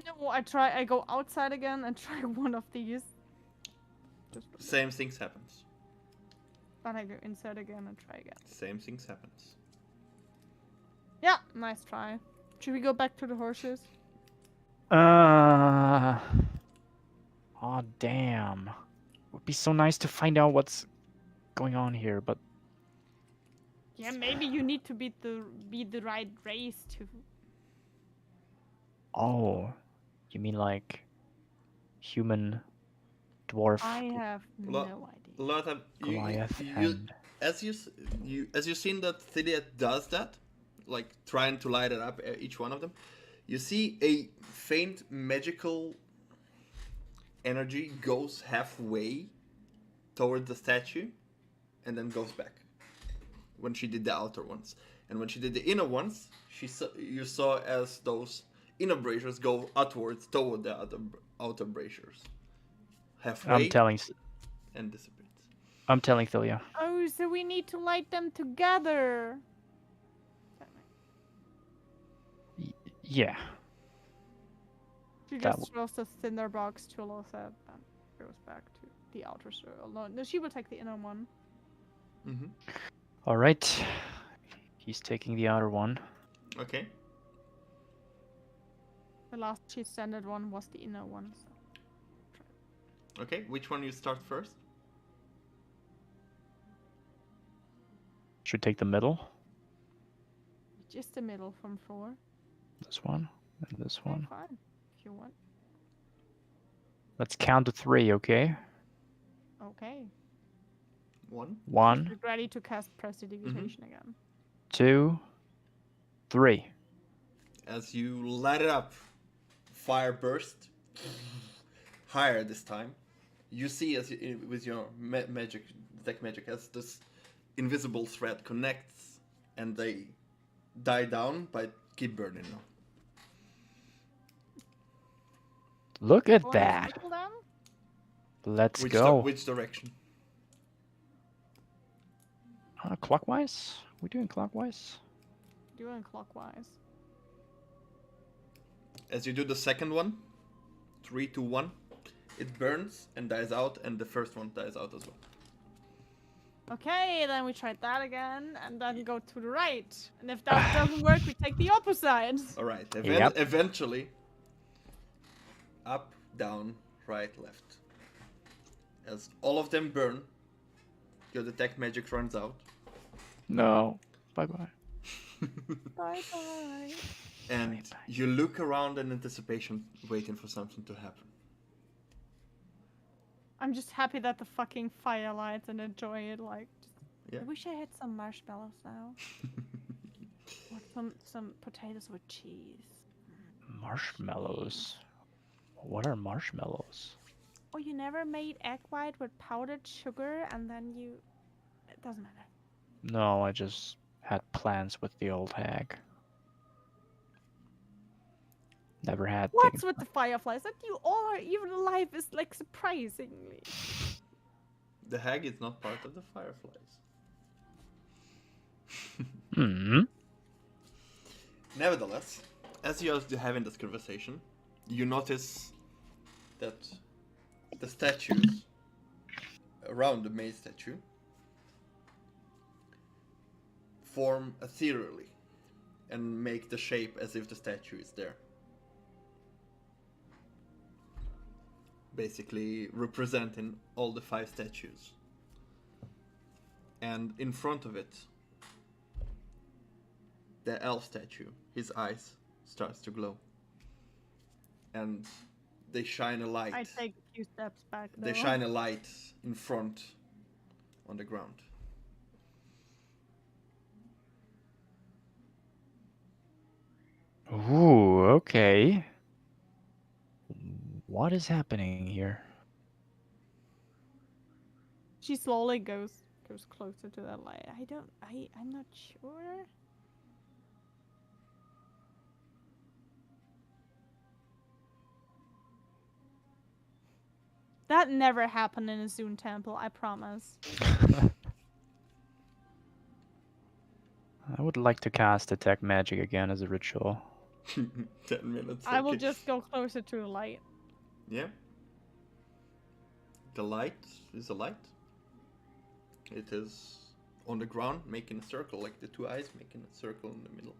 No, I go outside again and try one of these. Just Same things happens. then I go inside again and try again. Same things happens. Yeah, nice try. Should we go back to the horses? Oh damn. Would be so nice to find out what's going on here, but Yeah, maybe you need to be the right race to. oh, you mean like human, dwarf, I have Lo- no idea. A lot of time, Goliath, you, and as you've seen that Thilia does that, like trying to light it up each one of them, you see a faint magical energy goes halfway toward the statue, and then goes back. When she did the outer ones, and when she did the inner ones, you saw as those inner braziers go outwards toward the outer braziers, halfway I'm telling and dissipates. Thilia. Oh, so we need to light them together. Yeah. She That just throws the cinder box to Lotha and goes back to the outer circle. No, she will take the inner one. Mm-hmm. All right. He's taking the outer one. Okay. The last she sended one was the inner one. So. Okay. Which one you start first? Should take the middle. Just the middle from 4. This one and this Okay, one. fine. If you want. Let's count to 3, okay? Okay. 1. 1, Get ready to cast prestidigitation again. 2, 3. As you light it up, fire burst higher this time. You see as you, with your magic, detect magic, as this invisible thread connects, and they die down, but keep burning now. Look at Go on, that. cycle then? Let's Which go. which direction? Clockwise? We doing clockwise? Doing clockwise. As you do the second one, 3, 2, 1, it burns and dies out, and the first one dies out as well. Okay, then we try that again, and then go to the right. And if that doesn't work, we take the opposite. All right. Yep. Eventually, up, down, right, left. As all of them burn, your detect magic runs out, No. Bye bye. Bye bye. and you look around in anticipation, waiting for something to happen. I'm just happy that the fucking fire lights and enjoy it. Like, Yeah. I wish I had some marshmallows now, or some potatoes with cheese. Marshmallows. What are marshmallows? Oh, you never made egg white with powdered sugar, and then you. It doesn't matter. No, I just had plans with the old hag. Never had What's things. with the fireflies? That you all are even alive is like surprisingly. The hag is not part of the fireflies. Hmm. Nevertheless, as you are having this conversation, you notice that the statues around the main statue form ethereally and make the shape as if the statue is there. Basically representing all the 5 statues. And in front of it, the elf statue, his eyes starts to glow. And they shine a light. I take a few steps back. Though. They shine a light in front on the ground. Ooh, okay. What is happening here? She slowly goes closer to that light. I'm not sure. That never happened in a Zune temple, I promise. I would like to cast Detect Magic again as a ritual. 10 minutes. I will okay. just go closer to the light. Yeah. The light is a light. It is on the ground, making a circle, like the 2 eyes making a circle in the middle.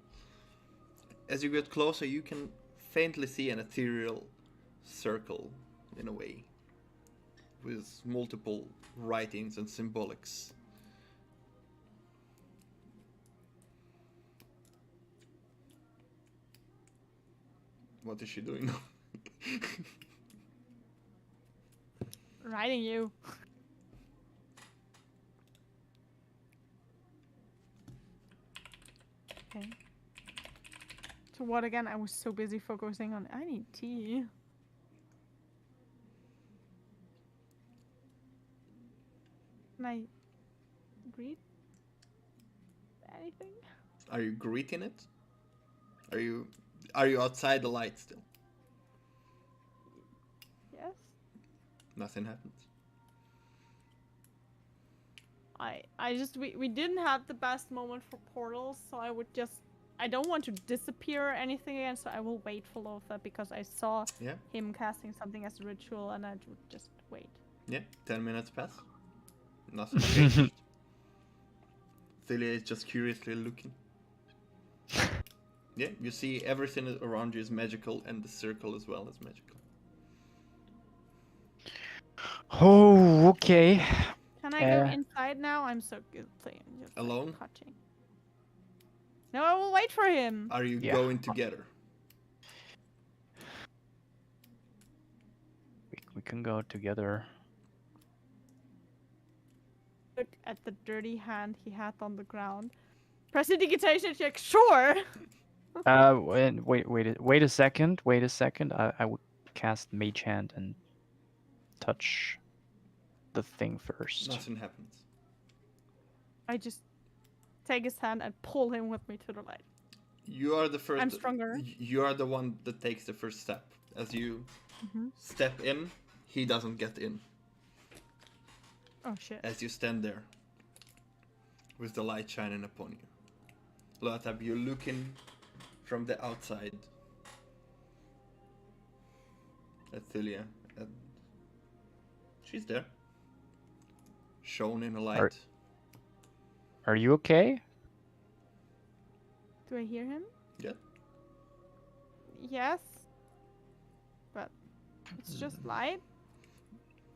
As you get closer, you can faintly see an ethereal circle, in a way, with multiple writings and symbolics. What is she doing now? Riding you. Okay. To what again? I was so busy focusing on. I need tea. Can I read anything? Are you greeting it? Are you outside the light still? Yes. Nothing happens. We didn't have the best moment for portals, so I don't want to disappear or anything again, so I will wait for Lothar because I saw Yeah. him casting something as a ritual, and I would just wait. Yeah. 10 minutes pass. Nothing changed. Celia is just curiously looking. Yeah, you see everything around you is magical, and the circle as well is magical. Oh, okay. Can I go inside now? I'm so good playing. Just, like, Alone? touching. No, I will wait for him. Are you Yeah. going together? We can go together. Look at the dirty hand he had on the ground. Prestidigitation check, sure. Wait a second. Wait a second. I would cast Mage Hand and touch the thing first. Nothing happens. I just take his hand and pull him with me to the light. You are the first. I'm stronger. You are the one that takes the first step. As you Mhm. step in, he doesn't get in. Oh shit. as you stand there with the light shining upon you. Loatab, you're looking from the outside at Thylia, and she's there, shown in a light. Are you okay? Do I hear him? Yeah. Yes. But it's just light.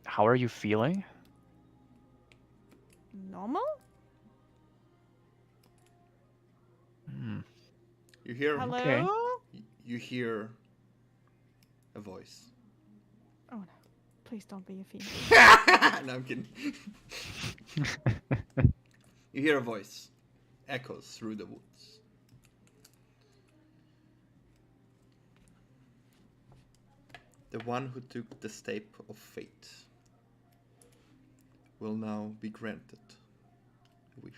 How are you feeling? Normal? Hmm. You hear Hello? Okay. you hear a voice. Oh no. Please don't be a female. No, I'm kidding. You hear a voice echoes through the woods. The one who took the step of fate will now be granted a wish.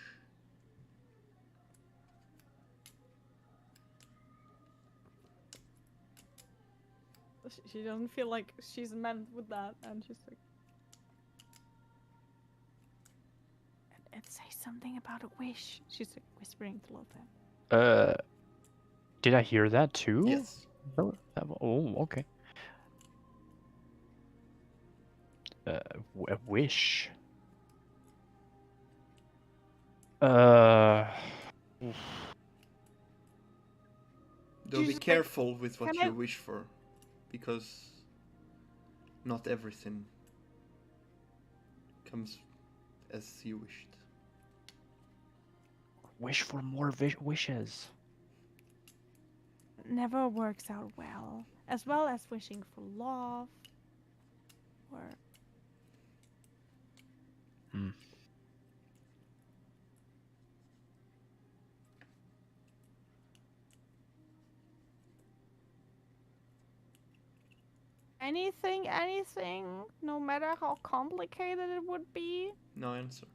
She doesn't feel like she's meant with that, and she's like. And say something about a wish. She's like whispering to Lothar. Did I hear that too? Yes. Oh, okay. A wish. Oof. Though be Jesus, like, careful with what can you I- wish for, because not everything comes as you wished. Wish for more wishes. Never works out well as wishing for love. Or Hmm. anything, no matter how complicated it would be. No answer.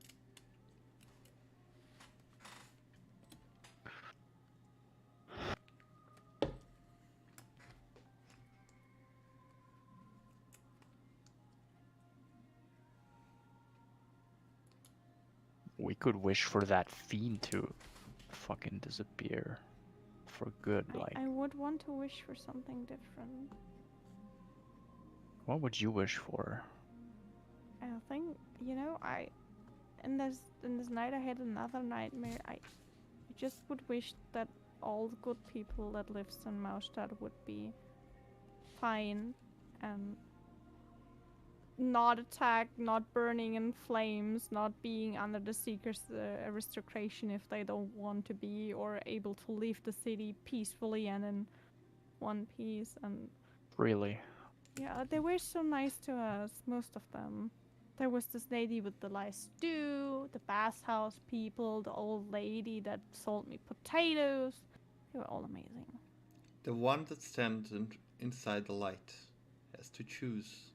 We could wish for that fiend to fucking disappear for good. Like, I would want to wish for something different. what would you wish for? I think, in this night I had another nightmare. I just would wish that all the good people that lives in Maustad would be fine and not attacked, not burning in flames, not being under the Seekers' aristocration if they don't want to be, or able to leave the city peacefully and in one piece. And Really? yeah, they were so nice to us, most of them. There was this lady with the lice stew, the bath house people, the old lady that sold me potatoes. They were all amazing. The one that stands inside the light has to choose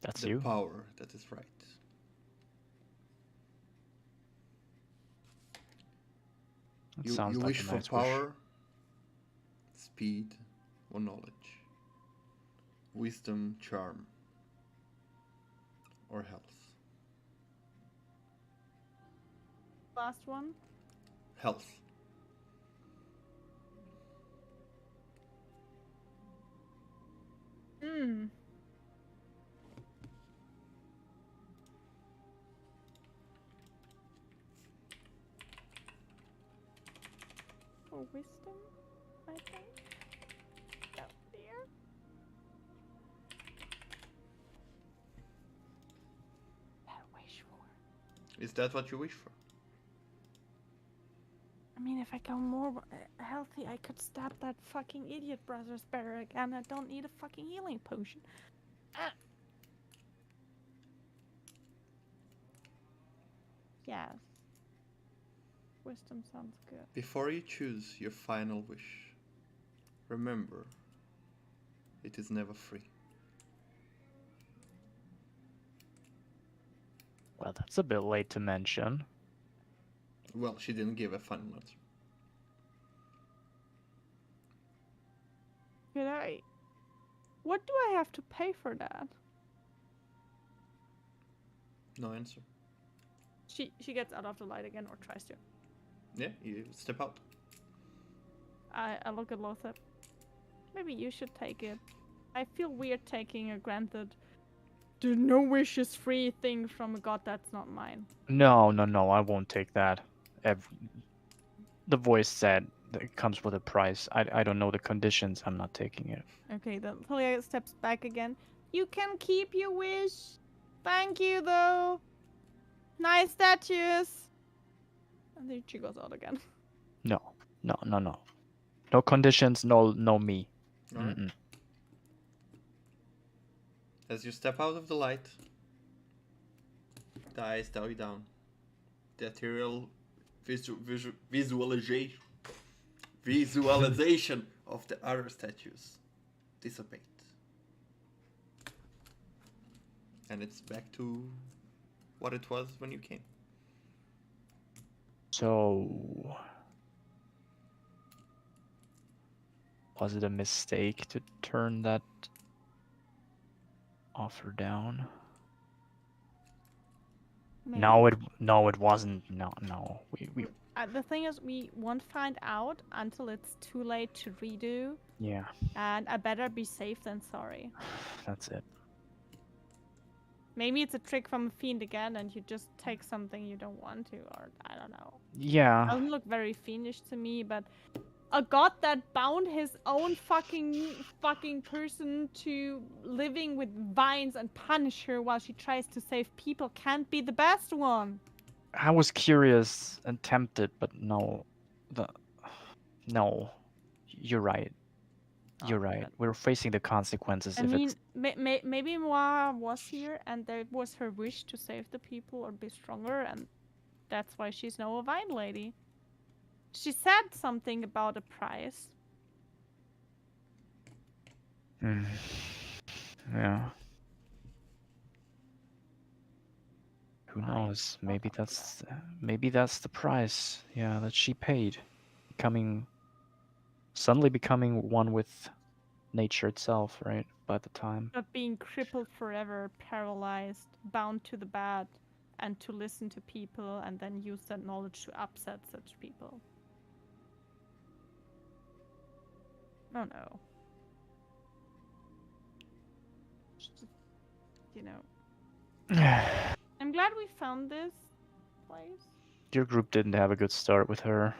That's the you? power that is right. That You sounds like wish a for nice wish. power, speed, or knowledge, wisdom, charm, or health. Last one. Health. Hmm. For wisdom, I think. Oh dear. That wish for. Is that what you wish for? I mean, if I go more healthy, I could stab that fucking idiot brother's better again. I don't need a fucking healing potion. Ah. Yes. Wisdom sounds good. Before you choose your final wish, remember, it is never free. Well, that's a bit late to mention. Well, she didn't give a final answer. Could I? What do I have to pay for that? No answer. She gets out of the light again, or tries to. Yeah, you step out. I look at Lothar. Maybe you should take it. I feel weird taking a granted the no wishes free thing from a god that's not mine. No, no, no, I won't take that. The voice said that it comes with a price. I don't know the conditions. I'm not taking it. Okay, then Talia steps back again. You can keep your wish. Thank you, though. Nice statues. And then she goes out again. No, no, no, no. No conditions, no me. Alright. Mm-mm. As you step out of the light, the eyes die down. The ethereal visualization of the other statues dissipate. And it's back to what it was when you came. So, was it a mistake to turn that offer down? Maybe. No, it wasn't. No. We The thing is, we won't find out until it's too late to redo. yeah, And I better be safe than sorry. that's it. Maybe it's a trick from a fiend again, and you just take something you don't want to, or I don't know. Yeah, Doesn't look very fiendish to me, but a god that bound his own fucking person to living with vines and punish her while she tries to save people can't be the best one. I was curious and tempted, but no, no, you're right. You're Okay, right. then. We're facing the consequences I if mean, it's. maybe Moira was here, and there was her wish to save the people or be stronger, and that's why she's now a vine lady. She said something about a price. Hmm. Yeah. Who I knows? don't know. Maybe that's the price. Yeah, that she paid, suddenly becoming one with nature itself, right? By the time. Not being crippled forever, paralyzed, bound to the bed, and to listen to people, and then use that knowledge to upset such people. Oh no. Just, you know. I'm glad we found this place. Your group didn't have a good start with her.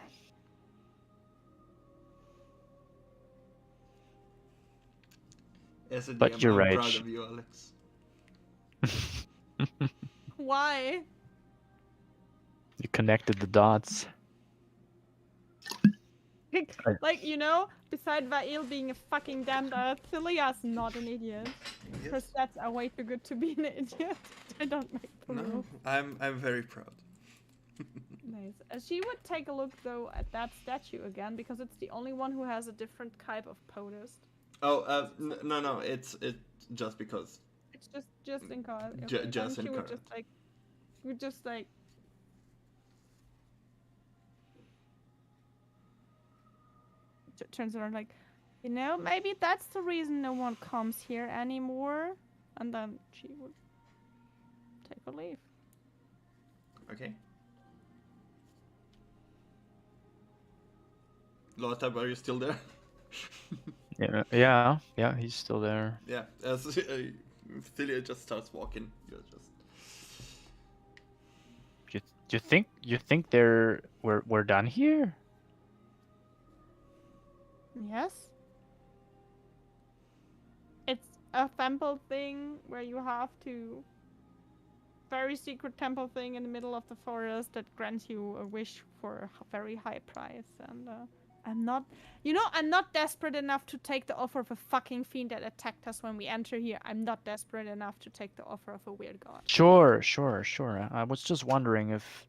As a But DM, you're I'm right. proud of you, Alex. Why? You connected the dots. Like, you know, beside Vail being a fucking damned Thilia's not an idiot. Because that's a way too good to be an idiot. I don't make the No, rules. I'm very proud. Nice. She would take a look though at that statue again because it's the only one who has a different type of POTUS. Oh, no, it's just because. It's just in car. Just in she would current. just like turns around like, you know, maybe that's the reason no one comes here anymore. And then she would take a leave. Okay. Lothar, are you still there? Yeah, he's still there. Yeah, as Thilia just starts walking, you're just. You think we're done here? Yes. It's a temple thing where you have to. Very secret temple thing in the middle of the forest that grants you a wish for a very high price. And I'm not desperate enough to take the offer of a fucking fiend that attacked us when we enter here. I'm not desperate enough to take the offer of a weird god. Sure. I was just wondering if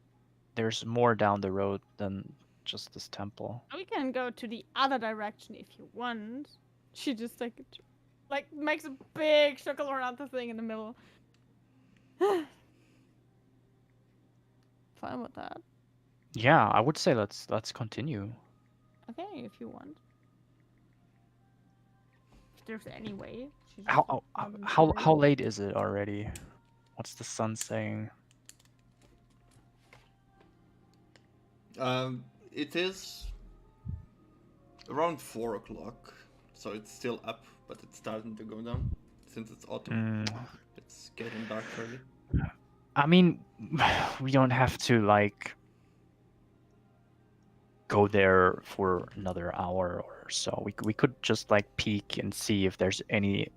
there's more down the road than just this temple. We can go to the other direction if you want. She just like makes a big circle around the thing in the middle. Fine with that. Yeah, I would say let's continue. Okay, if you want. If there's any way. She's just How not how late is it already? What's the sun saying? It is around 4 o'clock, so it's still up, but it's starting to go down. Since it's autumn, it's getting dark early. I mean, we don't have to like go there for another hour or so. We could just like peek and see if there's any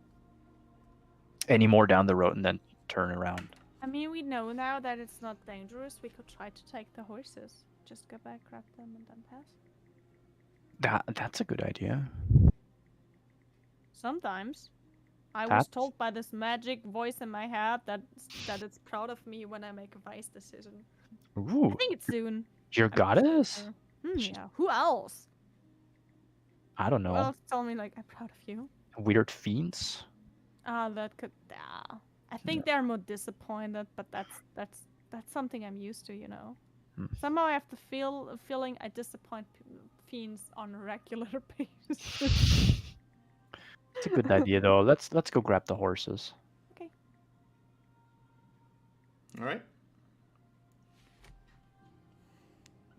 more down the road and then turn around. I mean, we know now that it's not dangerous. We could try to take the horses. Just go back, grab them, and then pass. That's a good idea. Sometimes. I was That's told by this magic voice in my head that it's proud of me when I make a wise decision. I ooh, think it's soon. your I'm not sure. goddess? She- Yeah. Who else? I don't Who know. else told me like I'm proud of you? Weird fiends? That could. I think they're more disappointed, but that's something I'm used to, you know. Hmm. Somehow I have the feeling I disappoint fiends on a regular basis. It's a good idea though. Let's go grab the horses. Okay. All right.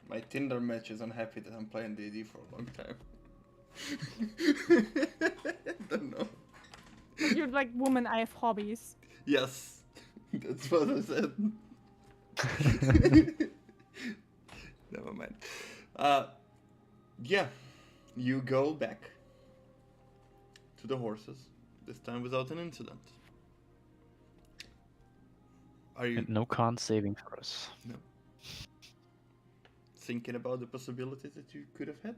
My Tinder match is unhappy that I'm playing D&D for a long time. Don't know. You're like, woman, I have hobbies. Yes, that's what I said. Never mind. Yeah, you go back to the horses, this time without an incident. Are you And no con saving for us. thinking about the possibilities that you could have had?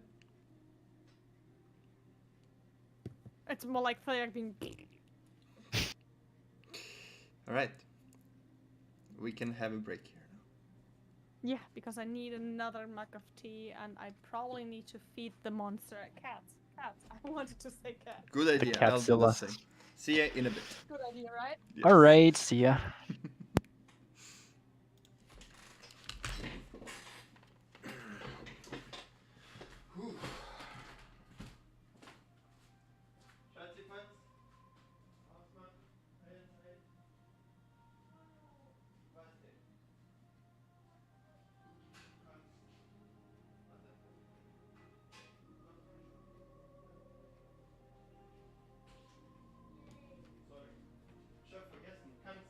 It's more like being. Alright. We can have a break here now. Yeah, because I need another mug of tea, and I probably need to feed the monster cats. Cats. I wanted to say cat. Good idea, I'll do the Catzilla. same. See ya in a bit. Good idea, right? Yes. All right, see ya. Sorry. Chef, vergessen. Kannst.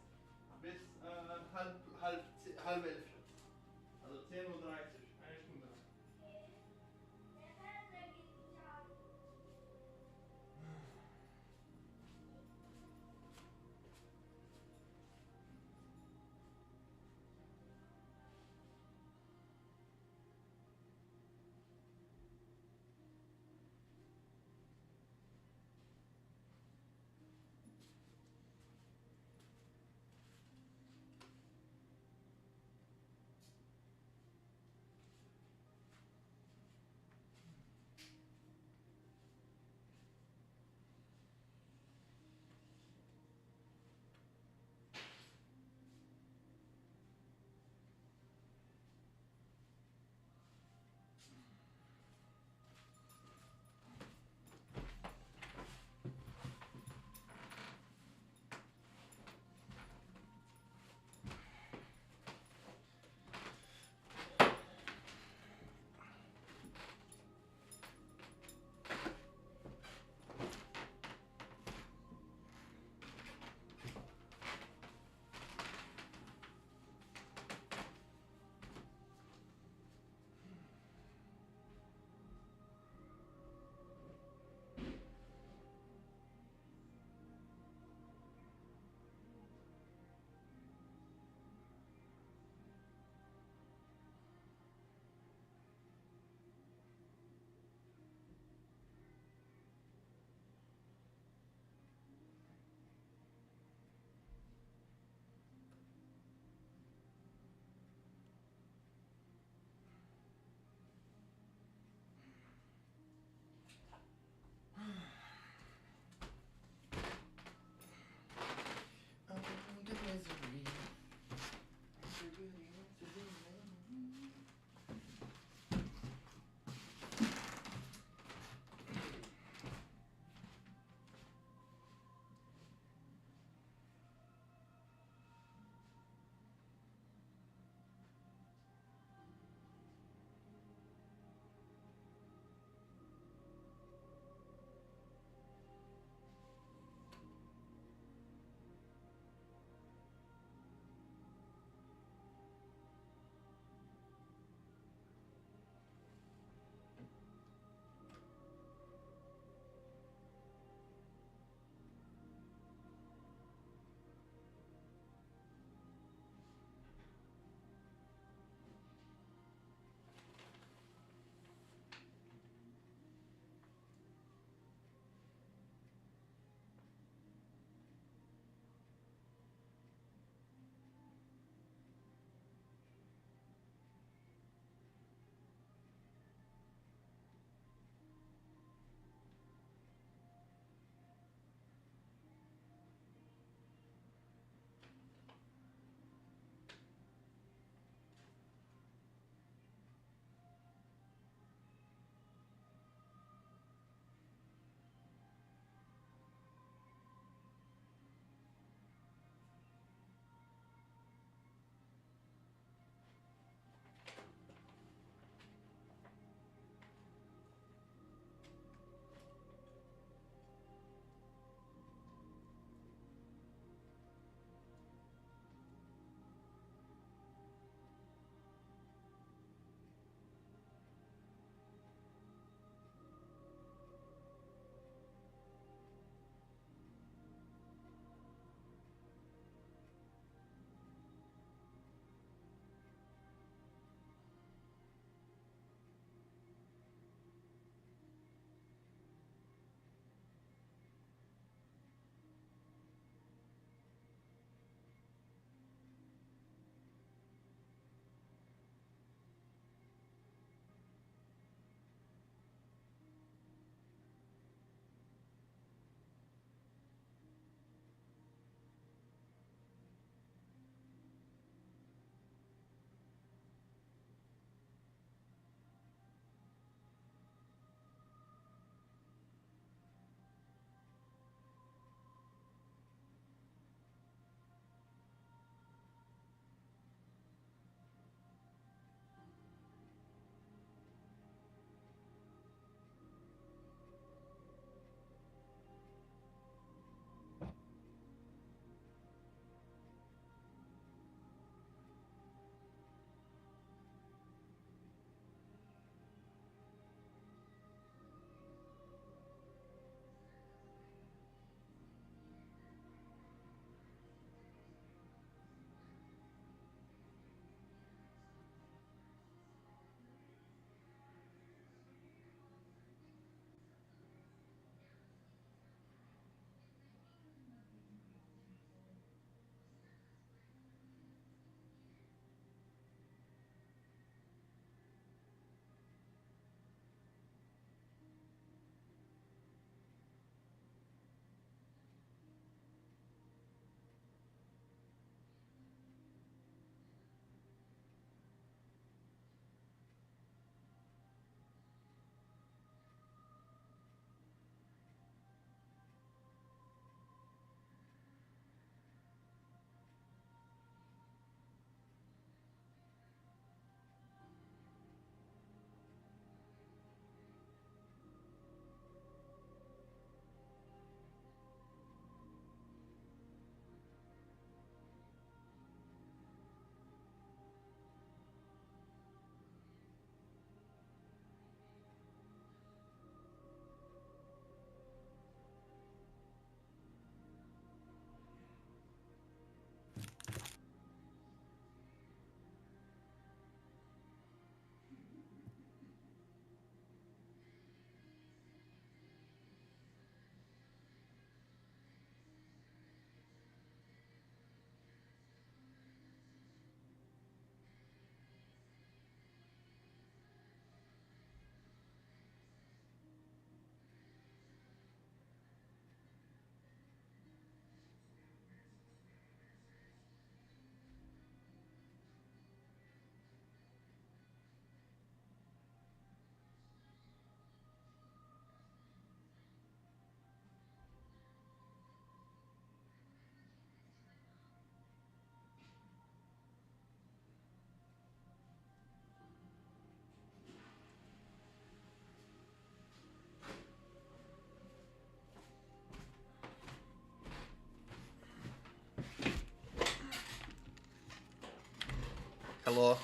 Hello.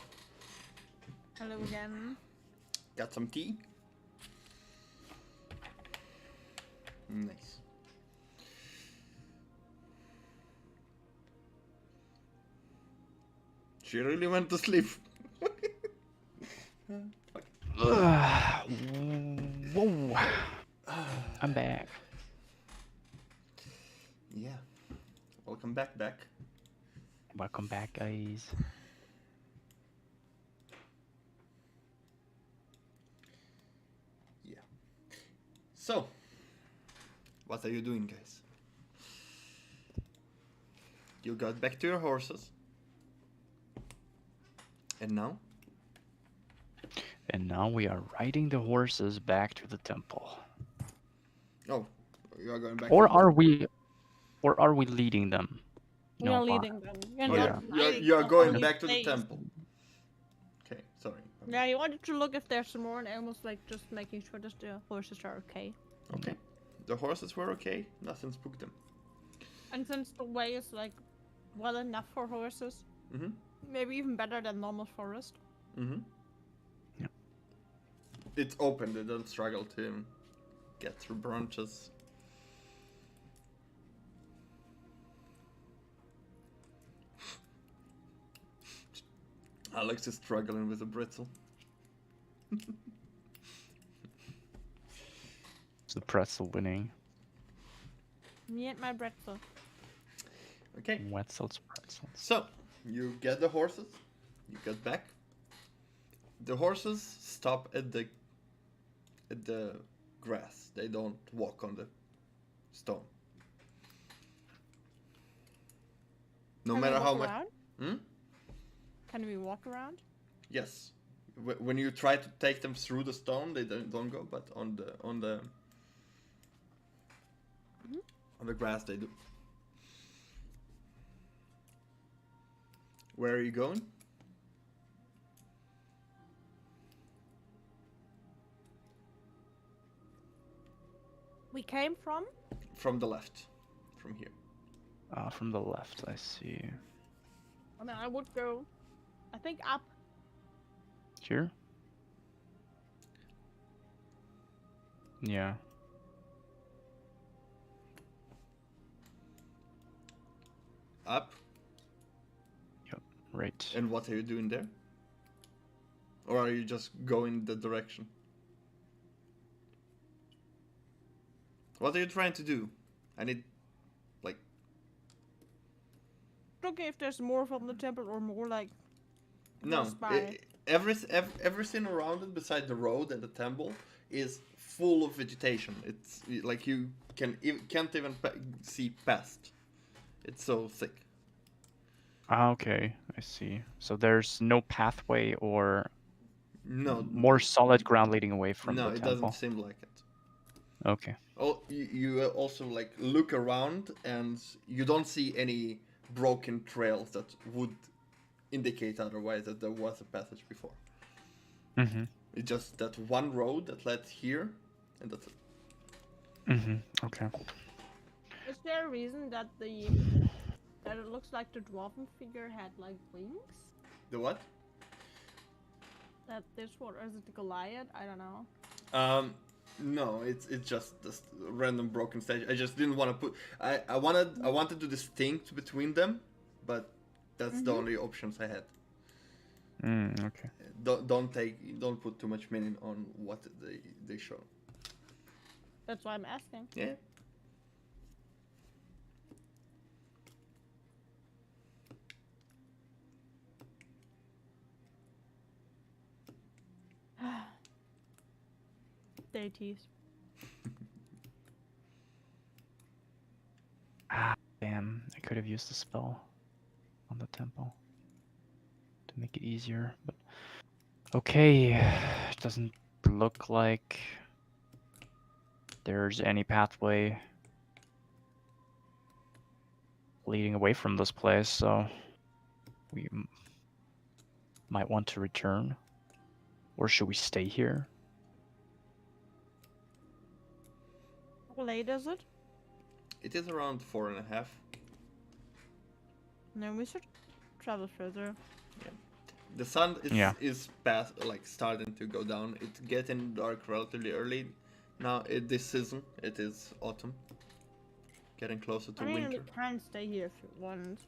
Hello again. Got some tea? Nice. She really went to sleep. Whoa. I'm back. Yeah. Welcome back. Welcome back, guys. Yeah. So, what are you doing, guys? You got back to your horses. And now? And now we are riding the horses back to the temple. Oh, you are going back. Or to the- are we leading them? We are leading them. Oh, You're yeah. not You're, hiding, you're you're going only back to the placed. temple. Okay, sorry. Yeah, you wanted to look if there's more, and I was like just making sure that the horses are okay. Okay. The horses were okay. Nothing spooked them. And since the way is like well enough for horses, Mm-hmm. maybe even better than normal forest. Mm-hmm. Yeah. It's open. They don't struggle to get through branches. Alex is struggling with a brittle. It's the pretzel winning. Me and my bretzel. Okay. Wetzel's pretzels. So, you get the horses. You get back. The horses stop at the grass. They don't walk on the stone. No Can we matter how walk much. around? Hmm? Can we walk around? Yes. When you try to take them through the stone, they don't go. But on the Mhm. on the grass, they do. Where are you going? We came from? From the left. From here. From the left, I see. I mean, I would go, I think up. Here? Yeah. Up. Right. And what are you doing there? Or are you just going the direction? What are you trying to do? I need, like... Looking if there's more from the temple or more like No. close by. Everything around it, beside the road and the temple, is full of vegetation. It's like you can't even see past. It's so thick. Okay, I see. So there's no pathway or No. more solid ground leading away from No, the it temple. doesn't seem like it. Okay. Oh, you also like look around and you don't see any broken trails that would indicate otherwise that there was a passage before. Mm-hmm. It's just that one road that led here, and that's it. Mm-hmm. Okay. Is there a reason that that it looks like the dwarven figure had like wings? The what? That this one, or is it the Goliath? I don't know. No, it's just this random broken stage. I just didn't want to put. I wanted to distinct between them, but that's the only options I had. Okay. Don't put too much meaning on what they show. That's why I'm asking. Yeah. Deities. Damn, I could have used a spell on the temple to make it easier, but okay. It doesn't look like there's any pathway leading away from this place, so we might want to return. Or should we stay here? How late is it? It is around 4:30. No, we should travel further. The sun is Yeah. starting to go down. It's getting dark relatively early. Now this season it is autumn, getting closer to I mean, we winter. can stay here if you want.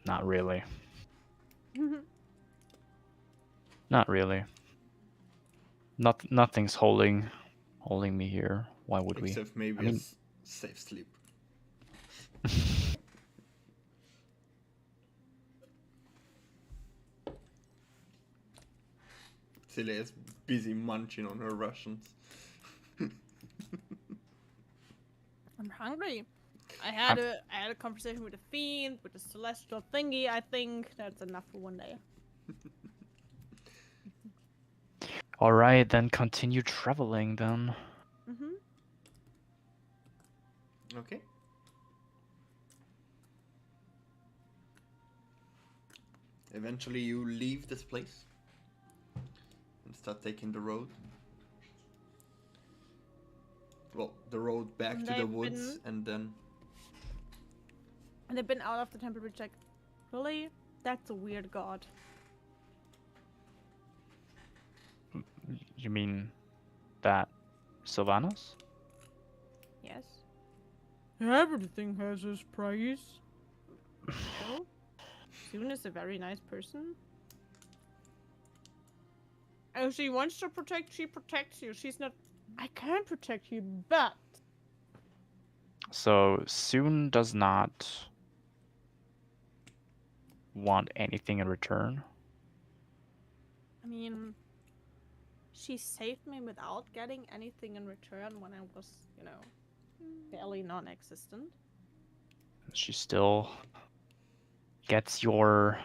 Not really. Not really. Nothing's holding me here. Why would we? Except maybe I mean, safe sleep. Celia is busy munching on her Russians. I'm hungry. I had a conversation with a fiend, with a celestial thingy. I think that's enough for one day. all right, then continue traveling then. Mm-hmm. Okay. Eventually you leave this place and start taking the road. Well, the road back And to the they've woods and then... And they've been out of the temple which, like, really? That's a weird god. You mean that Sylvanas? Yes. Everything has its price. So, Soon is a very nice person. Oh, she wants to protect, she protects you. She's not... I can't protect you, but... So Soon does not want anything in return. I mean... She saved me without getting anything in return when I was, you know, barely non-existent. She still gets your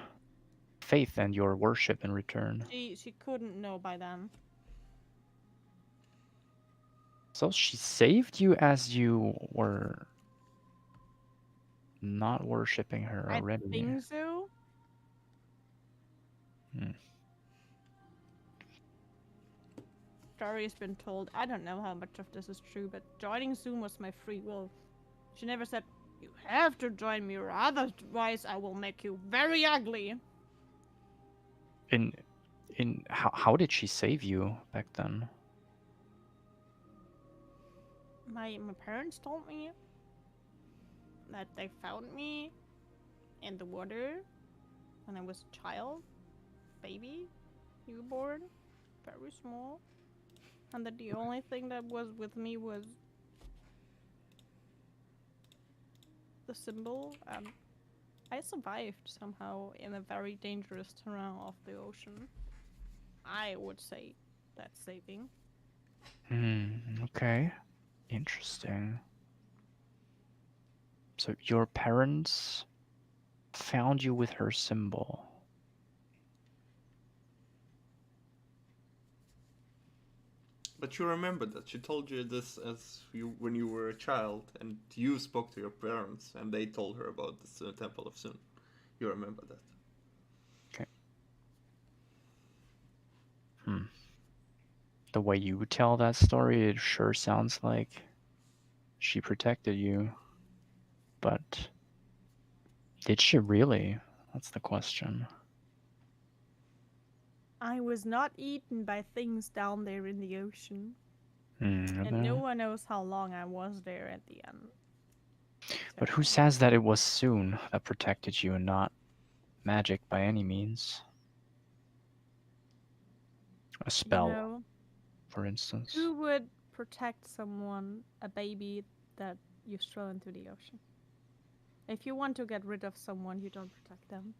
faith and your worship in return. She couldn't know by then. So she saved you as you were not worshipping her already. I think so. Hmm. Story has been told. I don't know how much of this is true, but joining Zoom was my free will. She never said, you have to join me or otherwise I will make you very ugly. In how did she save you back then? My parents told me that they found me in the water when I was a child, baby, newborn, very small. And that the only thing that was with me was the symbol, and I survived somehow in a very dangerous terrain of the ocean. I would say that's saving. Okay. Interesting. So your parents found you with her symbol. But you remember that she told you this when you were a child, and you spoke to your parents, and they told her about the Temple of Sun. You remember that? Okay. The way you tell that story, it sure sounds like she protected you. But did she really? That's the question. I was not eaten by things down there in the ocean. And No one knows how long I was there at the end. But who says that it was Soon that protected you and not magic by any means? A spell, You know, for instance. who would protect someone, a baby, that you throw into the ocean? If you want to get rid of someone, you don't protect them.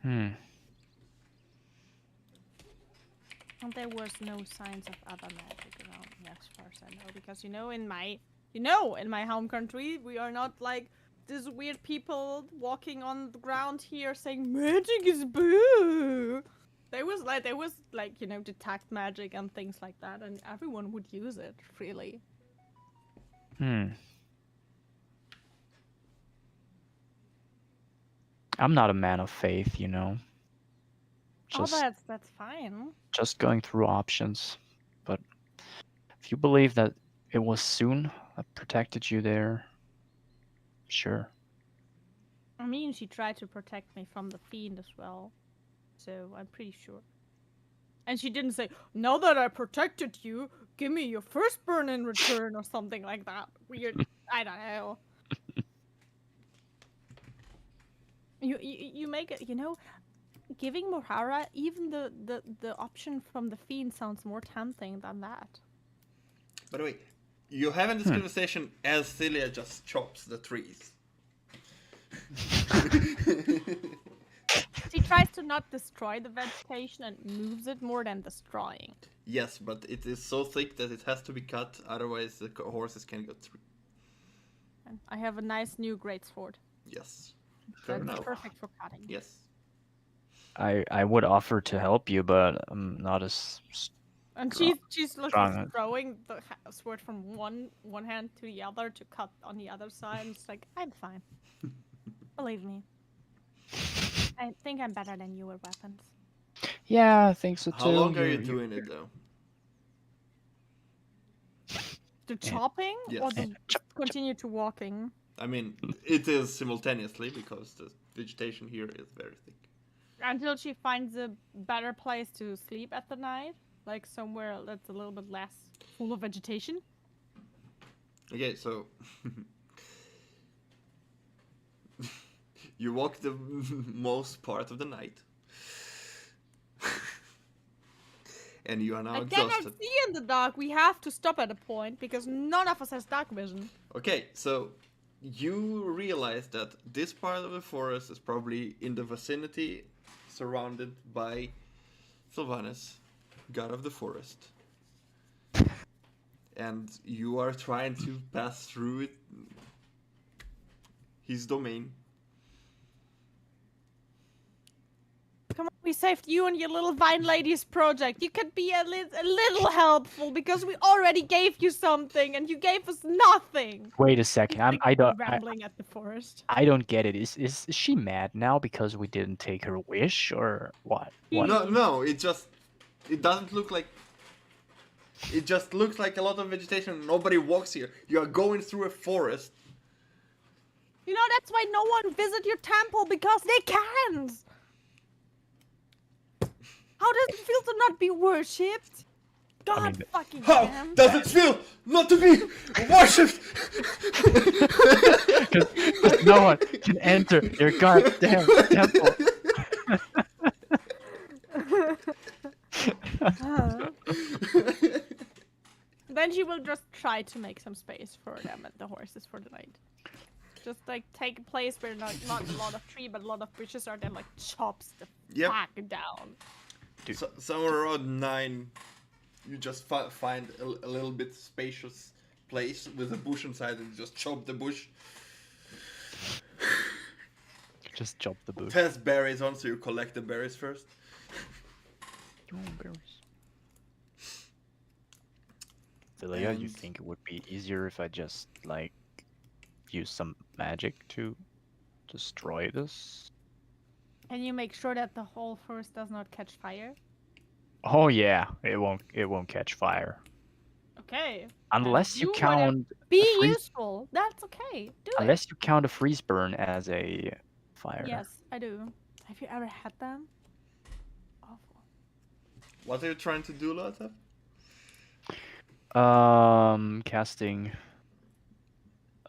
And there was no signs of other magic around me as far as I know, because in my home country, we are not like these weird people walking on the ground here saying magic is boo. There was like, you know, detect magic and things like that, and everyone would use it freely. I'm not a man of faith, you know. Just, that's fine. just going through options. But if you believe that it was Soon that protected you there, sure. I mean, she tried to protect me from the fiend as well, so I'm pretty sure. And she didn't say, "Now that I protected you, give me your firstborn in return," or something like that. Weird. I don't know. You make it. Giving Mohara even the option from the fiend sounds more tempting than that. By the way, you having this conversation as Celia just chops the trees. She tries to not destroy the vegetation and moves it more than destroying. Yes, but it is so thick that it has to be cut, otherwise the horses can go through. And I have a nice new greatsword. Yes. Fair That's enough. perfect for cutting. Yes. I would offer to help you, but I'm not as And Strong. she's literally Strong. throwing the sword from one hand to the other to cut on the other side. And it's like, I'm fine. Believe me. I think I'm better than you with weapons. Yeah, I think so too. How long are you You're- doing it though? The chopping Yes. or the continue to walking? I mean, it is simultaneously because the vegetation here is very thick. Until she finds a better place to sleep at the night. Like somewhere that's a little bit less full of vegetation. Okay, so you walk the most part of the night, and you are now I cannot exhausted. see in the dark. We have to stop at a point because none of us has dark vision. Okay, so you realize that this part of the forest is probably in the vicinity, surrounded by Sylvanus, god of the forest. And you are trying to pass through it, his domain. Come on, we saved you and your little Vine Ladies project. You could be a little helpful because we already gave you something and you gave us nothing. Wait a second. I don't Rambling at the forest. I don't get it. Is she mad now because we didn't take her wish or what? What? No, it doesn't look like. It just looks like a lot of vegetation. Nobody walks here. You are going through a forest. You know, that's why no one visit your temple because they can't. How does it feel to not be worshipped? God mean, fucking How damn. does it feel not to be worshipped? Because no one can enter your goddamn temple. Then she will just try to make some space for them and the horses for the night. Just like take a place where not a lot of tree but a lot of bushes are, then like chops the Yep. fuck down. So, somewhere around 9, you just find a little bit spacious place with a bush inside and just chop the bush. Just chop the bush. It has berries on, so you collect the berries first. Oh, berries. Celia, you And- think it would be easier if I just like use some magic to destroy this? Can you make sure that the whole forest does not catch fire? Oh yeah, it won't catch fire Okay. unless you do whatever- count Be freeze- useful. That's okay. Do it. unless you count a freeze burn as a fire. Yes, I do. Have you ever had them? Awful. What are you trying to do, Lotta? Casting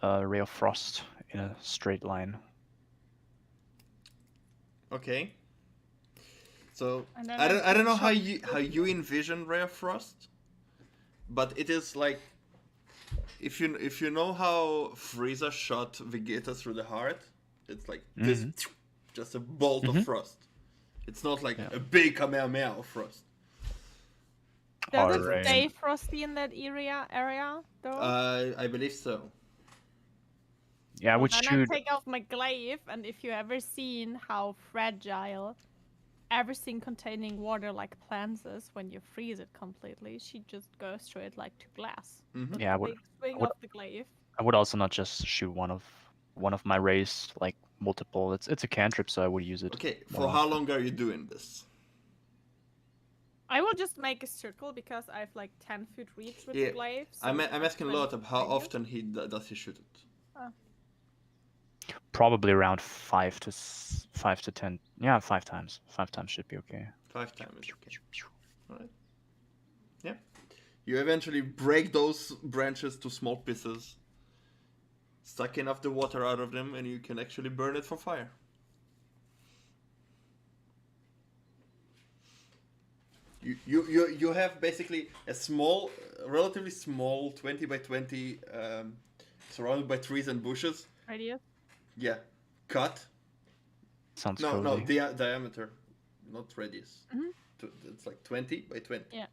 a ray of frost in a straight line. Okay. So And then I don't know how chop- you envision Ray of Frost, but it is like if you know how Frieza shot Vegeta through the heart, it's like this, just a bolt of frost. It's not like a big Kamehameha of frost. Does it Alright. stay frosty in that area though? I believe so. Yeah, I would Then shoot. I take off my glaive, and if you ever seen how fragile everything containing water like plants is when you freeze it completely, she just goes straight like to glass. Mhm. Yeah, I would. Big swing would- of the glaive. I would also not just shoot one of my rays, like multiple. It's a cantrip, so I would use it. Okay, more for how often. long are you doing this? I will just make a circle because I have like 10 foot reach with Yeah, the glaive. So I'm that's asking a 20 lot of how radius. often does he shoot it. Probably around 5 to 10. Yeah, 5 times. 5 times should be okay. 5 times is okay. Alright. Yeah. You eventually break those branches to small pieces, suck enough the water out of them, and you can actually burn it for fire. You have basically a small, relatively small 20 by 20, surrounded by trees and bushes. Radius. Yeah, cut. Sounds No, cozy. no, diameter, not radius. It's like 20 by 20. Yeah.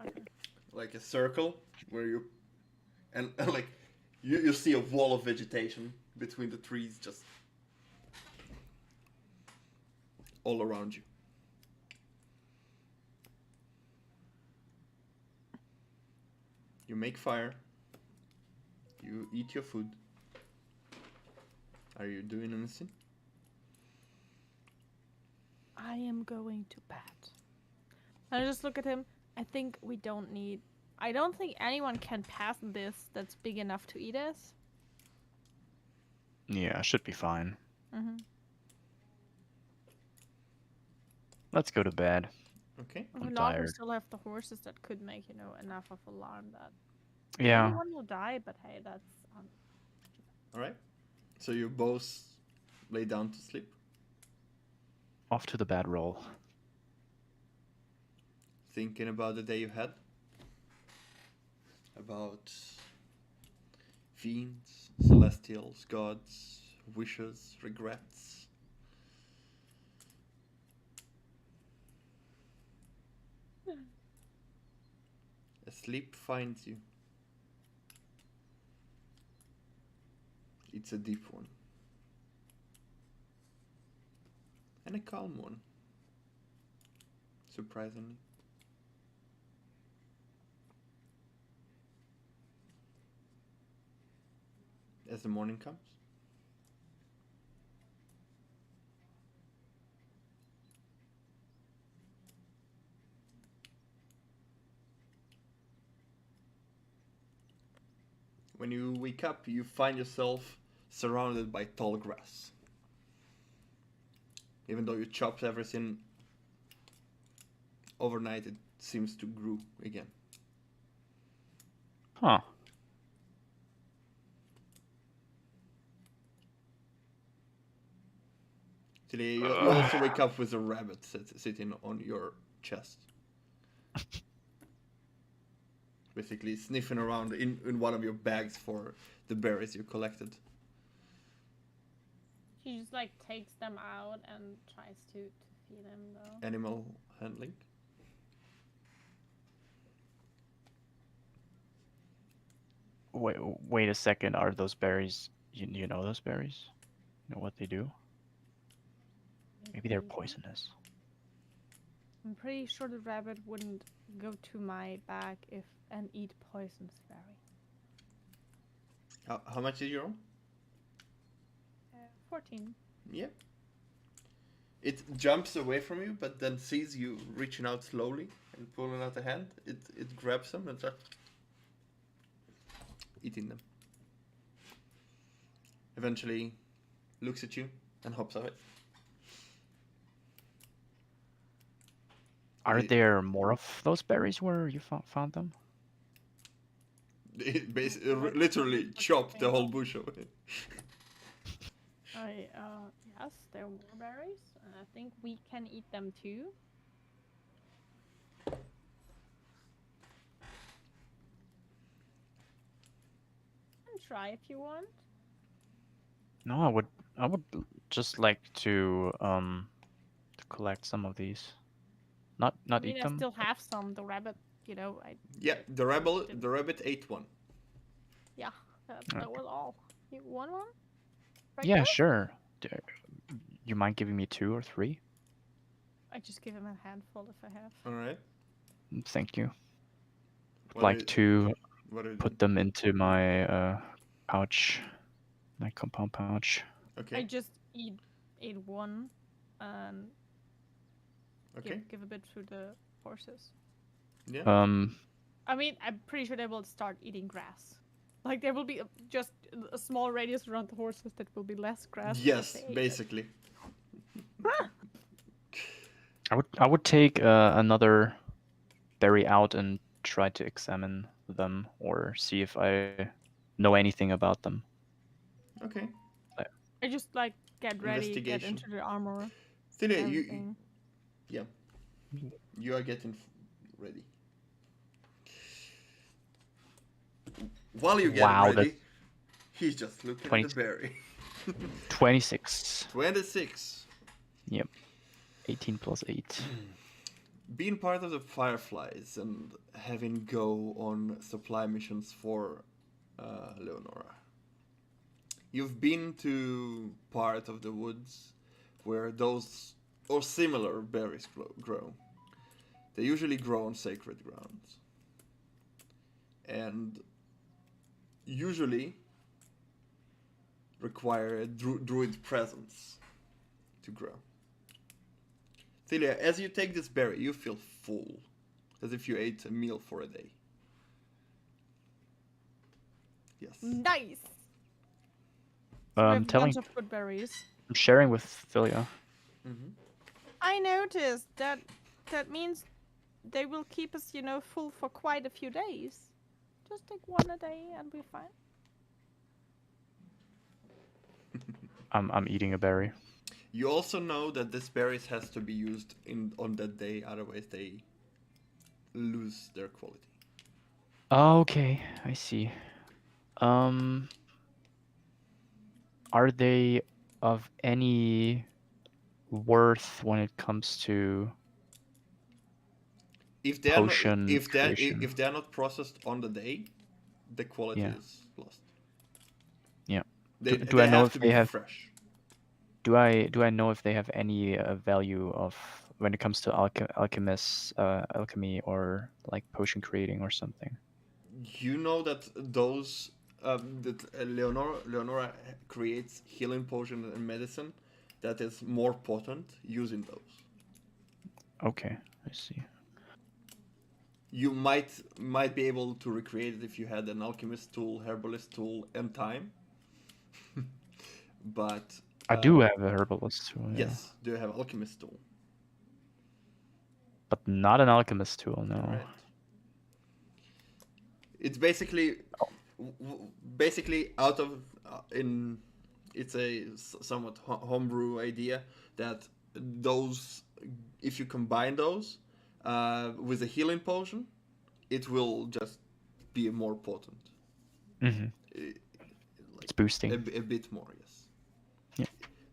Okay. Like a circle where you, and like you see a wall of vegetation between the trees just all around you. You make fire. You eat your food. Are you doing anything? I am going to bed. I just look at him. I think we don't need. I don't think anyone can pass this that's big enough to eat us. Yeah, should be fine. Mm-hmm. Let's go to bed. Okay. If I'm not, we tired. still have the horses that could make, enough of alarm that Yeah. everyone will die. But hey, that's All right. So you both lay down to sleep. Off to the bed roll. Thinking about the day you had. About fiends, celestials, gods, wishes, regrets. A sleep finds you. It's a deep one. And a calm one. Surprisingly. As the morning comes. When you wake up, you find yourself surrounded by tall grass. Even though you chopped everything overnight, it seems to grow again. Huh. Today, you also wake up with a rabbit sitting on your chest. Basically sniffing around in one of your bags for the berries you collected. she just like takes them out and tries to feed them though. Animal handling. Wait a second. Are those berries? You know those berries? You know what they do? Maybe they're poisonous. I'm pretty sure the rabbit wouldn't go to my bag and eat poisonous berry. How much is your own? 14. Yeah. It jumps away from you, but then sees you reaching out slowly and pulling out a hand. It grabs them and starts eating them. Eventually, looks at you and hops away. Are It- there more of those berries where you found them? It basically, literally chopped the whole bush away. Yes, there are more berries, and I think we can eat them too. And try if you want. No, I would just like to collect some of these. Not I mean, eat I them. still have some. The rabbit, Yeah, the rabbit ate one. Yeah, that was all. You want one? Yeah, now? sure. You mind giving me 2 or 3? I just give him a handful if I have. All right. Thank you. What Like are- to What are you put them into my pouch, my compound pouch. Okay. I just ate one, and Okay. give a bit to the horses. Yeah. I mean, I'm pretty sure they will start eating grass. Like there will be just a small radius around the horses that will be less grass. because Yes, they ate it. basically. I would take another berry out and try to examine them or see if I know anything about them. Okay. I just like get ready, get Investigation. into the armor, Celia, everything. you are getting ready. While you get Wow, ready, he's just looking 20 at the berry. 26. 26. Yep. 18 plus 8. Being part of the Fireflies and having go on supply missions for Leonora. You've been to part of the woods where those or similar berries grow. They usually grow on sacred grounds. And usually require a druid presence to grow. Celia, as you take this berry, you feel full, as if you ate a meal for a day. Yes. Nice. So we have a Telling, bunch of good berries. I'm sharing with Philia. Mm-hmm. I noticed that means they will keep us, full for quite a few days. Just take one a day and we're fine. I'm eating a berry. You also know that this berries has to be used on that day, otherwise they lose their quality. Okay, I see. Are they of any worth when it comes to If they're potion if creation? they're not processed on the day, the quality Yeah. is lost. Yeah. They Do I know have if to they be have? fresh. Do I know if they have any value of when it comes to alchemy or like potion creating or something? You know that those that Leonora creates healing potion and medicine that is more potent using those. Okay, I see. You might be able to recreate it if you had an alchemist tool, herbalist tool, and time. But I do have a herbalist tool, yeah. yes, do you have alchemist tool? But not an alchemist tool, no. Right. It's basically out of in it's a somewhat homebrew idea that those if you combine those with a healing potion, it will just be more potent. Mm-hmm. It's boosting. A bit more, yes. Yeah.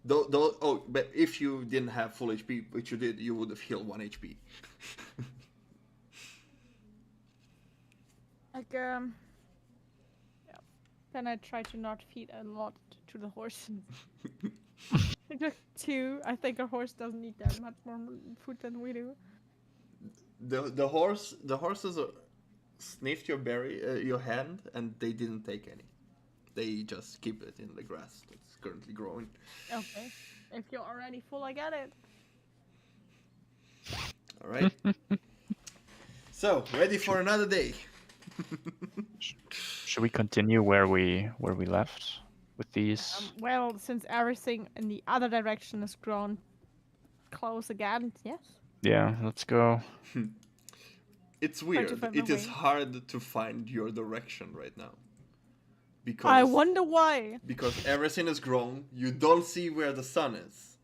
But if you didn't have full HP, which you did, you would have healed 1 HP. Like, yeah. Then I try to not feed a lot to the horses. Just 2. I think a horse doesn't need that much more food than we do. The horses sniffed your hand, and they didn't take any. They just keep it in the grass that's currently growing. Okay. If you're already full, I get it. All right. So ready for another day. Should we continue where we left with these? Well, since everything in the other direction is grown close again, yes. Yeah, let's go. It's to weird. find my It is way. hard to find your direction right now. Because I wonder why. because everything is grown, you don't see where the sun is.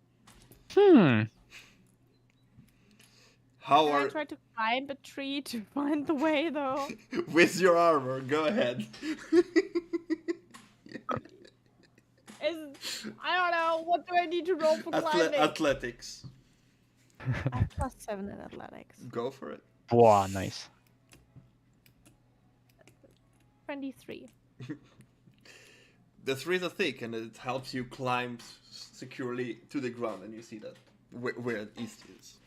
How Can I are try to climb a tree to find the way, though? with your armor? Go ahead. I don't know. What do I need to roll for climbing? Athletics. I have +7 in athletics. Go for it. Wow, nice. 23. The trees are thick, and it helps you climb securely to the ground, and you see that where the east is,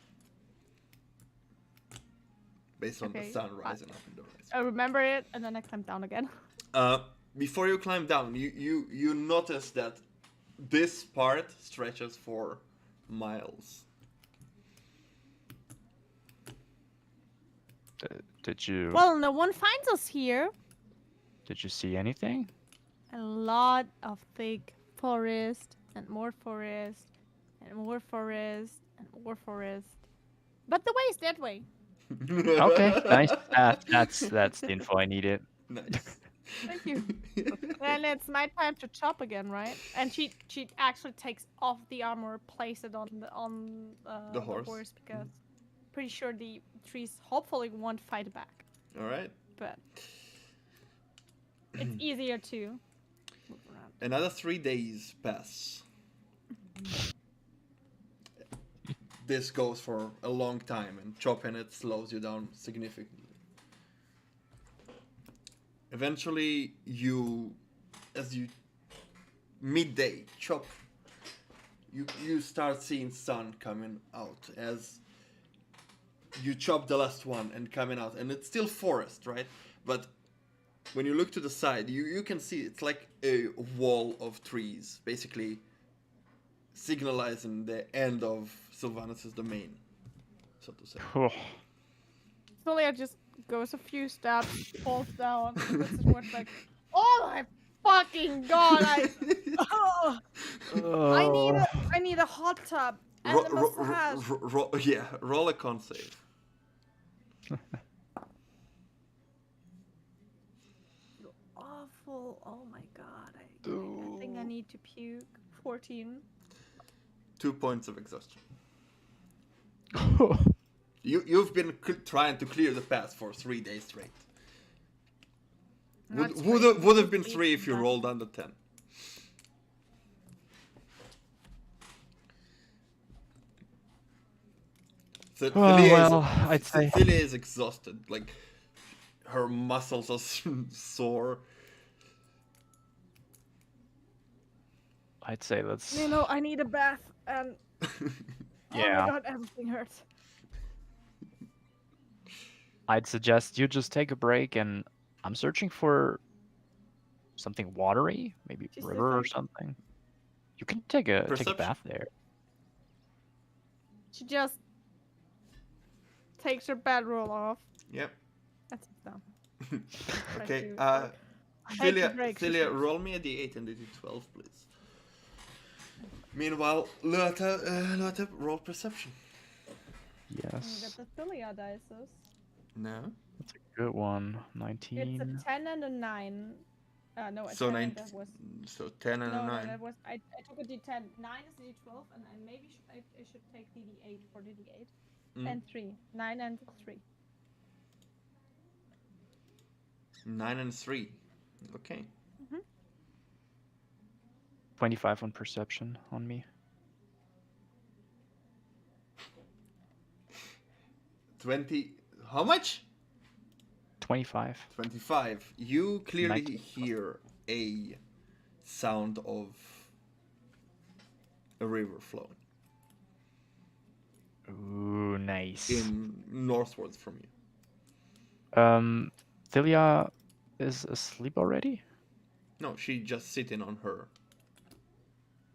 based on the Okay. sun rising up in the horizon. I remember it, and then I climb down again. Before you climb down, you notice that this part stretches for miles. Did you Well, no one finds us here. see anything? A lot of thick forest and more forest and more forest and more forest. But the way is that way. Okay, nice. That's the info I needed. Nice. Thank you. Then it's my time to chop again, right? And she actually takes off the armor, place it on the horse. because pretty sure the trees hopefully won't fight back. All right. But it's easier to move around. Another 3 days pass. This goes for a long time, and chopping it slows you down significantly. Eventually, as you midday chop, you start seeing sun coming out as you chop the last one and coming out, and it's still forest, right? But when you look to the side, you can see it's like a wall of trees, basically signalizing the end of Sylvanus' domain, so to say. Oh, Celia just goes a few steps, falls down, and puts his words like, "Oh my fucking god! I need a hot tub and a massage." Roll a con save. Awful! Oh my god! I think I need to puke. 14. 2 points of exhaustion. You've been trying to clear the path for 3 days straight. Would have been 3 if you rolled under 10. So I'd say Thilia is exhausted. Like her muscles are sore. I'd say let's. You know, I need a bath and Yeah. oh my god, everything hurts. I'd suggest you just take a break, and I'm searching for something watery, maybe Just river or like- something. You can take a Perception. bath there. She just takes her bedroll off. Yep. That's it now. Okay. I take a break, she Thilia, says. roll me a d8 and a d12, please. Meanwhile, Luata, roll perception. You get Yes, the Philia dices. No. that's a good one. It's 19. a 10 and a 9. No, a So 10 9. that was... So 10 and No, a no, 9. that was... I took a d10. 9 is the d12, and I maybe I should take the d8 for the d8. Mm. And 3. 9 and 3. 9 and 3. Okay. 25 on perception on me. 20. How much? 25. 25. You clearly 19. hear a sound of a river flowing Ooh, nice. in northwards from you. Thilia is asleep already? No, she just sitting on her.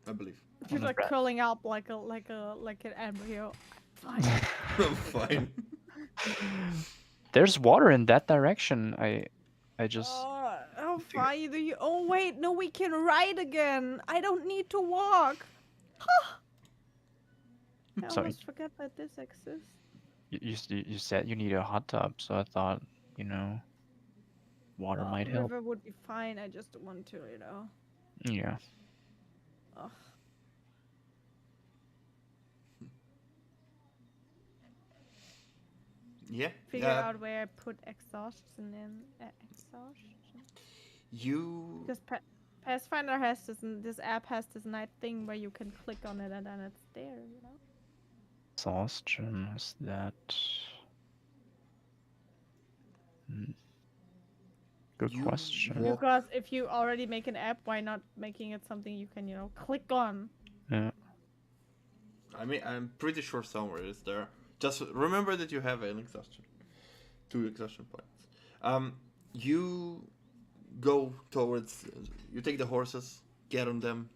I believe. She's the like breath. curling up like an embryo. Fine. I'm fine. There's water in that direction. I just Oh, fine. Oh, wait. No, we can ride again. I don't need to walk. I So almost forgot that this exists. you said you need a hot tub, so I thought, water might help. River would be fine. I just want to, Yeah. Ugh. Yeah. Figure out where I put exhaustion in. Exhaustion. You. Because Pathfinder has this app has this nice thing where you can click on it and then it's there, Exhaustion is that. Good You question. walk- Because if you already make an app, why not making it something you can, click on? Yeah. I mean, I'm pretty sure somewhere it's there. Just remember that you have an exhaustion. 2 exhaustion points. You go towards. You take the horses, get on them.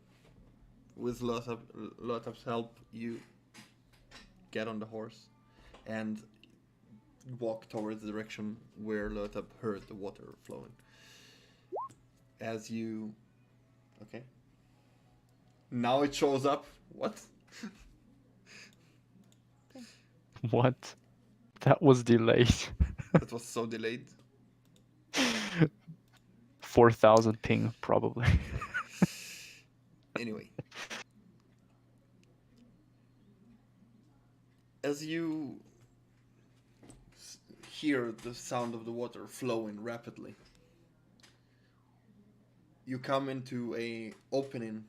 With Lotap's help, you get on the horse, and walk towards the direction where Lothab heard the water flowing. As you... Okay. Now it shows up. What? What? That was delayed. That was so delayed. 4,000 ping, probably. Anyway. As you hear the sound of the water flowing rapidly, you come into a opening.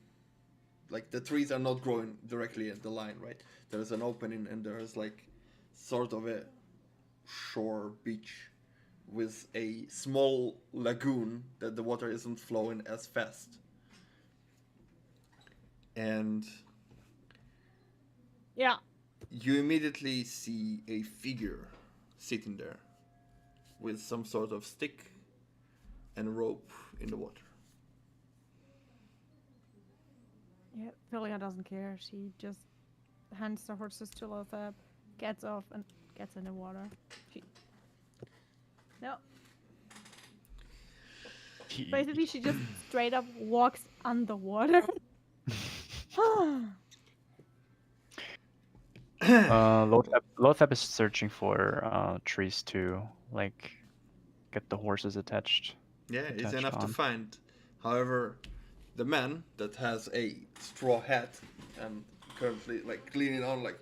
Like, the trees are not growing directly at the line, right? There's an opening and there's like sort of a shore beach with a small lagoon that the water isn't flowing as fast. And Yeah. you immediately see a figure sitting there with some sort of stick and rope in the water. Yeah, Philia doesn't care. She just hands the horses to Lothab, gets off, and gets in the water. No. Basically, she just straight up walks underwater. Lothab is searching for trees to like get the horses attached. Yeah, it's Attached enough to on. find. However, the man that has a straw hat and currently like cleaning on, like,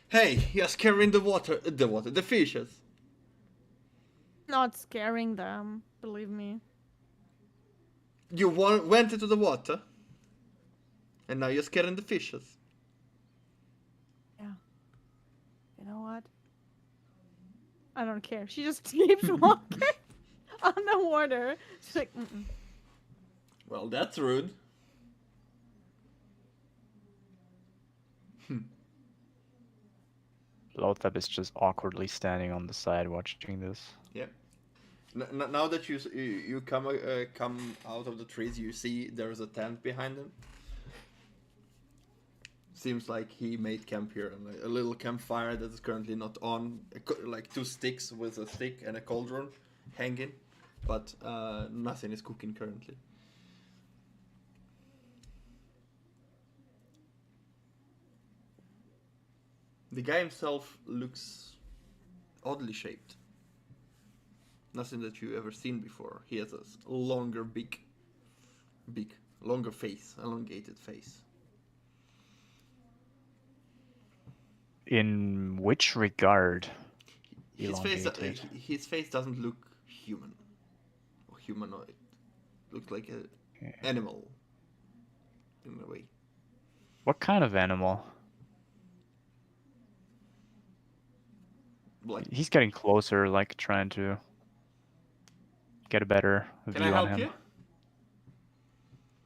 hey, just carrying the fishes. Not scaring them, believe me. You went into the water, and now you're scaring the fishes. Yeah. You know what? I don't care. She just keeps walking underwater. She's like, mm-mm. Well, that's rude. Lothab is just awkwardly standing on the side watching this. Yeah. Now that you come out of the trees, you see there's a tent behind him. Seems like he made camp here, and a little campfire that is currently not on. Like 2 sticks with a stick and a cauldron hanging, but nothing is cooking currently. The guy himself looks oddly shaped. Nothing that you've ever seen before. He has a longer longer face, elongated face. In which regard? His Elongated. his face doesn't look human or humanoid. Looks like an animal in a way. What kind of animal? Like, He's getting closer, like trying to get a better can view I on help him. you?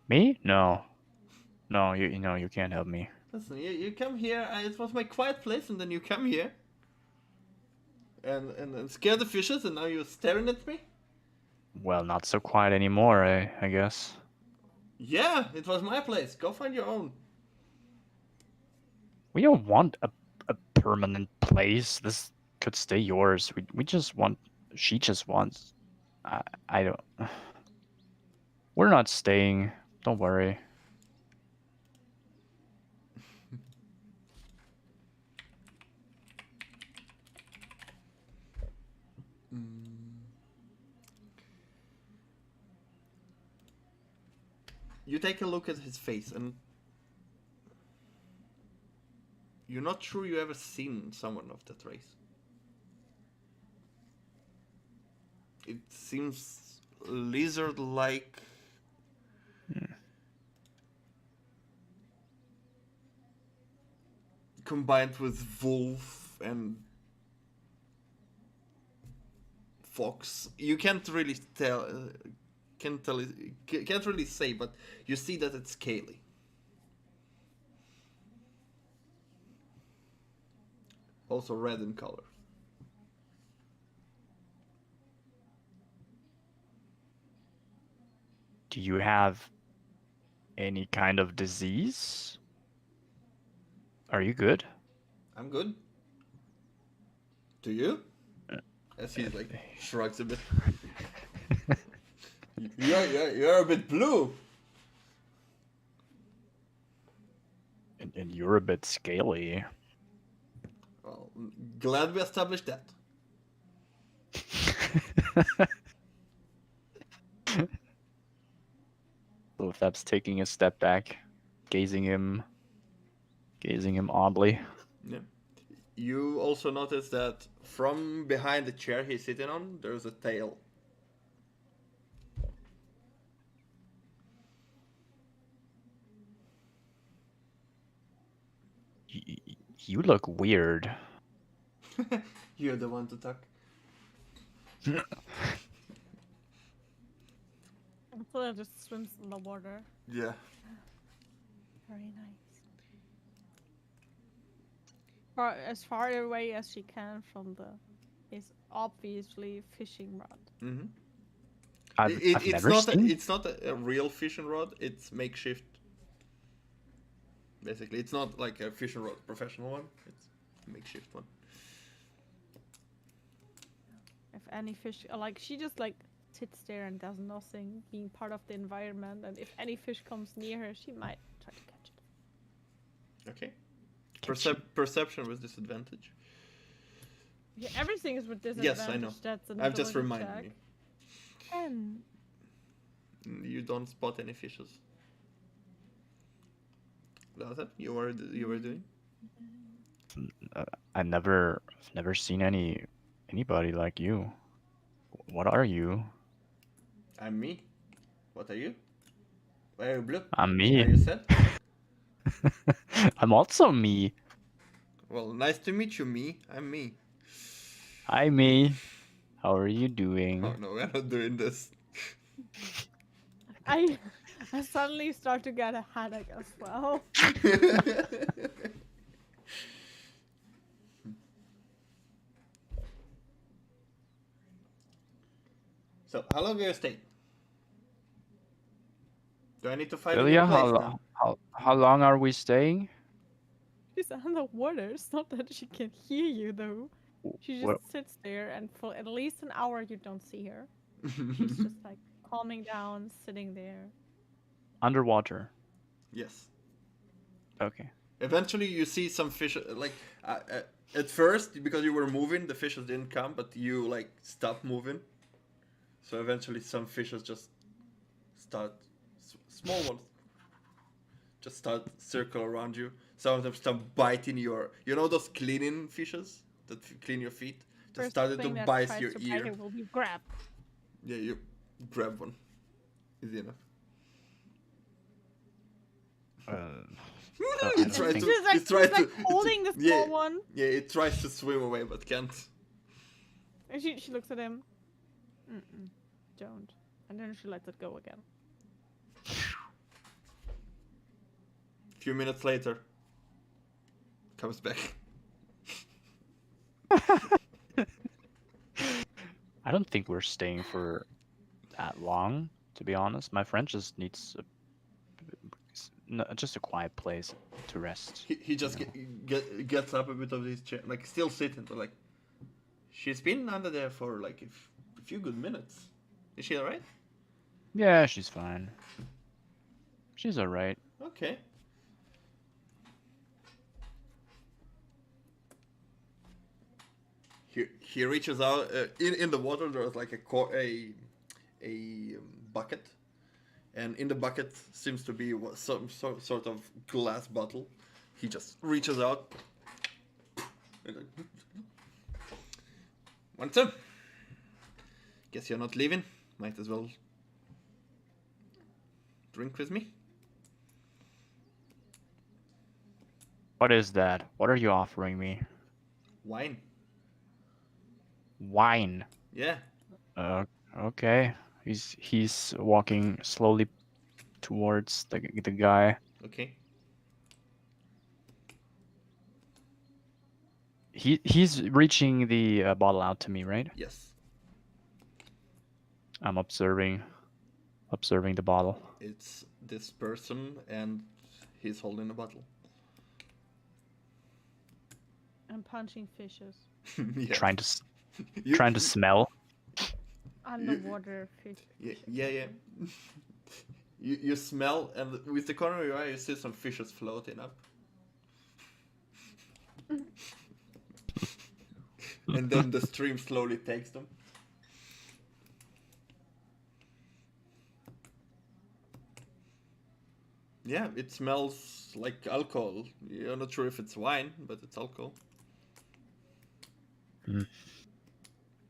Me? No. No, you can't help me. Listen, you come here. It was my quiet place, and then you come here and scare the fishes, and now you're staring at me. Well, not so quiet anymore, I guess. Yeah, it was my place. Go find your own. We don't want a permanent place. This could stay yours. We just want. She just wants. I don't. We're not staying. Don't worry. You take a look at his face, and you're not sure you ever seen someone of that race. It seems lizard-like. Combined with wolf and fox. You can't really tell. Can't really say, but you see that it's scaly. Also red in color. Do you have any kind of disease? Are you good? I'm good. Do you? As he like shrugs a bit. You're a bit blue. And you're a bit scaly. Well, glad we established that. So Theb's taking a step back, gazing him oddly. Yeah. You also notice that from behind the chair he's sitting on, there's a tail. You look weird. You're the one to talk. So it just swims in the water. Yeah. Very nice. As far away as she can from the is obviously fishing rod. Mm-hmm. I've never seen. It's not a real fishing rod. It's makeshift. Basically, it's not like a fishing rod professional one. It's a makeshift one. If any fish, like she just like sits there and does nothing, being part of the environment. And if any fish comes near her, she might try to catch it. Okay. Can Perception with disadvantage. Yeah, everything is with disadvantage. Yes, I know. That's an I'm just ability reminding check. And you. You don't spot any fishes. That's it. You were doing. I've never seen anybody like you. What are you? I'm me. What are you? Why are you blue? I'm Are me. you sad? I'm also me. Well, nice to meet you, me. I'm me. Hi, me. How are you doing? Oh no, we're not doing this. I suddenly start to get a headache as well. So, how long are you staying? Do I need to find a Lilia, new place now? how long are we staying? She's underwater. It's not that she can hear you though. She just What- sits there, and for at least an hour you don't see her. She's just like calming down, sitting there. Underwater. Yes. Okay. Eventually, you see some fish. At first, because you were moving, the fishes didn't come, but you like stopped moving. So eventually, some fishes just start, small ones, just start circle around you. Some of them start biting your, those cleaning fishes that clean your feet. Just First started to thing that bite tries your to bite ear. her will be grab. Yeah, you grab one. Easy enough. I It don't tries think- to. She's like, It tries to. holding the small yeah, one, yeah, it tries to swim away but can't. and she looks at him. Mm-mm, don't. And then she lets it go again. A few minutes later, comes back. I don't think we're staying for that long, to be honest. My friend just needs just a quiet place to rest. He just gets up a bit of his chair, like still sitting, but like she's been under there for like a few good minutes. Is she alright? Yeah, she's fine. She's alright. Okay. He reaches out in the water. There's like a bucket, and in the bucket seems to be some sort of glass bottle. He just reaches out. Want some? Guess you're not leaving. Might as well drink with me. What is that? What are you offering me? Wine. Wine. Yeah. Okay. He's walking slowly towards the guy. Okay. He's reaching the bottle out to me, right? Yes. I'm observing the bottle. It's this person, and he's holding a bottle. I'm punching fishes. Yeah. Trying to You- Trying to smell. Underwater fish. Yeah. You smell, and with the corner of your eye, you see some fishes floating up. And then the stream slowly takes them. Yeah, it smells like alcohol. You're not sure if it's wine, but it's alcohol. Mm.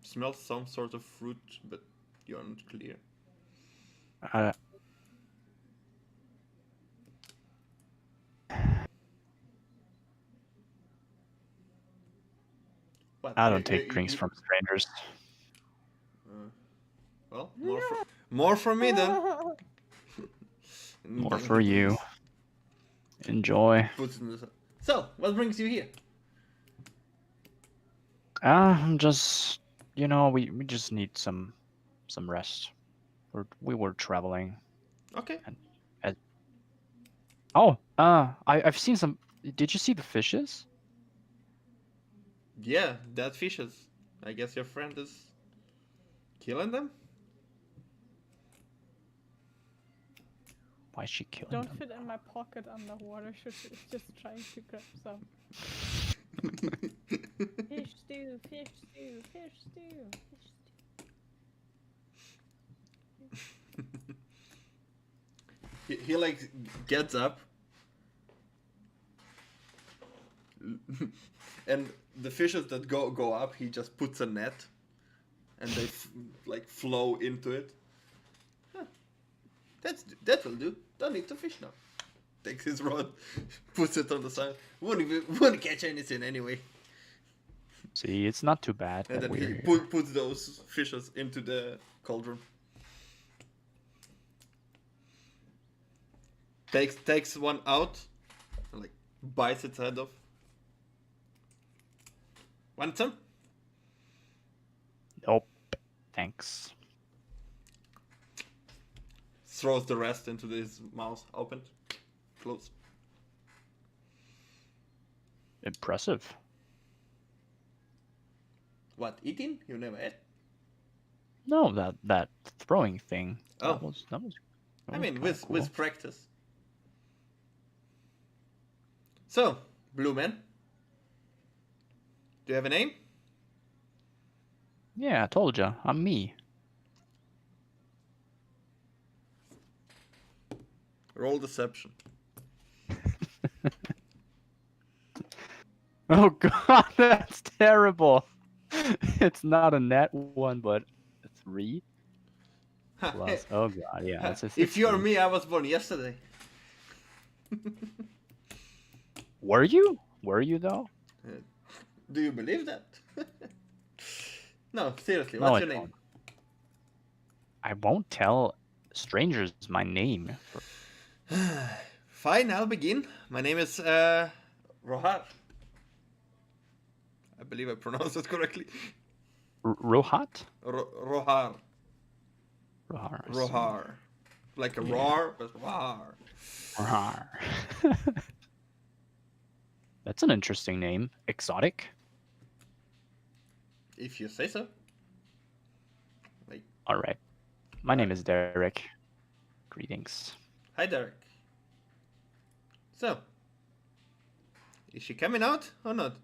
Smells some sort of fruit, but you're not clear. Uh, What? I don't take drinks from strangers. Well, more from me then. More for you. Enjoy. Puts it in the... So, what brings you here? I'm just, we just need some rest. We were traveling. Okay. I've seen some. Did you see the fishes? Yeah, dead fishes. I guess your friend is killing them? Why is she killing Don't them? fit in my pocket underwater. She's just trying to grab some. Fish stew, fish stew, fish stew, fish stew. He like gets up and the fishes that go up, he just puts a net and they like flow into it. Huh. That will do. Don't need to fish now. Takes his rod, puts it on the side. Wouldn't catch anything anyway. See, it's not too bad. And that then he we're here. puts those fishes into the cauldron. Takes one out, and like bites its head off. Want some? Nope. Thanks. Throws the rest into his mouth, open, close. Impressive. What, eating? You never ate? No, that throwing thing. Oh. That was. I was mean, kinda with cool. practice. So, Blue Man. Do you have a name? Yeah, I told you. I'm me. Roll deception. Oh god, that's terrible. It's not a net one, but a 3 plus. Oh god, yeah. That's a If you're 16. me, I was born yesterday. Were you? Were you though? Do you believe that? No, seriously, No, what's I your name? don't. I won't tell strangers my name. Fine, I'll begin. My name is Rohar. I believe I pronounced it correctly. Rohat? Rohar. Rohar. I see. Rohar. Like a Yeah. roar, but Rohar. Rohar. That's an interesting name. Exotic. If you say so. All right. My name is Derek. Greetings. Hi, Derek. So, is she coming out or not?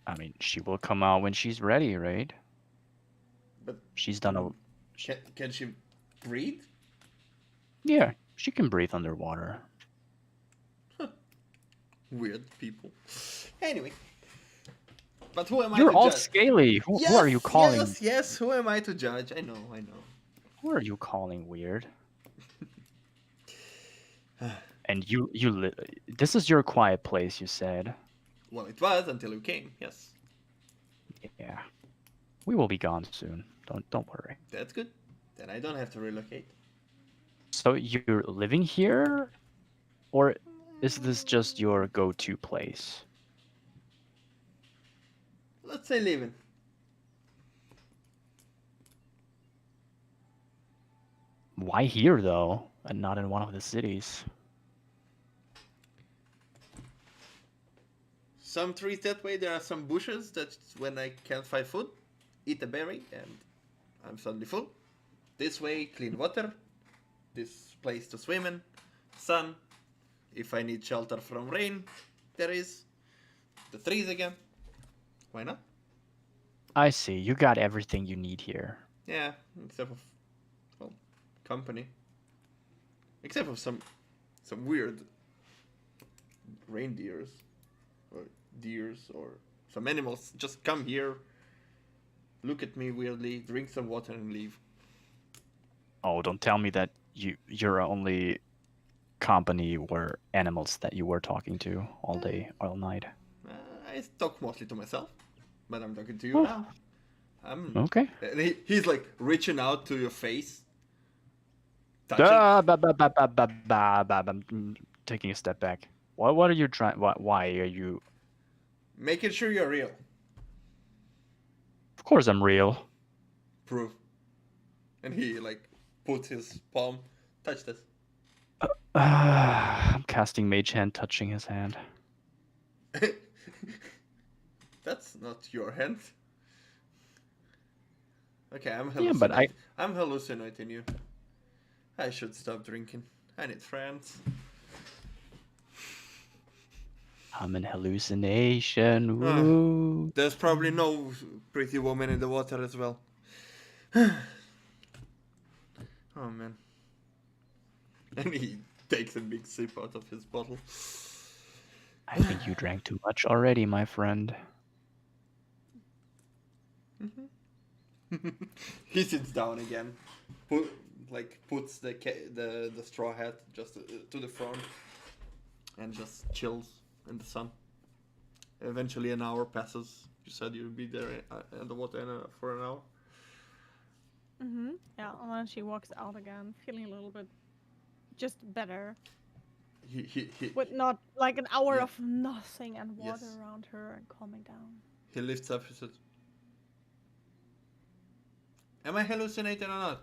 I mean, she will come out when she's ready, right? But She's done a. can she breathe? Yeah, she can breathe underwater. Weird people. Anyway. But who am I You're to all judge? scaly. Who are you calling? Yes, who am I to judge? I know. Who are you calling weird? And this is your quiet place, you said. Well, it was until you came, yes. Yeah. We will be gone soon. Don't worry. That's good. Then I don't have to relocate. So you're living here? Or is this just your go-to place? Let's say living. Why here, though, and not in one of the cities? some trees that way. There are some bushes that when I can't find food, eat a berry and I'm suddenly full. This way, clean water. This place to swim in. Sun. If I need shelter from rain, there is. The trees again. Why not? I see. You got everything you need here. Yeah, except for, well, company. Except for some weird reindeers or deers or some animals just come here, look at me weirdly, drink some water and leave. Oh, don't tell me that your only company were animals that you were talking to all day, all night. I talk mostly to myself, but I'm talking to you Oh. now. I'm Okay. and he's like reaching out to your face. Touching. I'm taking a step back. What are you trying? Why are you? Making sure you're real. Of course, I'm real. Proof. And he like puts his palm. Touch this. I'm casting Mage Hand, touching his hand. That's not your hand. Okay, I'm Yeah, hallucinating. but I'm hallucinating you. I should stop drinking. I need friends. I'm in hallucination. Ah. Woo. There's probably no pretty woman in the water as well. Oh man. And he takes a big sip out of his bottle. I think you drank too much already, my friend. He sits down again, puts the straw hat just to the front, and just chills in the sun. Eventually, an hour passes. You said you'd be there in the water for an hour. Yeah, and then she walks out again, feeling a little bit just better. He With not like an hour Yeah. of nothing and water Yes. around her and calming down. he lifts up his head. Am I hallucinating or not?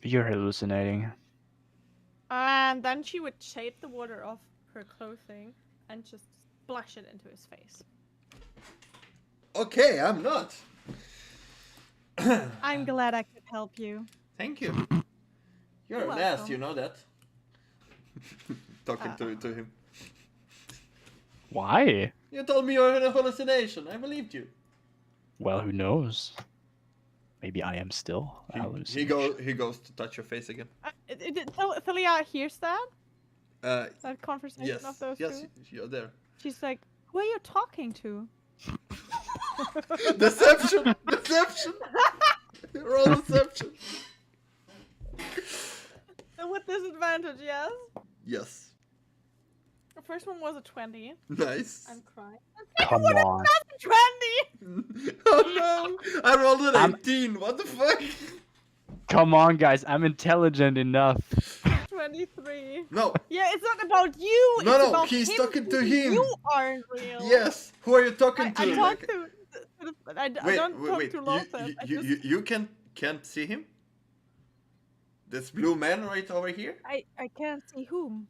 You're hallucinating. And then she would shake the water off her clothing and just splash it into his face. Okay, I'm not. I'm glad I could help you. Thank you. You're You're an ass, welcome. you know that. Talking to him. Why? You told me you're in a hallucination. I believed you. Well, who knows? Maybe I am still a He hallucination. goes to touch your face again. Thalia hears that Yes, conversation of those yes, two. you're there. She's like, "Who are you talking to?" Deception, deception. Roll deception. With disadvantage, yes. Yes, The first one was a 20. nice. I'm crying. Come on. 20! Oh no! I rolled an I'm- 18. What the fuck? Come on, guys. I'm intelligent enough. 23. No. Yeah, it's not about you. No, it's no, about he's him talking to thinking him. You aren't real. Yes. Who are you talking I to? talk Like- to. I Wait, don't talk wait. to Lothar. You can't see him. This blue man right over here. I can't see whom.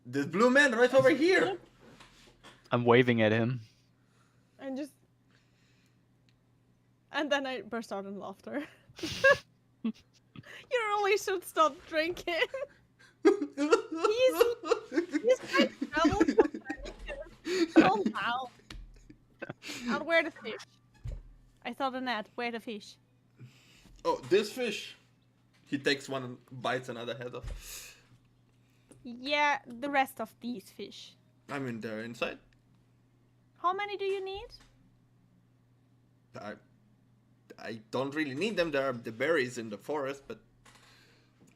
This blue man right over here. I'm waving at him. And just. And then I burst out in laughter. You really should stop drinking. He's trying to travel Calm down. And where the fish? I saw the net. Where the fish? Oh, this fish. He takes one and bites another head off. Yeah, the rest of these fish. I mean, they're inside. How many do you need? I don't really need them. There are the berries in the forest, but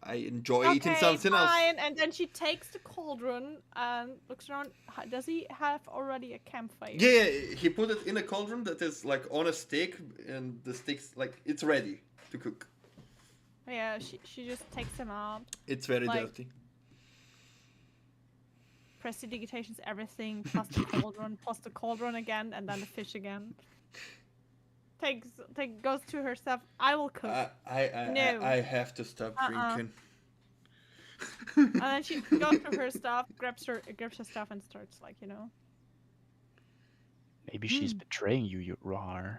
I enjoy eating something else. fine. And then she takes the cauldron and looks around. Does he have already a campfire? Yeah, he put it in a cauldron that is like on a stick, and the stick's like it's ready to cook. Yeah, she just takes them out. It's very Like- dirty. Prestidigitations everything, plus the cauldron again, and then the fish again. Goes to herself. I will cook. No. I have to stop drinking. And then she goes to her stuff, grabs her stuff, and starts Maybe she's betraying you, Rohar.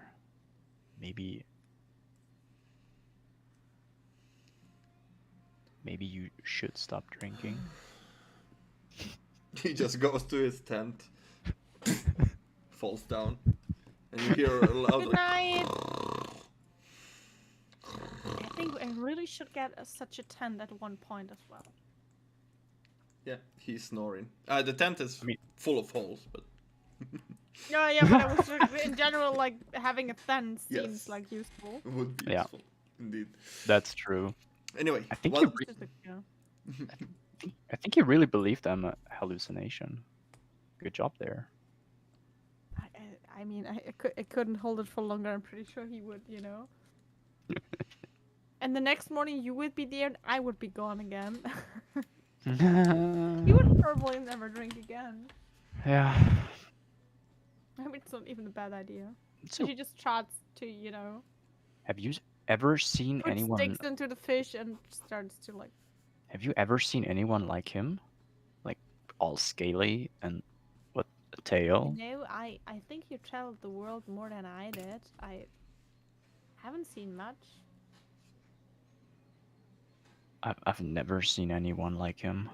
Maybe you should stop drinking. He just goes to his tent, falls down, and you hear a loud Good like, night. I think I really should get such a tent at one point as well. yeah, he's snoring. The tent is I mean- full of holes, but Yeah, but I was just, in general, like having a tent seems Yes. like useful. it would be Yeah. useful indeed. That's true. Anyway, I think what? It's just a, yeah. I think he really believed I'm a hallucination. Good job there. I mean, I couldn't hold it for longer. I'm pretty sure he would, you know. And the next morning, you would be there, and I would be gone again. He would probably never drink again. Yeah. I mean, it's not even a bad idea. So, She just tries to, you know, have you ever seen put anyone? sticks into the fish and starts to like. Have you ever seen anyone like him? Like all scaly and with a tail? You know, I think you traveled the world more than I did. I haven't seen much. I've never seen anyone like him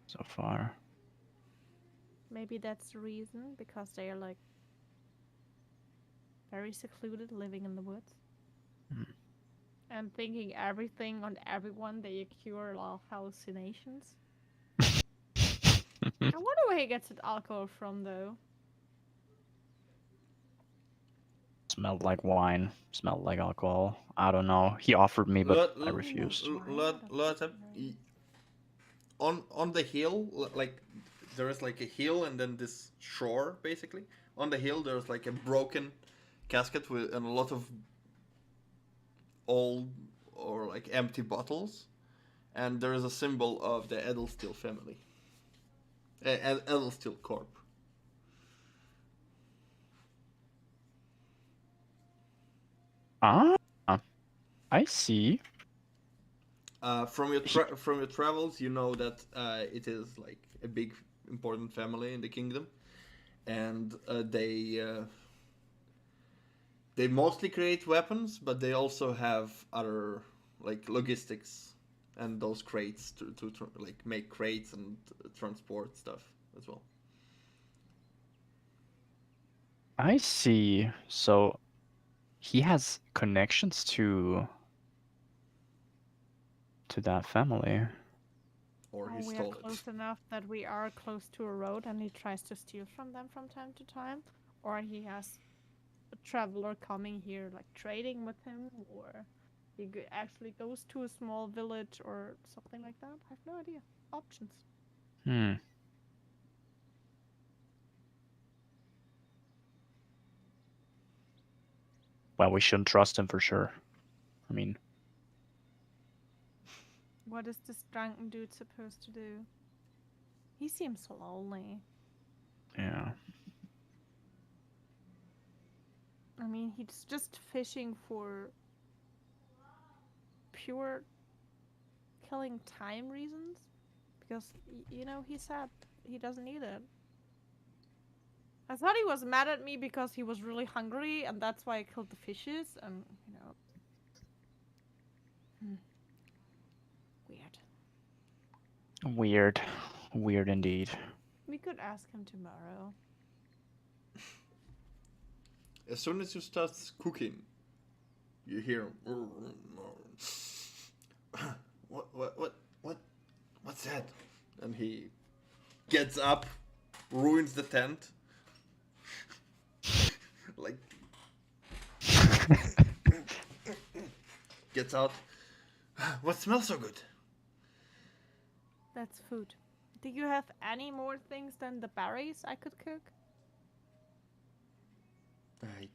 so far. Maybe that's the reason, because they are like very secluded, living in the woods. Hmm. And thinking everything on everyone they cure a lot of hallucinations. I wonder where he gets his alcohol from, though. Smelled like wine. Smelled like alcohol. I don't know. He offered me, but I refused. On the hill, like there is like a hill and then this shore basically. On the hill there's like a broken casket with and a lot of old or like empty bottles, and there is a symbol of the Edelsteel family. Edelsteel Corp. Ah, I see. From your travels, you know that it is like a big important family in the kingdom, and they mostly create weapons, but they also have other like logistics and those crates to like make crates and transport stuff as well. I see. So he has connections to that family. Or he We are stole close it. enough that we are close to a road and he tries to steal from them from time to time. Or he has a traveler coming here, like trading with him, or he actually goes to a small village or something like that. I have no idea. Options. Hmm. Well, we shouldn't trust him for sure. I mean, What is this drunken dude supposed to do? He seems lonely. yeah. I mean, he's just fishing for pure killing time reasons. Because, you know, he said he doesn't need it. I thought he was mad at me because he was really hungry and that's why I killed the fishes and, you know. Weird. Weird. Weird indeed. We could ask him tomorrow. As soon as you start cooking, you hear what's that? And he gets up, ruins the tent, like gets out. What smells so good? That's food. Do you have any more things than the berries I could cook? I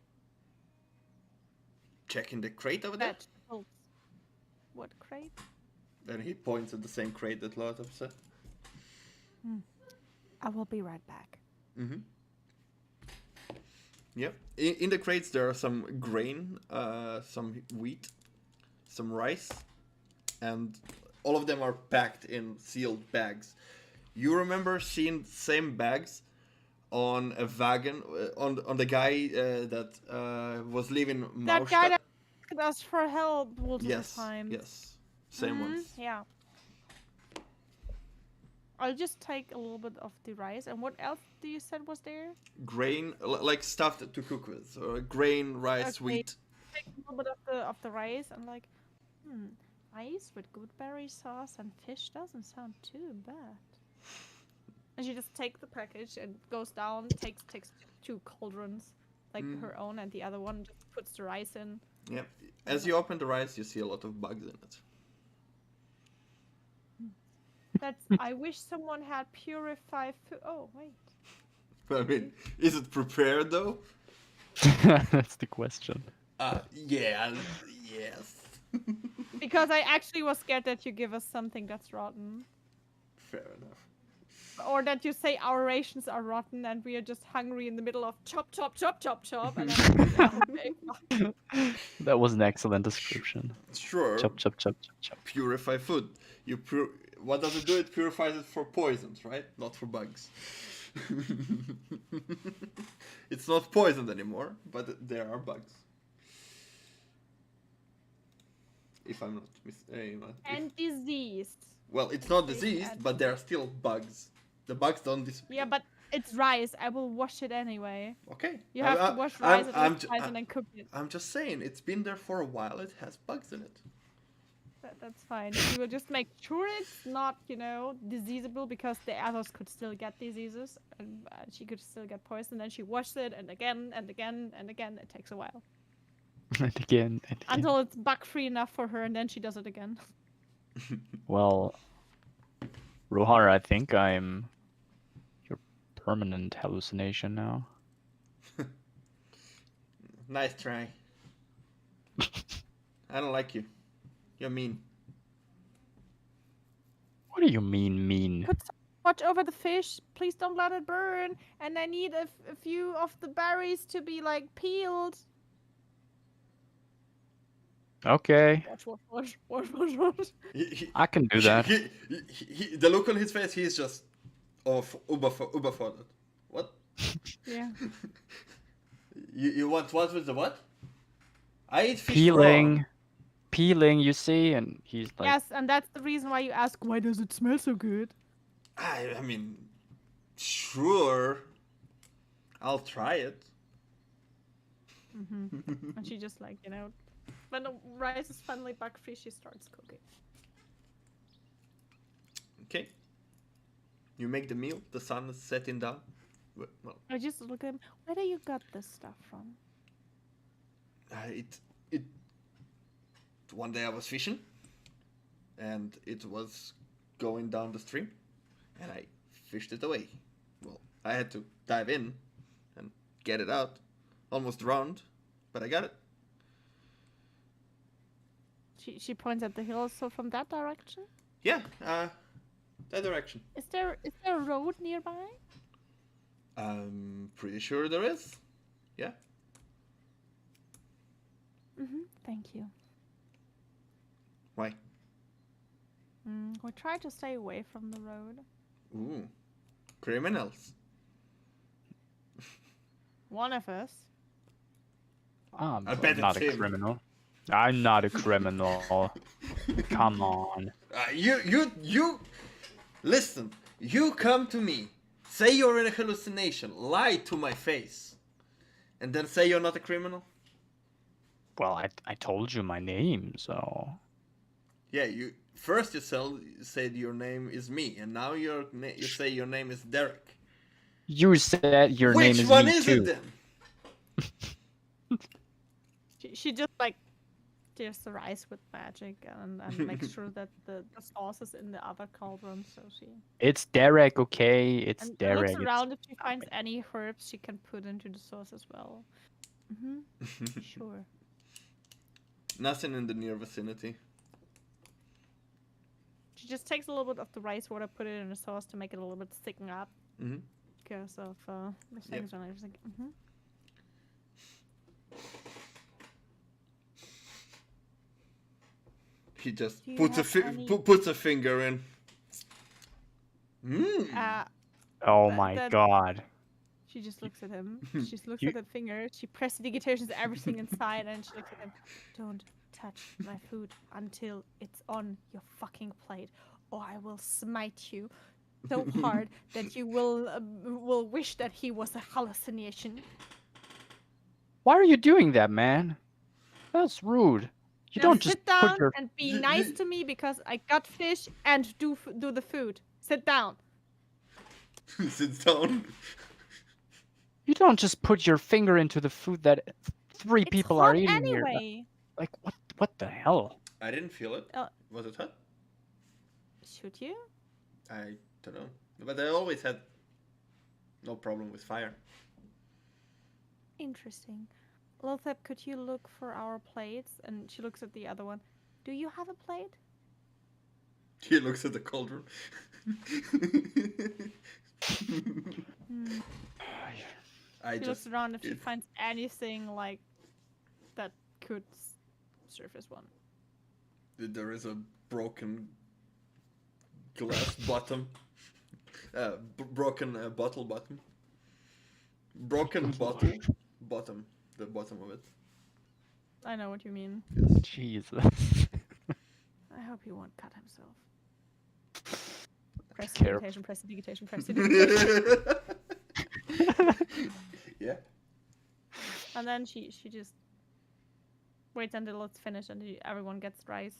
check in the crate over there. Vegetables. What crate? Then he points at the same crate that Lothar said. I will be right back. Mm-hmm. Yep. In the crates there are some grain, some wheat, some rice, and all of them are packed in sealed bags. You remember seeing the same bags on a wagon on the guy that was leaving That guy Maustad. that asked us for help multiple Yes, times. yes, same ones. Yeah. I'll just take a little bit of the rice. And what else do you said was there? Grain, like stuff to cook with, or grain, rice, Okay. wheat. Take a little bit of the rice and like, rice with gooseberry sauce and fish doesn't sound too bad. And she just takes the package and goes down, takes 2 cauldrons, like her own, and the other one just puts the rice in. Yeah. As you open the rice, you see a lot of bugs in it. That's. I wish someone had purified food. Oh wait. But I mean, is it prepared though? That's the question. Yeah, yes. Because I actually was scared that you give us something that's rotten. Fair enough. Or that you say our rations are rotten and we are just hungry in the middle of chop, chop, chop, chop, chop. And I'm like, That was an excellent description. Sure. Chop, chop, chop, chop, chop. Purify food. What does it do? It purifies it for poisons, right? Not for bugs. It's not poisoned anymore, but there are bugs. If I'm not mistaken. and diseased. Well, it's not diseased, but there are still bugs. The bugs don't disappear. Yeah, but it's rice. I will wash it anyway. Okay. You have to wash rice and then cook it. I'm just saying, it's been there for a while. It has bugs in it. That's fine. We will just make sure it's not, diseasable because the others could still get diseases and she could still get poisoned. Then she washes it and again and again and again. It takes a while. And again, and again. Until it's bug-free enough for her and then she does it again. Well, Rohar, I think I'm your permanent hallucination now. Nice try. I don't like you. You're mean. What do you mean? Watch over the fish. Please don't let it burn. And I need a few of the berries to be like peeled. Okay, Watch. I can do that. The look on his face, he's just überfordert. What? Yeah. You want what with the what? I eat fish Peeling, you see, and he's like, Yes, and that's the reason why you ask, why does it smell so good? I mean, sure. I'll try it. And she just like, when the rice is finally bug-free, she starts cooking. Okay. You make the meal. The sun is setting down. Well, I just look at him. Where do you got this stuff from? it. One day I was fishing, and it was going down the stream, and I fished it away. Well, I had to dive in and get it out. Almost drowned, but I got it. She points at the hill, so from that direction? Yeah, that direction. Is there a road nearby? I'm pretty sure there is. Yeah. Thank you. Why? We try to stay away from the road. Ooh, criminals. One of us. I'm I bet not it's a him. criminal. I'm not a criminal. Come on. You listen. You come to me, say you're in a hallucination, lie to my face, and then say you're not a criminal. Well, I told you my name, so Yeah, you first said your name is me, and now you say your name is Derek. you said your name Which is one me is too. it then? She just like stirs the rice with magic and makes sure that the sauce is in the other cauldron. So she It's Derek, okay? It's and Derek. looks around if she finds any herbs she can put into the sauce as well. Sure. Nothing in the near vicinity. She just takes a little bit of the rice water, put it in the sauce to make it a little bit thicken up Mm-hmm. because of the things and everything. He just Do you puts have any- puts a finger in. Mm. Oh That- my that- god. She just looks at him. She just looks You- at the finger. She prestidigitations everything inside, and she looks at him. Don't touch my food until it's on your fucking plate, or I will smite you so hard that you will wish that he was a hallucination. Why are you doing that, man? That's rude. You don't just sit down put your and be nice to me because I got fish and do the food. Sit down. Sits down. you don't just put your finger into the food that three It's people hot are eating here. anyway. Like what the hell? I didn't feel it. Oh. Was it hot? Should you? I don't know. But I always had no problem with fire. Interesting. Lothep, could you look for our plates? And she looks at the other one. Do you have a plate? He looks at the cauldron. Hmm. I She just looks around if she it- finds anything like that could serve as one. there is a broken glass bottom. Broken bottle bottom. Broken bottle bottom. The bottom of it. I know what you mean. Yes. Jesus. I hope he won't cut himself. Careful. Prestidigitation, prestidigitation. Yeah. And then she just waits until it's finished and everyone gets rice.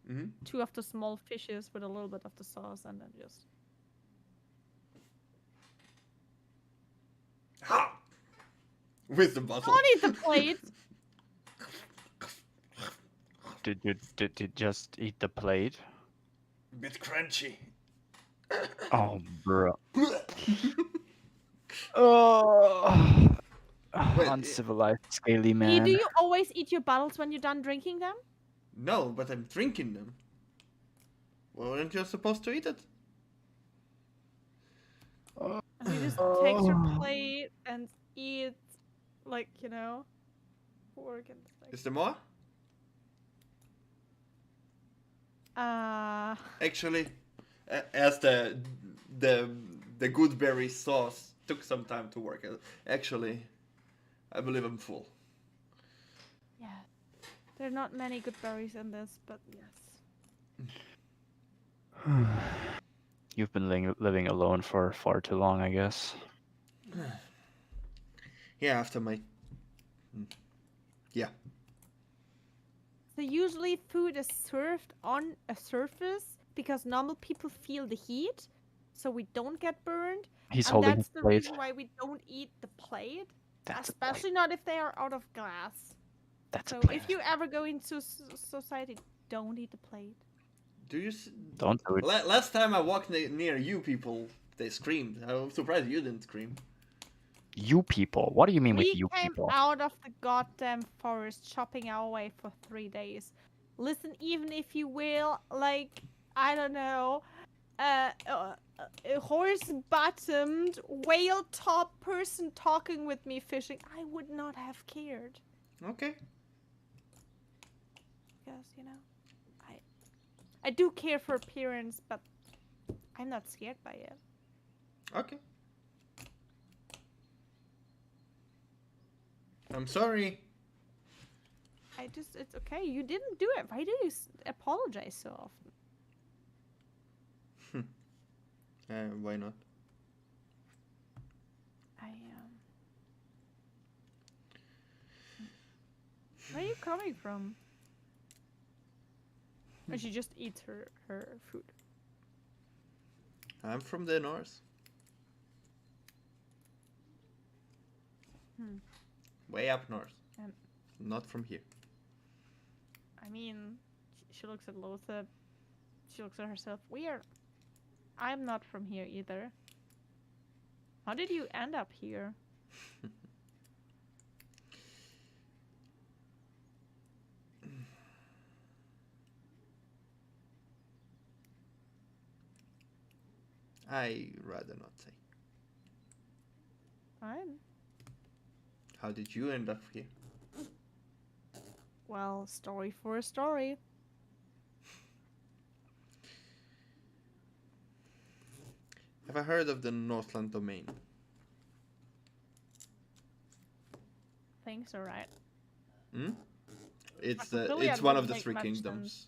Mm-hmm. 2 of the small fishes with a little bit of the sauce, and then just Ha! With the bottle. don't eat the plate. Did you just eat the plate? Bit crunchy. Oh, bro. Oh, Wait, uncivilized, scaly Do man. you always eat your bottles when you're done drinking them? No, but I'm drinking them. Well, aren't you supposed to eat it? And he just takes your plate and eats, like, you know, organs. Is there more? Actually, as the goodberry sauce took some time to work. Actually, I believe I'm full. Yeah. There are not many good berries in this, but yes. You've been living alone for far too long, I guess. Yeah, after my... Yeah. So usually food is served on a surface because normal people feel the heat, so we don't get burned. He's And holding that's his the plate. reason why we don't eat the plate, That's a plate. especially not if they are out of glass. That's So a plate. if you ever go into society, don't eat the plate. Do you... Don't do it. Last time I walked near you people, they screamed. I'm surprised you didn't scream. You people. What do you mean We with you came people? out of the goddamn forest chopping our way for 3 days. Listen, even if you will, like, I don't know, a horse-bottomed, whale-top person talking with me fishing, I would not have cared. Okay. Because, you know, I do care for appearance, but I'm not scared by it. Okay. I'm sorry. It's okay. You didn't do it. Why do you apologize so often? Why not? Where are you coming from? And she just eats her food. I'm from the north. Hmm. Way up north. Um, Not from here. I mean, she looks at Lothar. She looks at herself. I'm not from here either. How did you end up here? I rather not say. Fine. How did you end up here? Well, story for a story. Have I heard of the Northland domain? think so, right? Hmm? It's Phthiliad one of wouldn't the make three much kingdoms.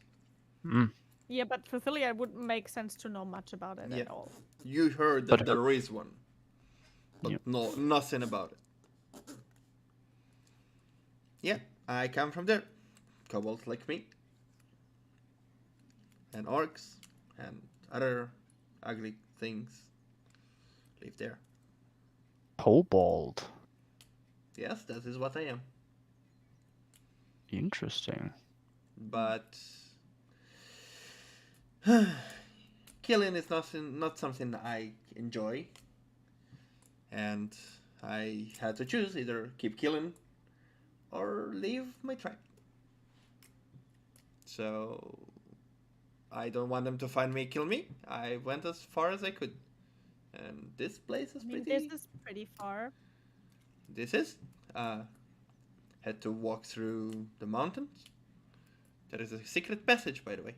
Mm. Yeah, but Phthiliad wouldn't make sense to know much about it Yeah. at all. You heard But that there is one, but Yep. no, nothing about it. Yeah, I come from there. Kobolds like me, and orcs, and other ugly things live there. Kobold. Yes, that is what I am. Interesting. But killing is not something I enjoy, and I had to choose either keep killing or leave my tribe. So I don't want them to find me, kill me. I went as far as I could, and this place is I mean, pretty. this is pretty far. This is. Had to walk through the mountains. There is a secret passage, by the way.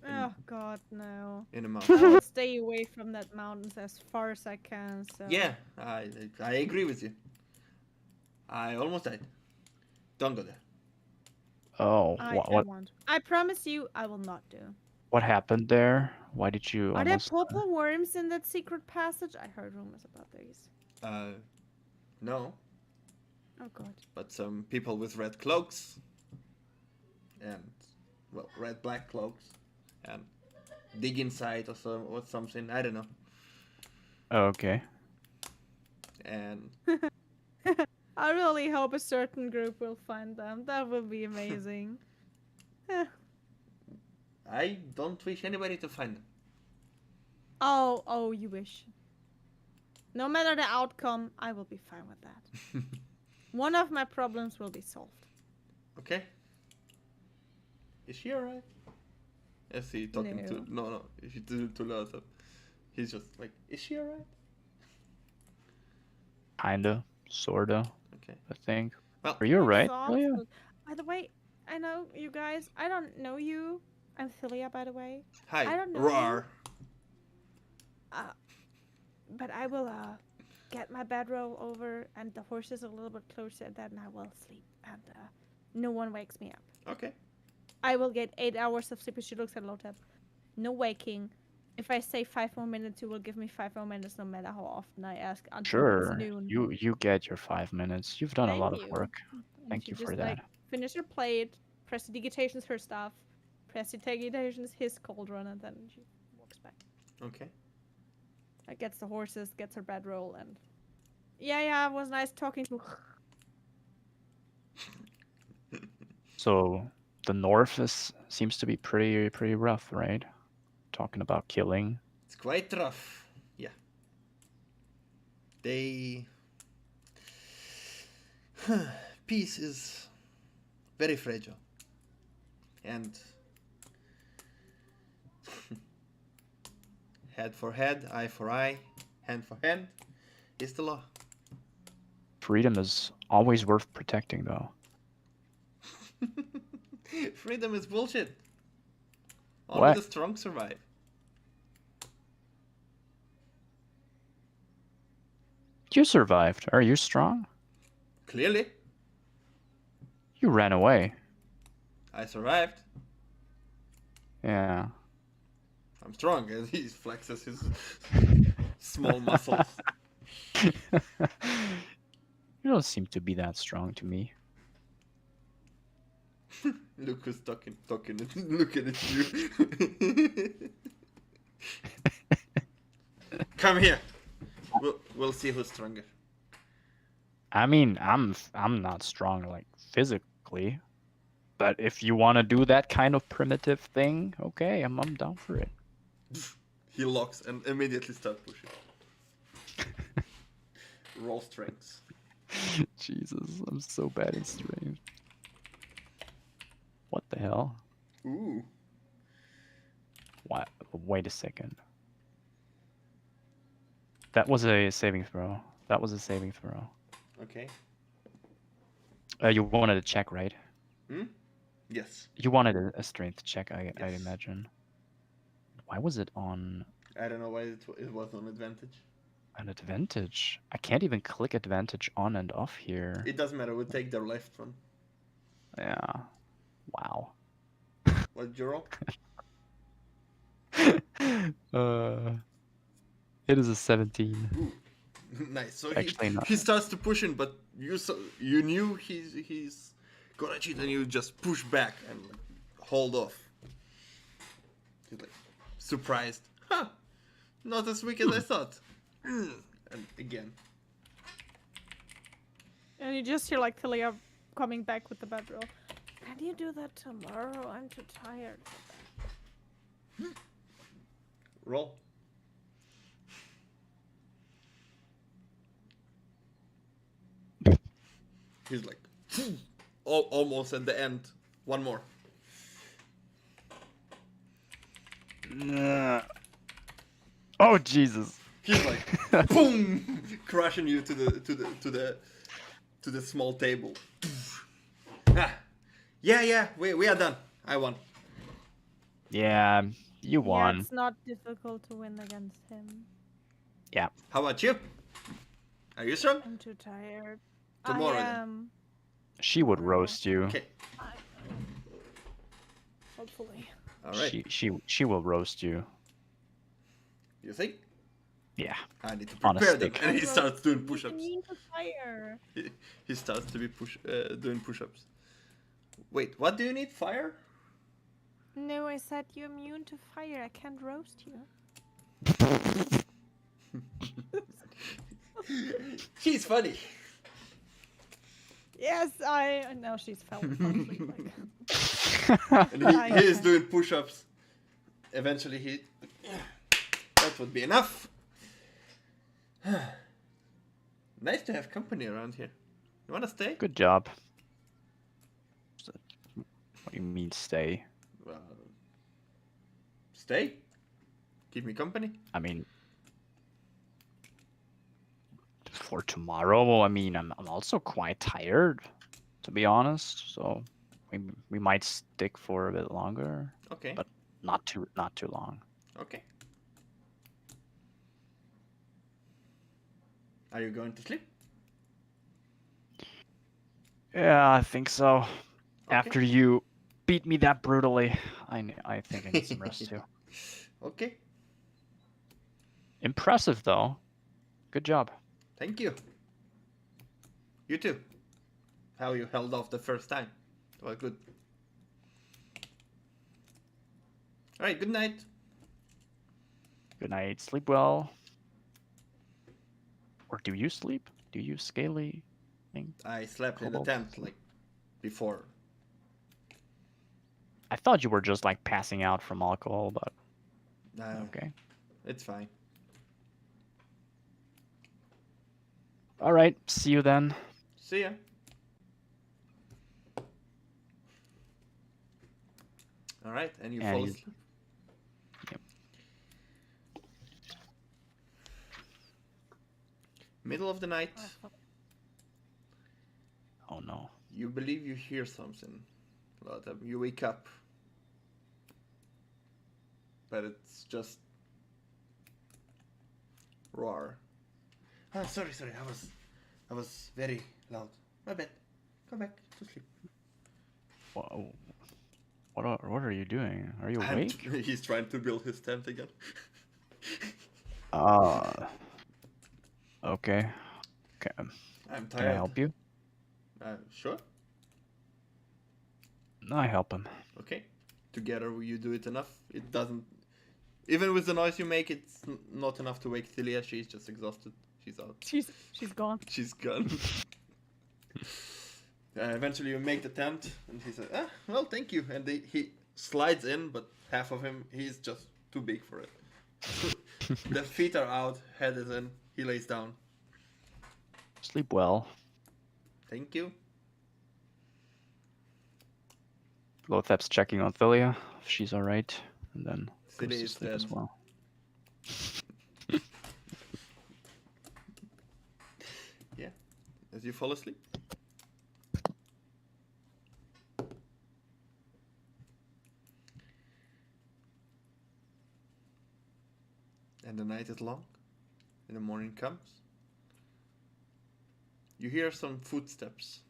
Oh God, no. In the I mountain. will stay away from that mountains as far as I can. So Yeah, I agree with you. I almost died. Don't go there. Oh, I what won't. I promise you, I will not do. what happened there? Why did you Are there almost? purple worms in that secret passage? I heard rumors about these. No, Oh God. but some people with red cloaks and well, red black cloaks and dig inside or something. I don't know. Oh, okay. And I really hope a certain group will find them. That would be amazing. I don't wish anybody to find them. Oh, you wish. No matter the outcome, I will be fine with that. One of my problems will be solved. Okay. Is she alright? Is he talking to? No. Is he to Lothar? He's just like, is she alright? Kinda, sorta, Okay. I think. Well, Are you I'm alright? Oh yeah. exhausted. By the way, I know you guys. I don't know you. I'm Philia, by the way. hi. I don't know Roar. But I will get my bedroll over and the horses a little bit closer, and then I will sleep, and no one wakes me up. Okay. I will get 8 hours of sleep. She looks at Lotab. No waking. If I say 5 more minutes, you will give me 5 more minutes, no matter how often I ask until Sure. it's noon. You get your 5 minutes. You've done a lot of Thank you. work. And Thank she you for just, that. like, finish her plate, Prestidigitations her stuff, Prestidigitations his cauldron, and then she walks back. Okay. Like, gets the horses, gets her bedroll, and yeah, it was nice talking to. So the north seems to be pretty rough, right? Talking about killing. It's quite rough. Yeah. They. Peace is very fragile. And. Head for head, eye for eye, hand for hand is the law. Freedom is always worth protecting, though. Freedom is bullshit. Only What? the strong survive. You survived. Are you strong? Clearly, You ran away. I survived. Yeah. I'm strong, and he flexes his small muscles. You don't seem to be that strong to me. Look who's talking, looking at you. Come here. We'll see who's stronger. I mean, I'm not strong like physically, but if you want to do that kind of primitive thing, okay, I'm down for it. He locks and immediately starts pushing. Roll strengths. Jesus, I'm so bad at strength. What the hell? Ooh. What? Wait a second. That was a saving throw. That was a saving throw. Okay. You wanted a check, right? Hmm? Yes. You wanted a strength check, I'd Yes. imagine. Why was it on? I don't know why it was on advantage. An advantage. I can't even click advantage on and off here. It doesn't matter. We'll take their left one. Yeah. Wow. What did you roll? It is a 17. Ooh. Nice. So Actually not. he starts to push in, but you knew he's gonna cheat, and you just push back and like, hold off. He's like surprised. Huh? Not as weak as I thought. And again. And you just hear like Tilia coming back with the bedroll. Can you do that tomorrow? I'm too tired for that. Roll. He's like almost at the end. One more. Oh Jesus. He's like boom, crushing you to the small table. Ah. Yeah, we are done. I won. Yeah, you Yeah, won. it's not difficult to win against him. Yeah. How about you? Are you strong? I'm too tired. Tomorrow I then. am. She would roast you. Okay. Hopefully. All right. She will roast you. You think? Yeah. I need to On a prepare them. stick. And he starts doing You push-ups. need to fire. He starts to be doing push-ups. Wait, what do you need? Fire? No, I said you're immune to fire. I can't roast you. She's funny. Yes, I know she's fell asleep. And he is doing push-ups. Eventually he... That would be enough. Nice to have company around here. You wanna stay? Good job. What do you mean stay? Stay? Keep me company? I mean, for tomorrow, I mean, I'm also quite tired, to be honest. So we might stick for a bit longer, Okay. but not too long. Okay. Are you going to sleep? Yeah, I think so. Okay. After you beat me that brutally, I think I need some rest too. Okay. Impressive though. Good job. Thank you. You too. How you held off the first time. Well, good. Alright, good night. Good night. Sleep well. Or do you sleep? Do you scaly thing? I slept in the Cobalt. tent, like, before. I thought you were just like passing out from alcohol, but okay. It's fine. All right. See you then. See ya. Alright, and you And fall you- asleep. Yep. Middle of the night, Oh no. you believe you hear something. You wake up. But it's just roar. Ah, sorry, I was very loud. My bad. Come back to sleep. Whoa. What are you doing? Are you And awake? he's trying to build his tent again. Okay. Okay. I'm Can tired. I help you? Sure. No, I help him. Okay. Together you do it enough. It doesn't. Even with the noise you make, it's not enough to wake Thilia. She's just exhausted. She's out. She's gone. She's gone. Eventually you make the tent, and he said, well, thank you. And he slides in, but half of him, he's just too big for it. The feet are out, head is in, he lays down. Sleep well. Thank you. Lothep's checking on Thilia if she's all right, and then goes Thilia to is sleep as dead. well. Yeah, as you fall asleep. And the night is long. And the morning comes. You hear some footsteps.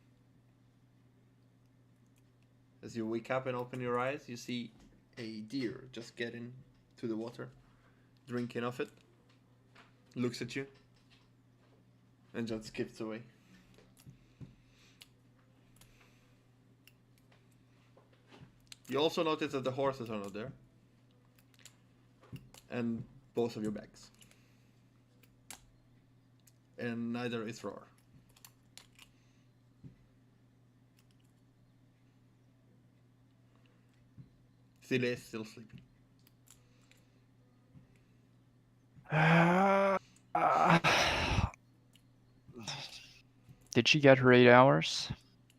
As you wake up and open your eyes, you see a deer just getting to the water, drinking off it, looks at you, and just skips away. You also notice that the horses are not there, and both of your bags. And neither is Roar. Celia is still sleeping. Did she get her 8 hours?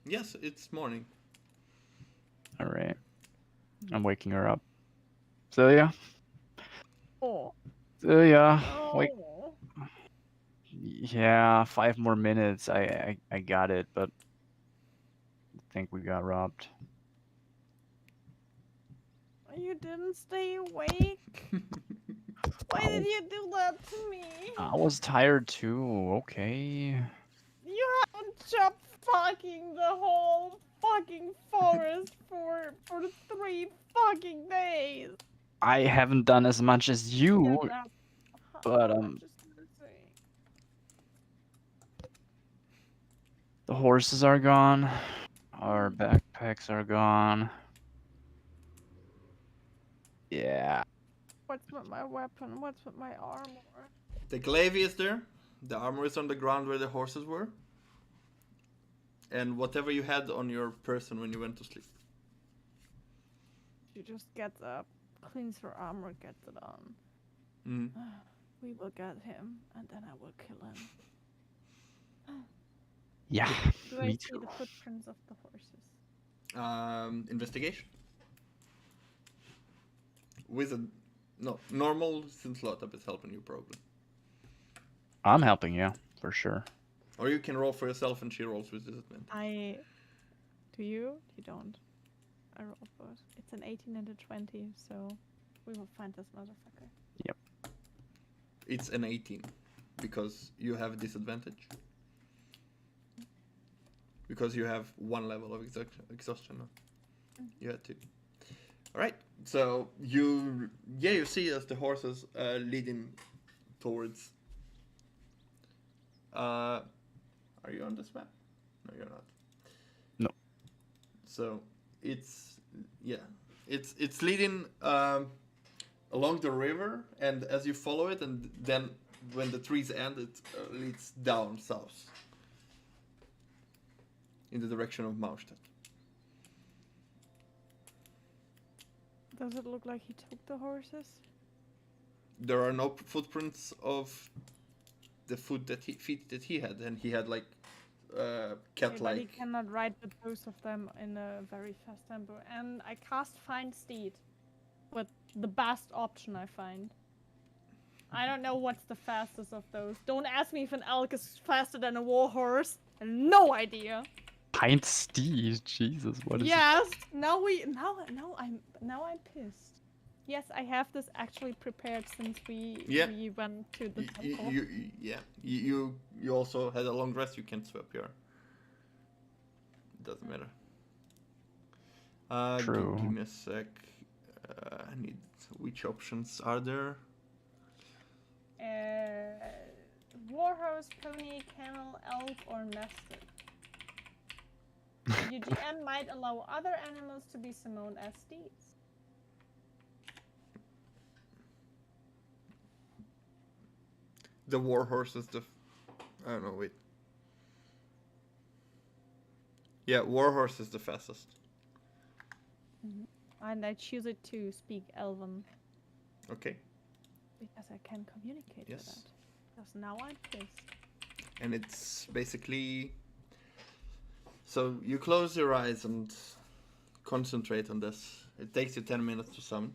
Yes, it's morning. All right. I'm waking her up. Celia? Oh. Celia, wake. Oh. Yeah, 5 more minutes. I got it, but I think we got robbed. You didn't stay awake? Why I did was- you do that to me? I was tired too. Okay. You haven't chopped fucking the whole fucking forest for 3 fucking days. I haven't done as much as you, Yeah, that- but I'm just gonna say. the horses are gone. Our backpacks are gone. Yeah. What's with my weapon? What's with my armor? The glaive is there. The armor is on the ground where the horses were. And whatever you had on your person when you went to sleep. She just gets up, cleans her armor, gets it on. Mm. We will get him, and then I will kill him. Yeah, Do I me see too. the footprints of the horses? Investigation. Wizard. No, normal since Lothab is helping you probably. I'm helping you, for sure. Or you can roll for yourself and she rolls with disadvantage. Do you? You don't. I roll both. It's an 18 and a 20, so we will find this motherfucker. It's an 18 because you have disadvantage. Because you have 1 level of exhaustion now. You had 2. Alright, so you see as the horses leading towards. Are you on this map? No, you're not. No. So it's leading along the river, and as you follow it, and then when the trees end, it leads down south in the direction of Maustad. Does it look like he took the horses? There are no footprints of the feet that he had, and he had like Okay, but he cat-like. cannot ride with both of them in a very fast tempo. And I cast Find Steed with the best option I find. I don't know what's the fastest of those. Don't ask me if an elk is faster than a war horse. I have no idea. Pint Steve, Jesus, what is Yes. Now I'm pissed. Yes, I have this actually prepared since we went to the temple. You also had a long rest. You can swap here. It doesn't matter. True. Give me a sec. I need. Which options are there? Warhorse, pony, camel, elk, or mastiff. Your GM might allow other animals to be summoned as steeds. The warhorse is the. I don't know. Wait. Yeah, warhorse is the fastest. And I choose it to speak Elven Okay. because I can communicate with Yes. that. Because now I'm pissed. And it's basically. So you close your eyes and concentrate on this. It takes you 10 minutes to summon.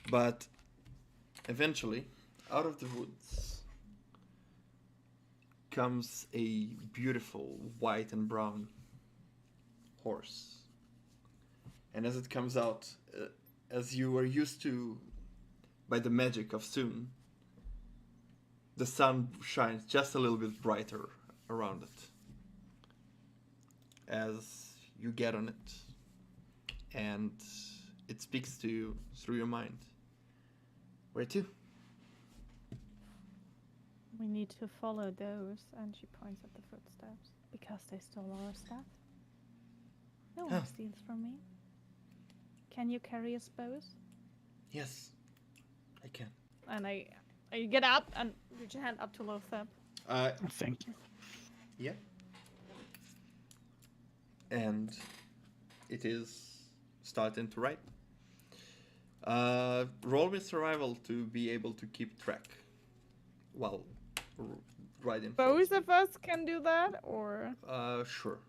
But eventually, out of the woods comes a beautiful white and brown horse. And as it comes out, as you are used to by the magic of soon, the sun shines just a little bit brighter around it as you get on it, and it speaks to you through your mind. Where to? We need to follow those, and she points at the footsteps because they stole our stuff. No one Huh. steals from me. Can you carry us both? Yes, I can. And I get up and reach a hand up to Lothar. Thank you. Yeah. And it is starting to write. Roll me survival to be able to keep track while writing. Both of us can do that, or Sure.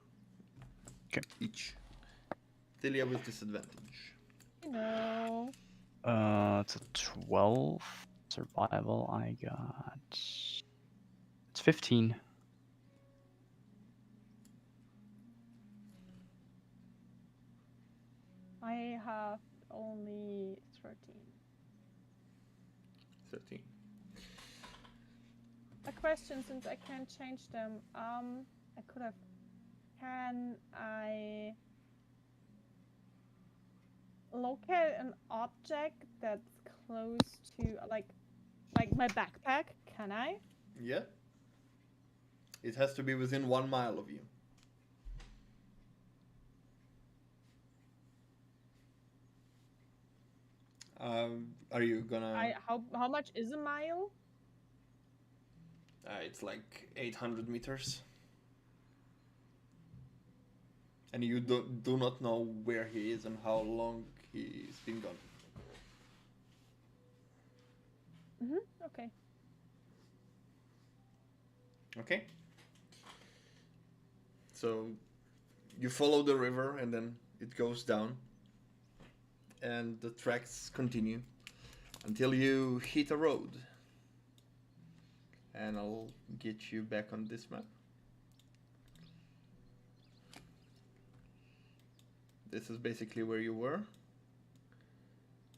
Okay. Each. Delia with disadvantage. no. It's a 12 survival. I got. It's 15. I have only 13. 13. A question, since I can't change them. I could have. Can I locate an object that's close to like my backpack? Can I? Yeah. It has to be within 1 mile of you. Are you gonna? How much is a mile? It's like 800 meters. And you do not know where he is and how long he's been gone. Okay. Okay. So you follow the river and then it goes down. And the tracks continue until you hit a road. And I'll get you back on this map. This is basically where you were.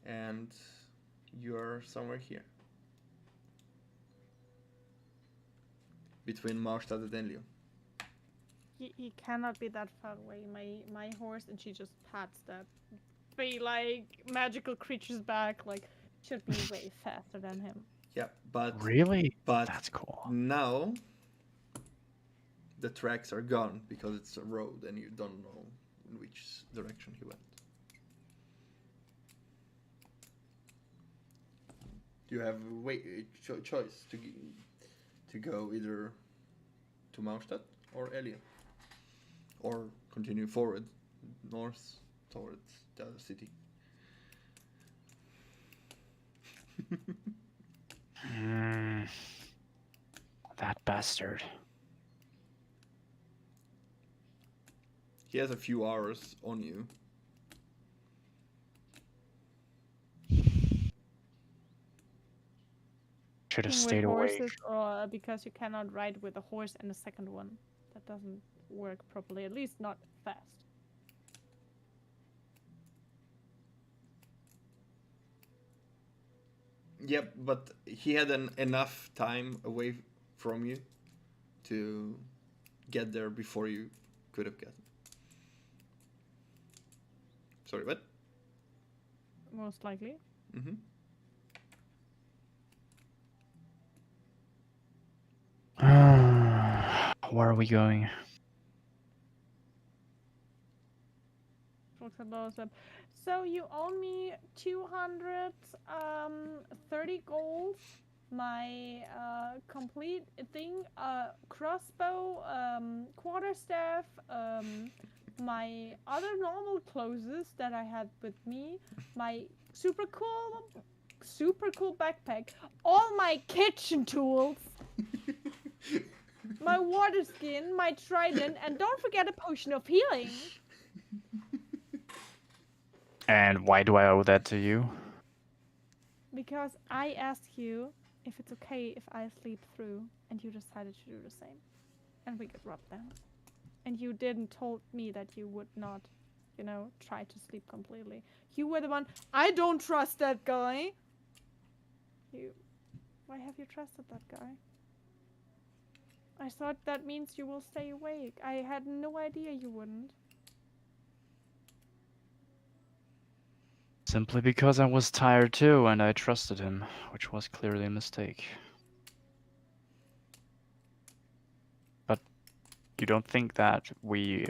And you're somewhere here. Between Marstad and Enlio. He cannot be that far away. My horse, and she just pats that be like magical creature's back. Like should be way faster than him. Yeah, but Really? but That's cool. now the tracks are gone because it's a road and you don't know in which direction he went. You have a choice to go either to Maustad or Elia, or continue forward north towards the other city. That bastard. He has a few hours on you. Should have With stayed away. horses, or because you cannot ride with a horse and a second one. That doesn't work properly. At least not fast. Yep, but he had enough time away from you to get there before you could have gotten. Sorry, what? Most likely. Mm-hmm. Where are we going? So you owe me 230 gold, my complete thing, crossbow, quarterstaff, my other normal clothes that I had with me, my super cool backpack, all my kitchen tools, my water skin, my trident, and don't forget a potion of healing. And why do I owe that to you? Because I asked you if it's okay if I sleep through, and you decided to do the same. And we get robbed down. And you didn't told me that you would not, try to sleep completely. You were the one, I don't trust that guy. Why have you trusted that guy? I thought that means you will stay awake. I had no idea you wouldn't. Simply because I was tired too, and I trusted him, which was clearly a mistake. But you don't think that we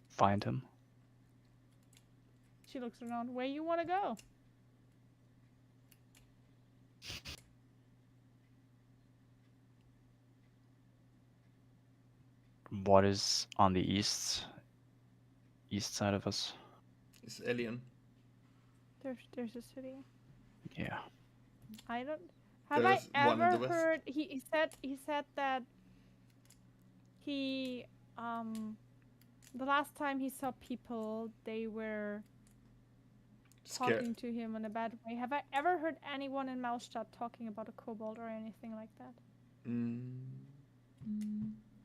find him? She looks around. Where you want to go? What is on the east side of us? It's alien. There's a city. Yeah. I don't. Have There's I one in ever the west. heard? He said that he the last time he saw people, they were Scared. talking to him in a bad way. Have I ever heard anyone in Mausstadt talking about a kobold or anything like that?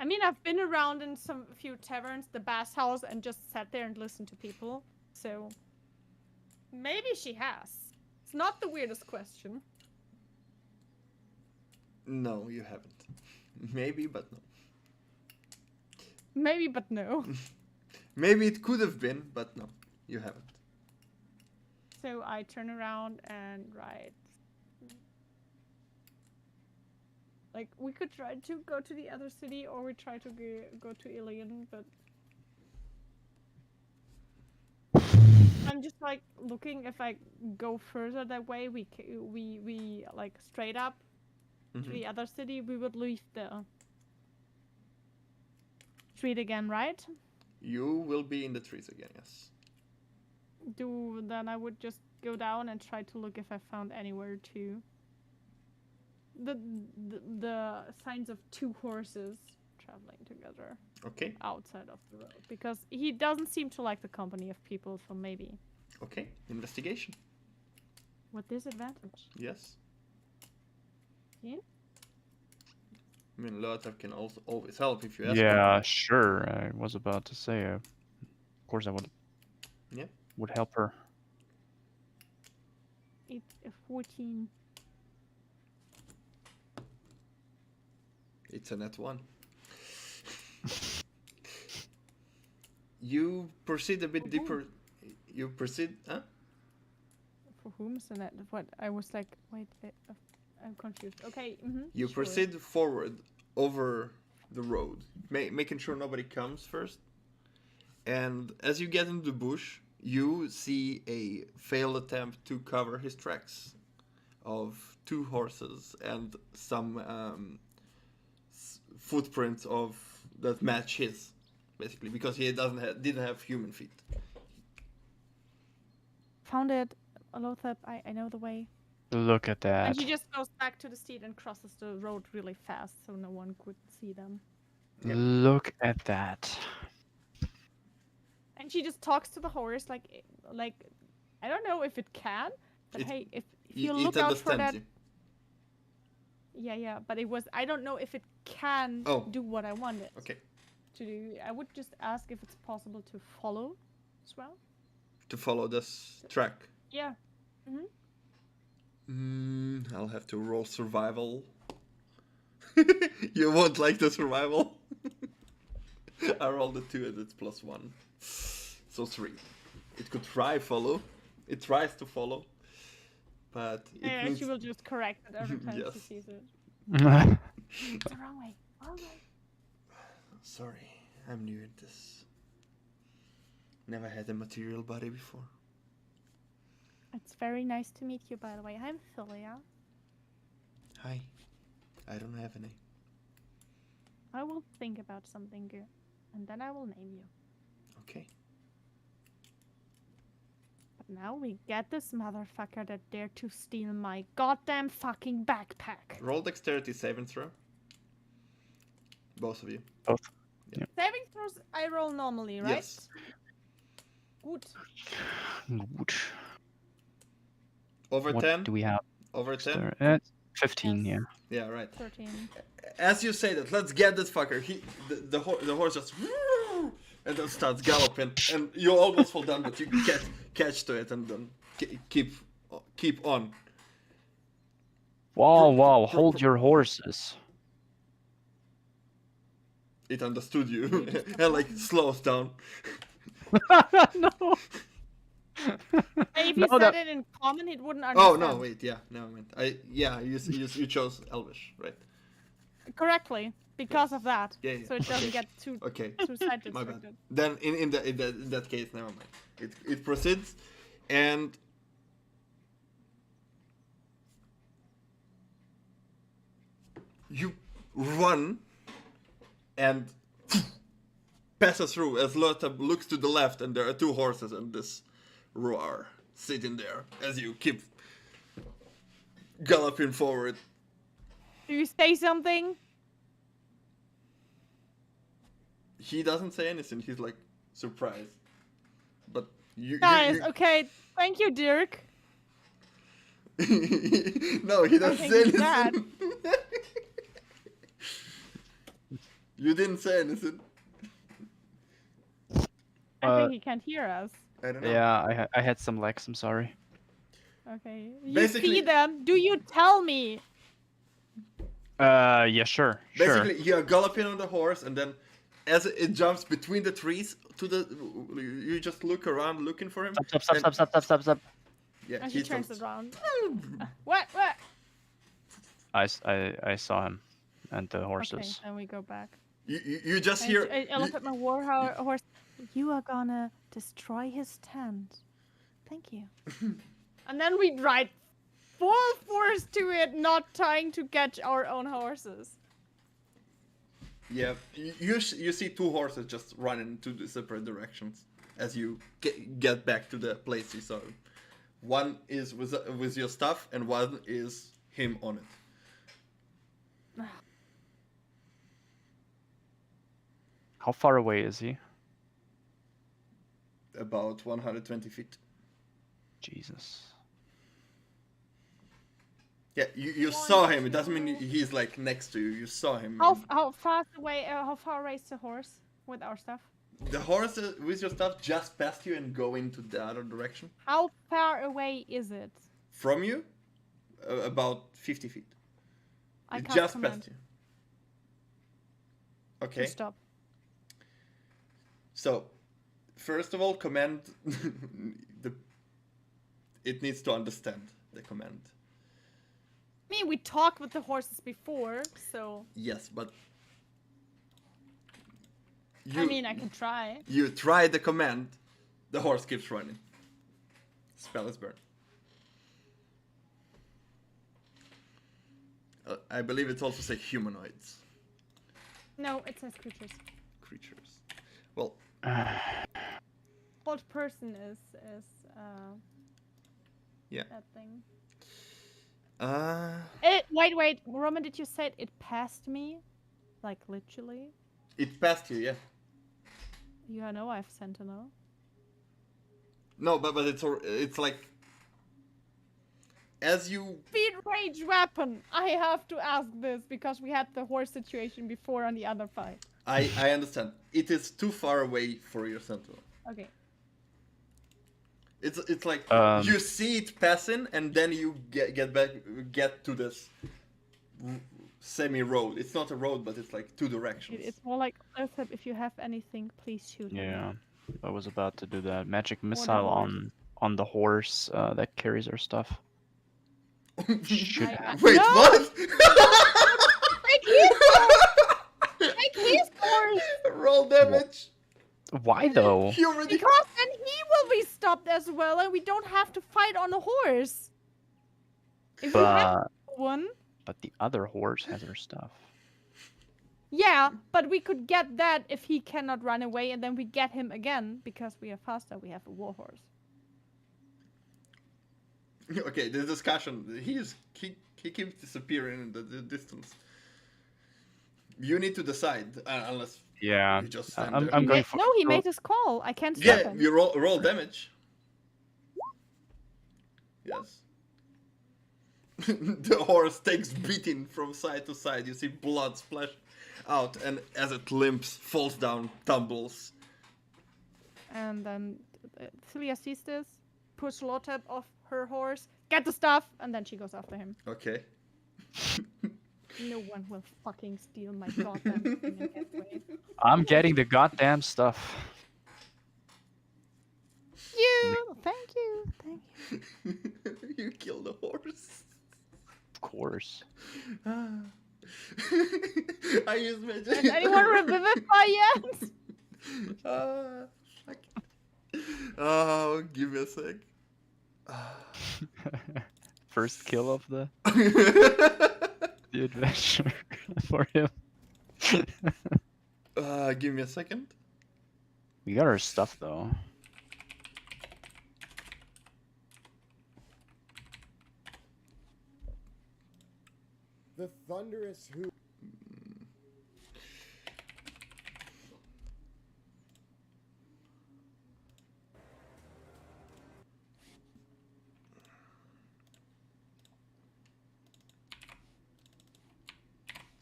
I mean, I've been around in few taverns, the bass house, and just sat there and listened to people. So maybe she has. It's not the weirdest question. No, you haven't. Maybe, but no. Maybe, but no. Maybe it could have been, but no, you haven't. So I turn around and write. Like, we could try to go to the other city, or we try to go to Ilion, but I'm just like looking if I go further that way. We like straight up to the other city. We would leave the street again, right? You will be in the trees again, yes. Then I would just go down and try to look if I found anywhere to the signs of two horses traveling together Okay, outside of the road, because he doesn't seem to like the company of people, so maybe okay. Investigation, with disadvantage. yes. Yeah. I mean, Lothar can also always help if you ask Yeah, him. sure. I was about to say, of course I would. Yeah. Would help her. It's a 14. It's a net one. You proceed a bit deeper. You proceed, huh? For whom? So that what I was like, wait, I'm confused. Okay. You sure. proceed forward over the road, making sure nobody comes first. And as you get into the bush, you see a failed attempt to cover his tracks of two horses and some footprints of that match his, basically, because he didn't have human feet. Found it. Lothar, I know the way. Look at that. And he just goes back to the street and crosses the road really fast, so no one could see them. Yep. Look at that. And she just talks to the horse like I don't know if it can, but hey, if you look out for that. You. Yeah, but it was. I don't know if it can do what I wanted Okay. to do. I would just ask if it's possible to follow as well. To follow this track. Yeah. I'll have to roll survival. You won't like the survival. I rolled a 2 and it's +1. So 3. It could try follow. It tries to follow. But it Yeah, needs... she will just correct it every time she Yes. sees it. It's the wrong way. Wrong way. Sorry, I'm new at this. Never had a material body before. It's very nice to meet you, by the way. I'm Philia. Hi. I don't have any. I will think about something good, and then I will name you. Okay. But now we get this motherfucker that dared to steal my goddamn fucking backpack. Roll dexterity saving throw. Both of you. Both. Saving throws I roll normally, right? Yes. Good. Gut. Over What 10? do we have? Over 10? There? 15, Yes. yeah. Yeah, right. 13. As you say that, let's get this fucker. The horse just and then starts galloping, and you almost fall down, but you catch to it and then keep on. Whoa, Pro- whoa, pro- hold pro- your horses. It understood you and like slows down. No. Hey, if No, you said that- it in common, it wouldn't Oh understand. no, wait, yeah, never mind. You chose Elvish, right? Correctly, because of that. Yeah, yeah. So it doesn't Okay. get too Okay, side my bad. restricted. Then in that case, never mind. It proceeds, and you run and passes through as Lotta looks to the left, and there are two horses and this roar sitting there as you keep galloping forward. Do you say something? He doesn't say anything. He's like surprised, but you Guys, okay. Thank you, Dirk. no, he doesn't think say he's mad. anything. You didn't say anything. I think he can't hear us. I don't know. Yeah, I had some lags, I'm sorry. Okay. You Basically- see them. Do you tell me? Yeah, sure. Basically, you are galloping on the horse, and then as it jumps between the trees to the, you just look around looking for him. Stop, stop, and- stop, stop, stop, stop, stop. Yeah, And he turns jumps. it around. What? What? I saw him and the Okay, horses. then we go back. You just hear. I look at my horse. You are gonna destroy his tent. Thank you. And then we ride full force to it, not trying to catch our own horses. Yeah, you see two horses just running in two separate directions as you get back to the place you saw him. One is with your stuff, and one is him on it. How far away is he? About 120 feet. Jesus. Yeah, you saw him. It doesn't mean he's like next to you. You saw him. How far away? How far away is the horse with our stuff? The horse with your stuff just passed you and go into the other direction. How far away is it? From you, about 50 feet. I It can't just command passed you. to Okay. stop. So, first of all, command it needs to understand the command. I mean, we talked with the horses before, so Yes, but I mean, I can try. You try the command, the horse keeps running. Spell is burned. I believe it also says humanoids No, it says creatures. creatures. Well, What person is yeah. that thing? Wait, Roman, did you say it passed me? Like literally? It passed you, yeah. You know I have Sentinel. No, but it's like as you Speed range weapon! I have to ask this because we had the horse situation before on the other fight. I understand. It is too far away for your sentinel. Okay. It's like Um, you see it passing and then you get to this semi road. It's not a road, but it's like two directions. It's more like Earthhub, if you have anything, please shoot. at me. Yeah, I was about to do that. Magic the missile horse. on the horse that carries our stuff. Should I- Wait, No! what? Like his horse! Like his horse! Roll damage. Why though? You already. Because then he will be stopped as well, and we don't have to fight on a horse. If we have But one, the other horse has our stuff. yeah, but we could get that if he cannot run away, and then we get him again because we are faster. We have a war horse. Okay, this discussion. He keeps disappearing in the distance. You need to decide, unless Yeah, you just stand I'm, there. I'm going for. No, he made his call. I can't stop Yeah, him. you roll damage. Yes. The horse takes beating from side to side. You see blood splash out, and as it limps, falls down, tumbles. And then Celia sees this, push Lotep off her horse, get the stuff, and then she goes after him. Okay. No one will fucking steal my goddamn thing and get away. I'm getting the goddamn stuff. You! Thank you. Thank you. You killed the horse. Of course. I just made Has anyone revivify yet? Fuck. Oh, give me a sec. First kill of the adventure for him. Give me a second. We got our stuff though. The thunderous who.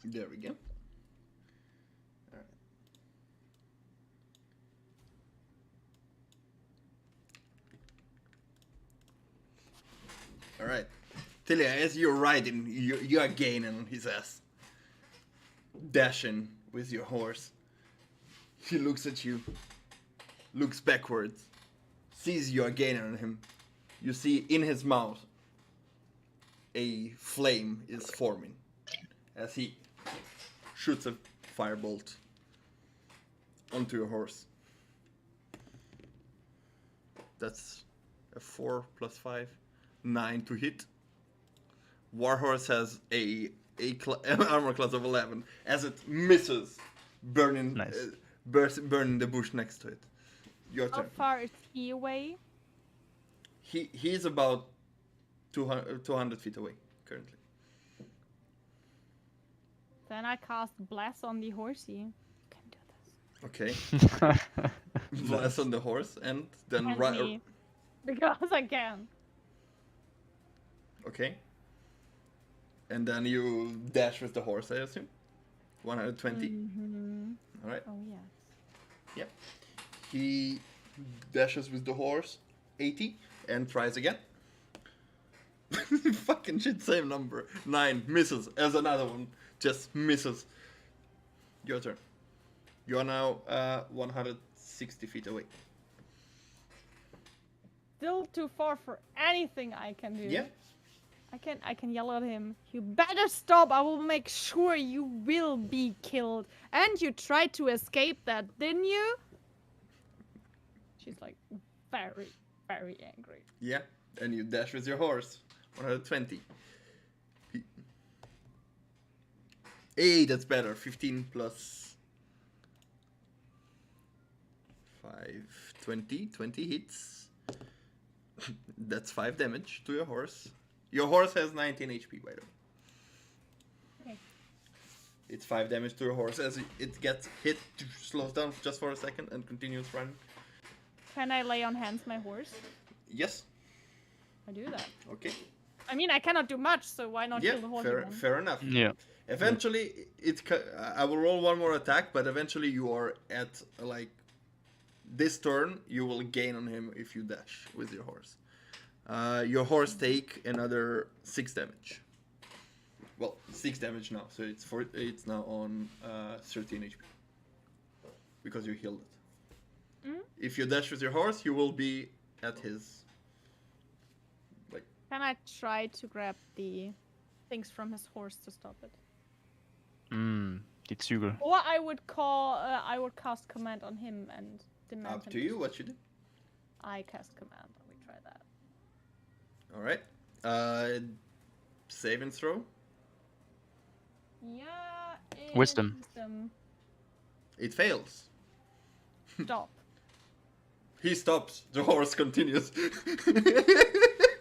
There we go. All right. Tilia, as you're riding, you are gaining on his ass. Dashing with your horse. He looks at you, looks backwards, sees you are gaining on him. You see in his mouth a flame is forming as he shoots a firebolt onto your horse. That's a 4 plus 5, 9 to hit. Warhorse has a armor class of 11 as it misses, burning Nice. Burning the bush next to it. Your How turn. far is he away? He's about 200 feet away currently. Then I cast Bless on the horsey. Can do this. Okay. Blast on the horse and then And right. me. Because I can. Okay. And then you dash with the horse, I assume. 120. Mm-hmm. All right. Oh yes. Yep. He dashes with the horse, 80, and tries again. Fucking shit, same number. 9 misses as another one just misses. Your turn. You are now 160 feet away. Still too far for anything I can do. Yeah. I can yell at him. You better stop. I will make sure you will be killed. And you tried to escape that, didn't you? She's like very, very angry. Yeah. And you dash with your horse. 120. Hey, that's better. 15 plus 5, 20. 20 hits. That's 5 damage to your horse. Your horse has 19 HP, by the way. Okay. It's 5 damage to your horse as it gets hit, slows down just for a second, and continues running. Can I lay on hands my horse? Yes. I do that. Okay. I mean, I cannot do much, so why not Yeah, kill the horse? fair enough. Yeah. Eventually, I will roll one more attack, but eventually you are at, like, this turn, you will gain on him if you dash with your horse. Your horse take another 6 damage. Well, 6 damage now, so it's now on 13 HP. Because you healed it. Mhm. If you dash with your horse, you will be at his... like... Can I try to grab the things from his horse to stop it? Die Zügel. Or I would cast command on him and demand Up him to you, what you do. I cast command. We try that. Alright. Save and throw. Yeah. Wisdom. Wisdom. It fails. Stop. He stops. The horse continues.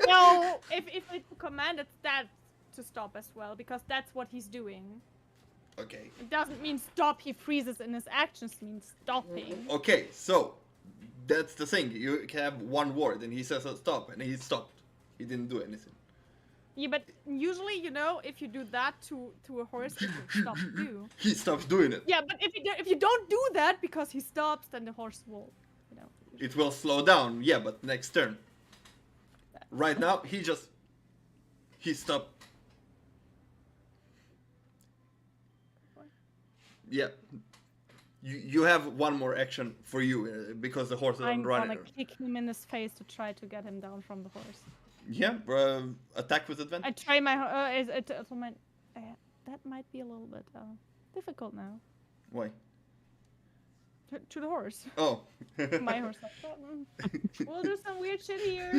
No, if it commanded that to stop as well, because that's what he's doing. Okay. It doesn't mean stop, he freezes in his actions, it means stopping. Okay, so that's the thing. You can have one word and he says stop and he stopped. He didn't do anything. Yeah, but usually, you know, if you do that to a horse, it will stop too. He stops doing it. Yeah, but if you don't do that because he stops, then the horse will, you know. It will slow down, yeah, but next turn. Right now, he stopped. Yeah. You have one more action for you because the horse is I'm running. gonna kick him in his face to try to get him down from the horse. Yeah, attack with advantage. I try my so my that might be a little bit difficult now. Why? To the horse. Oh. My horse. We'll do some weird shit here.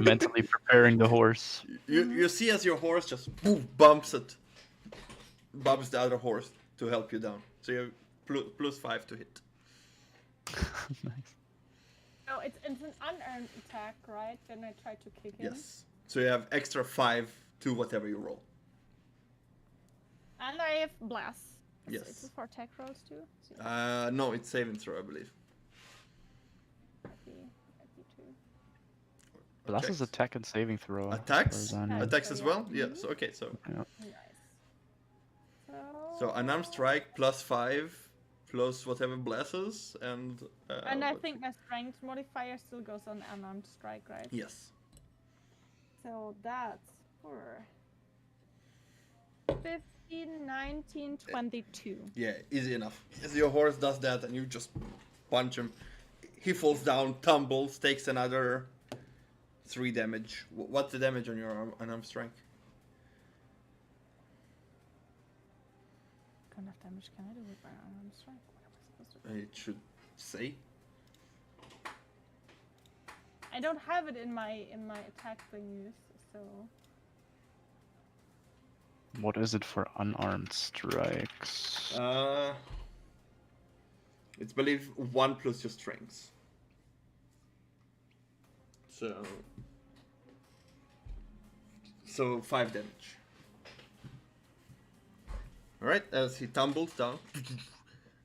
Mentally preparing the horse. You see as your horse just bumps the other horse to help you down. So you have +5 to hit. Nice. No, it's an unearned attack, right? Then I try to kick him. Yes. So you have extra 5 to whatever you roll. And I have blast. Yes. It's for attack rolls too. So No, it's saving throw, I believe. might be two. Blast is attack and saving throw. as Attacks? far as I know. Attacks So, as yeah. well? Yes. Okay, so Yeah. Nice. so unarmed strike +5 plus whatever blesses and And I what- think my strength modifier still goes on unarmed strike, right? yes. So that's for 15, 19, 22. Yeah, easy enough. As your horse does that and you just punch him, he falls down, tumbles, takes another 3 damage. What's the damage on your unarmed strike? What kind of damage can I do with my unarmed strike? What am I supposed to do? It should say. I don't have it in my attack thingies, so What is it for unarmed strikes? It's believe 1 plus your strength. So 5 damage. Alright, as he tumbles down,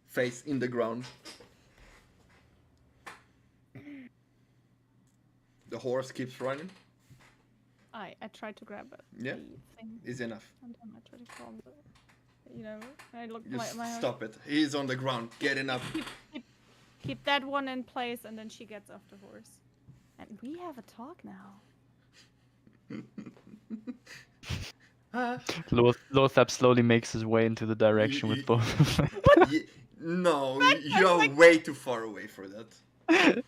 face in the ground. The horse keeps running. I try to grab it. Yeah. The thing, Is enough. and then I try to calm it. You know, I look Just my stop it. He's on the ground, getting up. keep that one in place, and then she gets off the horse. And we have a talk now. Lothab slowly makes his way into the direction with both of them. No, you're way too far away for that.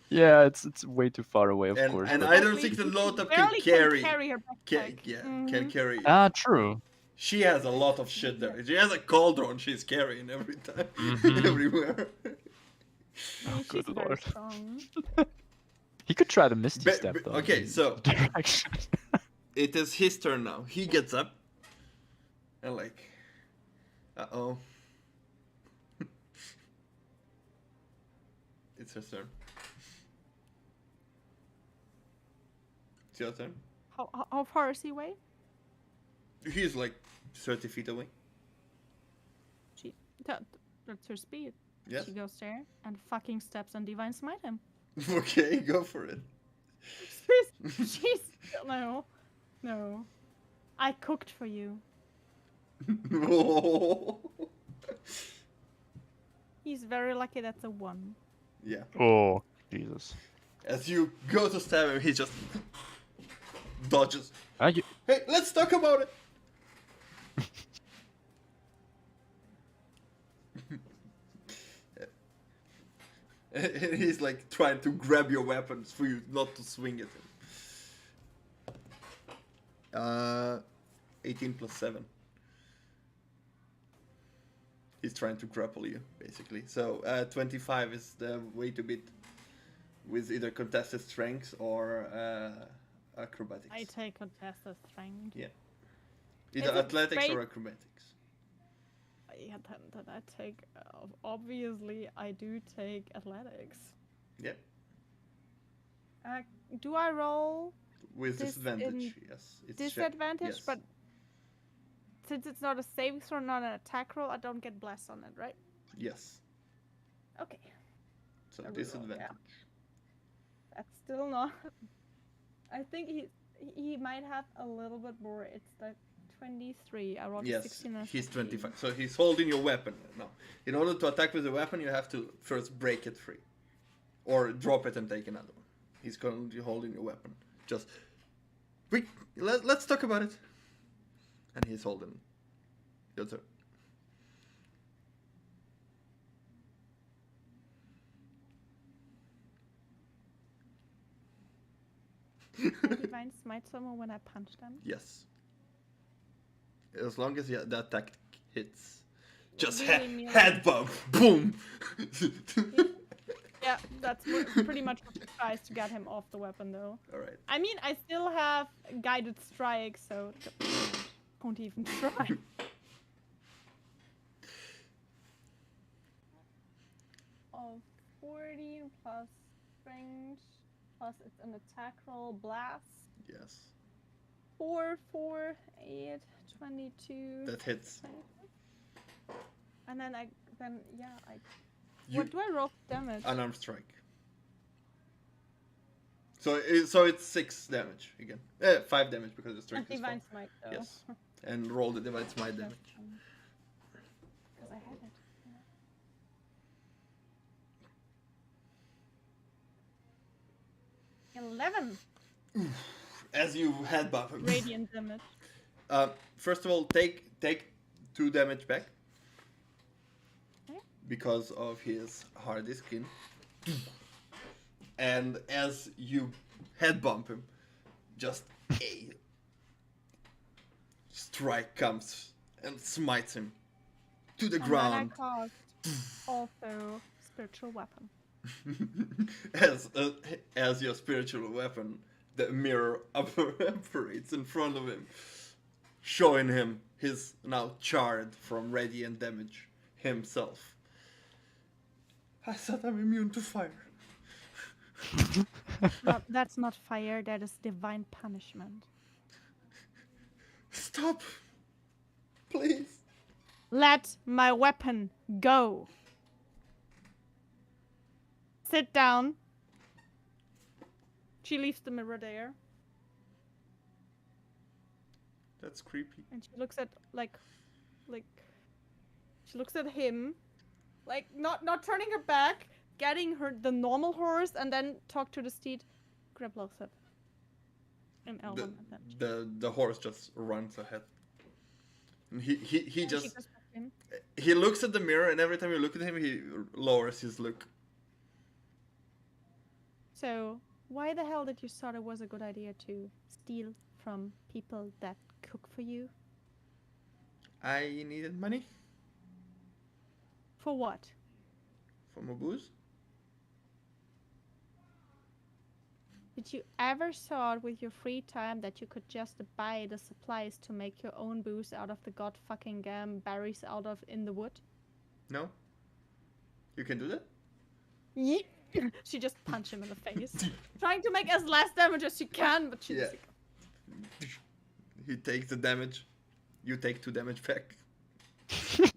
Yeah, it's way too far away, of course. And but- I don't think the Lothab can Barely carry. her backpack. Can Mhm. carry. True. She has a lot of shit there. She has a cauldron she's carrying every time, Mhm. everywhere. She's good very lord. strong. He could try the Misty Ba- Step, ba- though. okay, in so- direction. It is his turn now. He gets up and like, uh-oh. It's his turn. It's your turn. How far is he away? He's like 30 feet away. That's her speed. Yes. She goes there and fucking steps on Divine Smite him. Okay, go for it. She's no. I cooked for you. He's very lucky that's a 1. Yeah. Oh, Jesus. As you go to stab him, he just dodges. You... Hey, let's talk about it. And he's like trying to grab your weapons for you not to swing at him. 18 plus 7. He's trying to grapple you, basically. So 25 is the way to beat with either contested strength or acrobatics. I take contested strength. Yeah. Is Either it athletics or straight? acrobatics. Yeah, then I take. Obviously, I do take athletics. Yeah. Do I roll With This disadvantage, in yes. It's disadvantage? yes. But since it's not a saving throw, not an attack roll, I don't get blessed on it, right? Yes. Okay, So I reroll, disadvantage. yeah. That's still not. I think he might have a little bit more. It's like 23. I rolled a Yes, 16 and a he's 15. 25. So he's holding your weapon now. In order to attack with the weapon, you have to first break it free. Or drop it and take another one. He's currently holding your weapon. Just... Let's talk about it. And he's holding your turn. Can I divine smite someone when I punch them? Yes. As long as the attack hits. Just Really melee. head bump. Boom. Yeah, that's pretty much what it tries to get him off the weapon, though. All right. I mean, I still have guided strike, so don't even try. Oh, 14 plus strength plus it's an attack roll blast. Yes. 4, 4, 8, 22. That hits. 22. And then I. You What do I roll for damage? unarmed strike. So it's 6 damage again. 5 damage because the And strength is 4. divine smite, though. Yes. And roll the divine smite damage. Because I had it. Yeah. 11 As you head bump him. radiant damage. First of all, take 2 damage back. Okay. Because of his hardy skin. And as you head bump him, just a strike comes and smites him to the And ground. then I cast also spiritual weapon. as your spiritual weapon, the mirror operates in front of him, showing him his now charred from radiant damage himself. I thought I'm immune to fire. That's not fire, that is divine punishment. Stop! Please! Let my weapon go. Sit down. She leaves the mirror there That's creepy. and she looks at she looks at him, like not turning her back, getting the normal horse, and then talk to the steed. Grab Lothep. In Elven at that. The horse just runs ahead. And he And she just goes back in. he looks at the mirror, and every time you look at him, he lowers his look. So, why the hell did you thought it was a good idea to steal from people that cook for you? I needed money For what? for my booze. Did you ever thought with your free time that you could just buy the supplies to make your own booze out of the god fucking berries out of in the wood? No? You can do that? Yeah. She just punched him in the face. Trying to make as less damage as she can, but she Yeah. just He takes the damage. You take 2 damage back. that's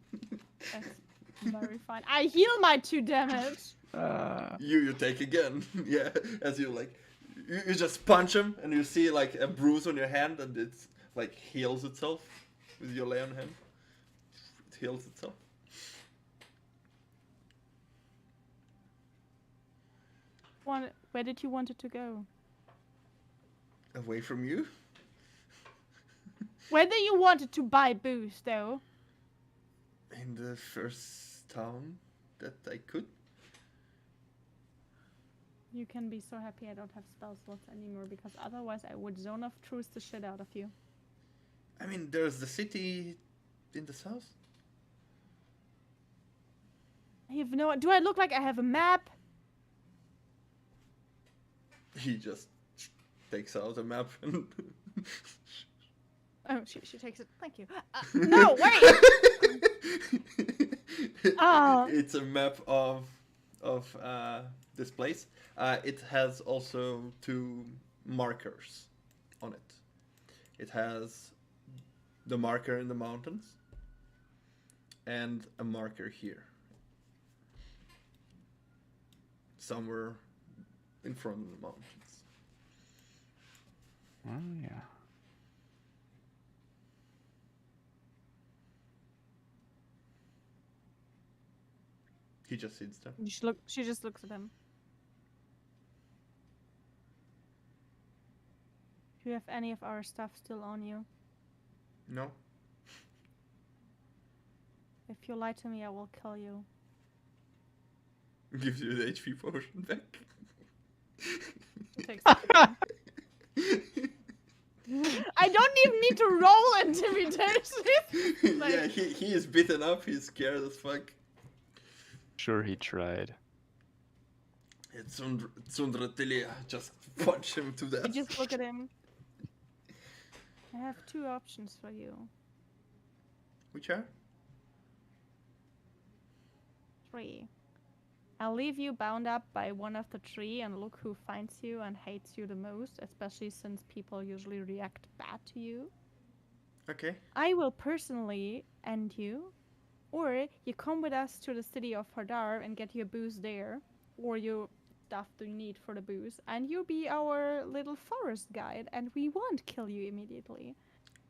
very fine. I heal my 2 damage. You take again. Yeah, as you like, you just punch him, and you see like a bruise on your hand, and it's like heals itself with your lay on hand. It heals itself. Where did you want it to go? Away from you. Whether you wanted to buy booze, though. In the first town that I could. You can be so happy I don't have spell slots anymore, because otherwise I would zone of truth the shit out of you. I mean, there's the city in the south. I have no. Do I look like I have a map? He just takes out a map and. Oh, she takes it. Thank you. No, wait. Ah. It's a map of this place. It has also 2 markers on it. It has the marker in the mountains and a marker here, somewhere in front of the mountains. Oh yeah. He just sits there. She just looks at him. Do you have any of our stuff still on you? No. If you lie to me, I will kill you. Gives you the HP potion back. She takes it again. don't even need to roll intimidation. Like- Yeah, he is beaten up. He's scared as fuck. Sure, he tried. It's Tilia. Just punch him to You death. just look at him. I have two options for you. Which are? 3. I'll leave you bound up by one of the tree and look who finds you and hates you the most, especially since people usually react bad to you. Okay. I will personally end you, or you come with us to the city of Hardar and get your booze there, or your stuff that you need for the booze, and you'll be our little forest guide, and we won't kill you immediately.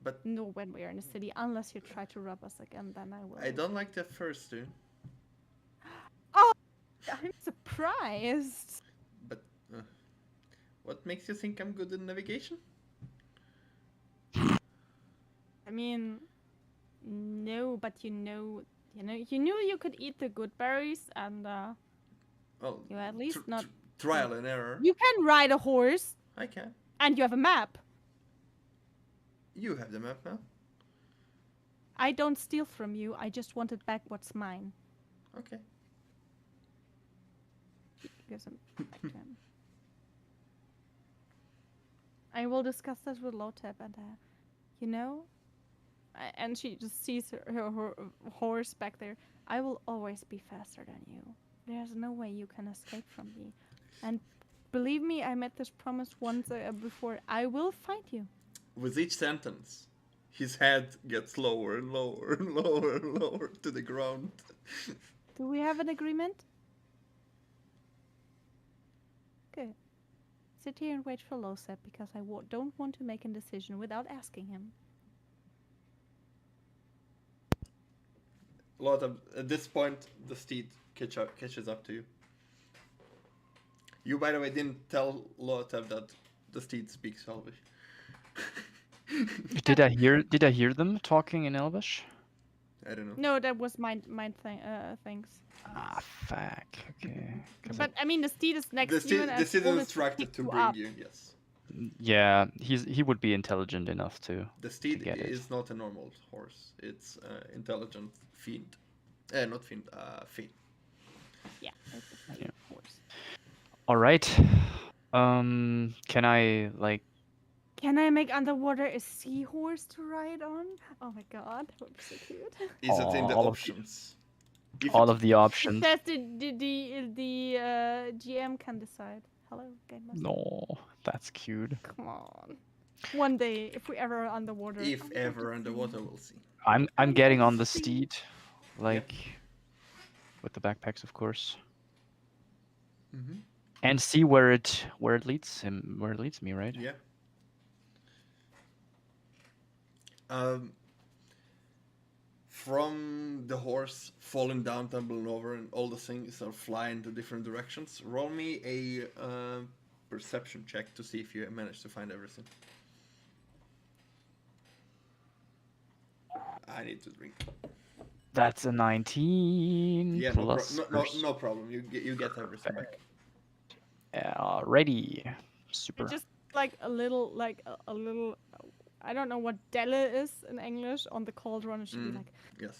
But No, when we are in the city, unless you try to rob us again, then I will. I don't like the first two. Oh, I'm surprised. But what makes you think I'm good in navigation? I mean, no, but you knew you could eat the good berries, and Oh, you at least not. trial and error. You can ride a horse, I can. and you have a map. You have the map now. I don't steal from you. I just wanted back what's mine. Okay. Gives him back to him. I will discuss this with Lotep, and you know, and she just sees her horse back there. I will always be faster than you. There's no way you can escape from me. And believe me, I made this promise once before. I will find you. With each sentence, his head gets lower and lower and lower and lower to the ground. Do we have an agreement? Good. Sit here and wait for Losep because I don't want to make a decision without asking him. A lot of at this point, the steed catches up to you. You, by the way, didn't tell Lotab that the steed speaks Elvish. Did I hear them talking in Elvish? I don't know. No, that was my thing. Things. Ah, fuck. Okay. 'Cause But I mean, the steed is next The to you, steed, and the it's steed is always instructed pick to you bring up. you. Yes. yeah, he would be intelligent enough to. The steed get it. is not a normal horse. It's intelligent fiend. Not fiend. Fiend. Yeah, it's a fighting Yeah. horse. All right. Can I like? Can I make underwater a seahorse to ride on? Oh my god, that would be so cute. Is it in the all of the- options? If All it- of the It options. says the GM can decide. Hello, Game Master. No, that's cute. Come on. One day, if we ever are underwater. If I want ever to underwater, see. we'll see. I'm getting on the see. steed, like with the backpacks, of course, Mm-hmm. and see where it leads me, right? Yeah. From the horse falling down, tumbling over, and all the things are flying to different directions. Roll me a perception check to see if you manage to find everything. I need to drink. That's a 19 Yeah, plus. no problem. You get everything back. Ready. Super. It's just like a little, a little. I don't know what delle is in English on the cauldron. It should be like. Yes.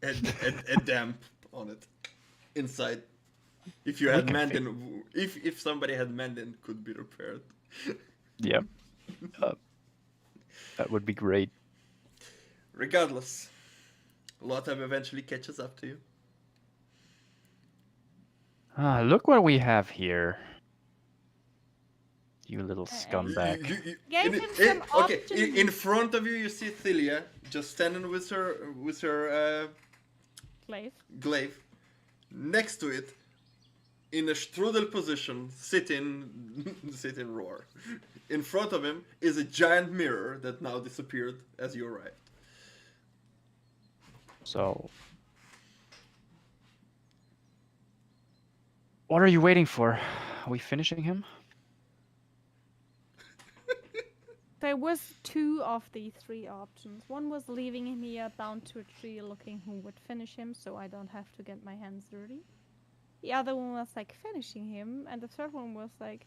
a damp on it inside. If you had can mending, if somebody had mending, could be repaired. Yep. That would be great. Regardless, Lothab eventually catches up to you. Look what we have here. You little scumbag. Gave him some okay, in options. front of you, you see Thilia just standing with her Glaive. glaive. Next to it, in a strudel position, sitting Roar. In front of him is a giant mirror that now disappeared as you arrived. So, what are you waiting for? Are we finishing him? There was 2 of the 3 options. One was leaving him here bound to a tree looking who would finish him so I don't have to get my hands dirty. The other one was like finishing him, and the third one was like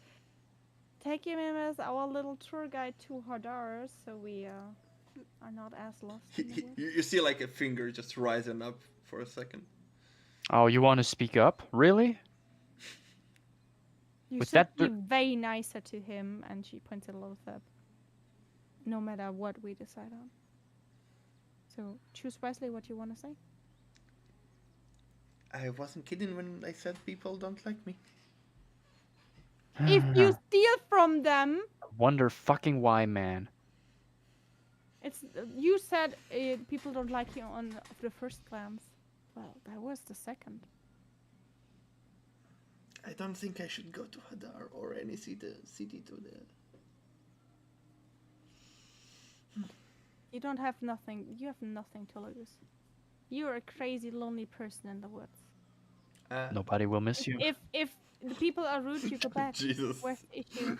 take him in as our little tour guide to Hadar, so we are not as lost. In the woods. You see like a finger just rising up for a second. Oh, you want to speak up? Really? You With should that be way nicer to him, and she points at Lothab. No matter what we decide on. So choose wisely what you want to say. I wasn't kidding when I said people don't like me. If you steal from them, Wonder fucking why, man. it's you said people don't like you on the first glance. Well, that was the second. I don't think I should go to Hadar or any city to the. You don't have nothing. You have nothing to lose. You're a crazy, lonely person in the woods. Nobody will miss you. If the people are rude, you go back. Jesus. Where's the issue?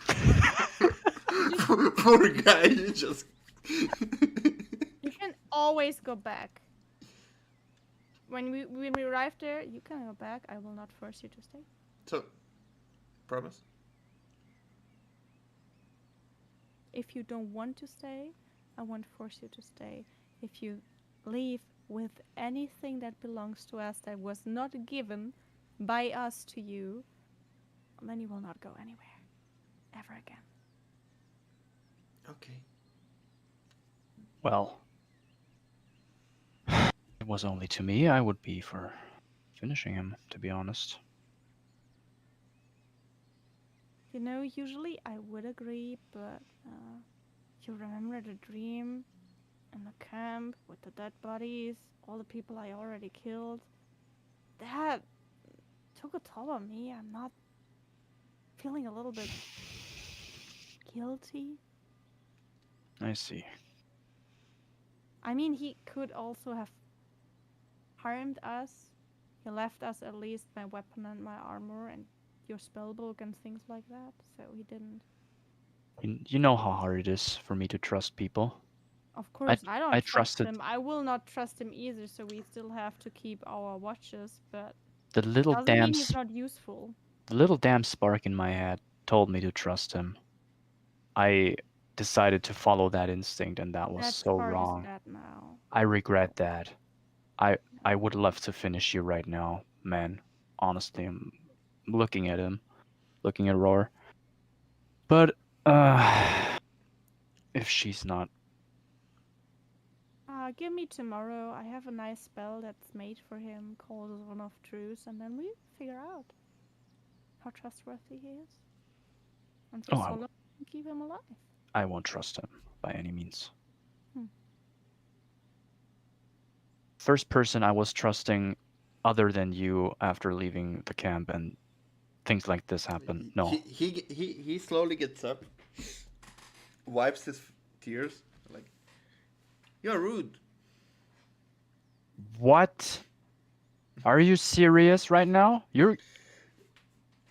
Poor guy, you just. You can always go back. When we arrive there, you can go back. I will not force you to stay. So, promise? If you don't want to stay, I won't force you to stay. If you leave with anything that belongs to us that was not given by us to you, then you will not go anywhere. Ever again. Okay. Well, it was only to me. I would be for finishing him, to be honest. You know, usually I would agree, but you remember the dream in the camp with the dead bodies, all the people I already killed? That took a toll on me. I'm not feeling a little bit guilty. I see. I mean, he could also have harmed us. He left us at least my weapon and my armor and your spellbook and things like that, so he didn't. You know how hard it is for me to trust people. Of course, I don't I trust trusted- him. I will not trust him either, so we still have to keep our watches, but The little doesn't damn mean he's not useful. the little damn spark in my head told me to trust him. I decided to follow that instinct, and that was That so spark is wrong. dead now. I regret that. I would love to finish you right now, man. Honestly, I'm looking at him, looking at Roar. But if she's not, Give me tomorrow. I have a nice spell that's made for him called One of Truths, and then we figure out how trustworthy he is. And for Oh, I so long, keep him alive. I won't trust him by any means. Hmm. First person I was trusting other than you after leaving the camp and things like this happen. No. He slowly gets up, wipes his tears, like, you're rude. What? Are you serious right now? You're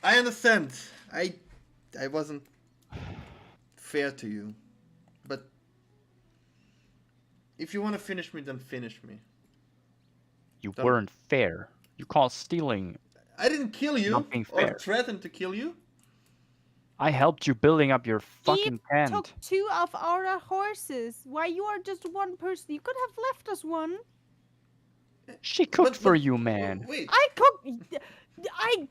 I understand. I wasn't fair to you, but if you want to finish me, then finish me. you Don't- weren't fair. You call stealing. I didn't kill you Not being or fair. threaten to kill you. I helped you building up your fucking tent. Took 2 of our horses. Why you are just one person? You could have left us one. She cooked But- for but- you, man. Wait, I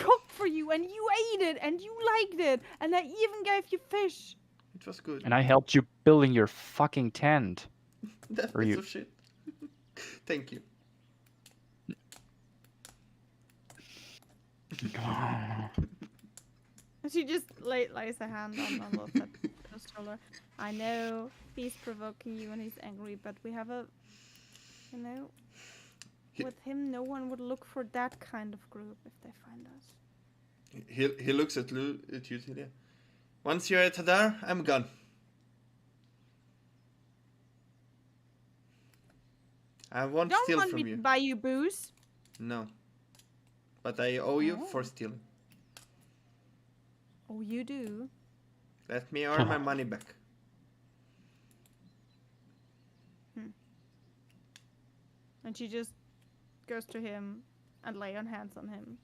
cooked for you, and you ate it, and you liked it, and I even gave you fish. it was good. And I helped you building your fucking tent. That Or piece you- of shit. Thank you. She just lays a hand on Loth's shoulder. I know he's provoking you and he's angry, but we have a, you know, He- with him, no one would look for that kind of group if they find us. He looks at you, Celia. Once you're at Hadar, I'm gone. I won't Don't steal want from me you. to buy you booze. No. But I owe you for Oh. stealing. Oh, you do. Let me earn my money back. And she just goes to him and lay her hands on him.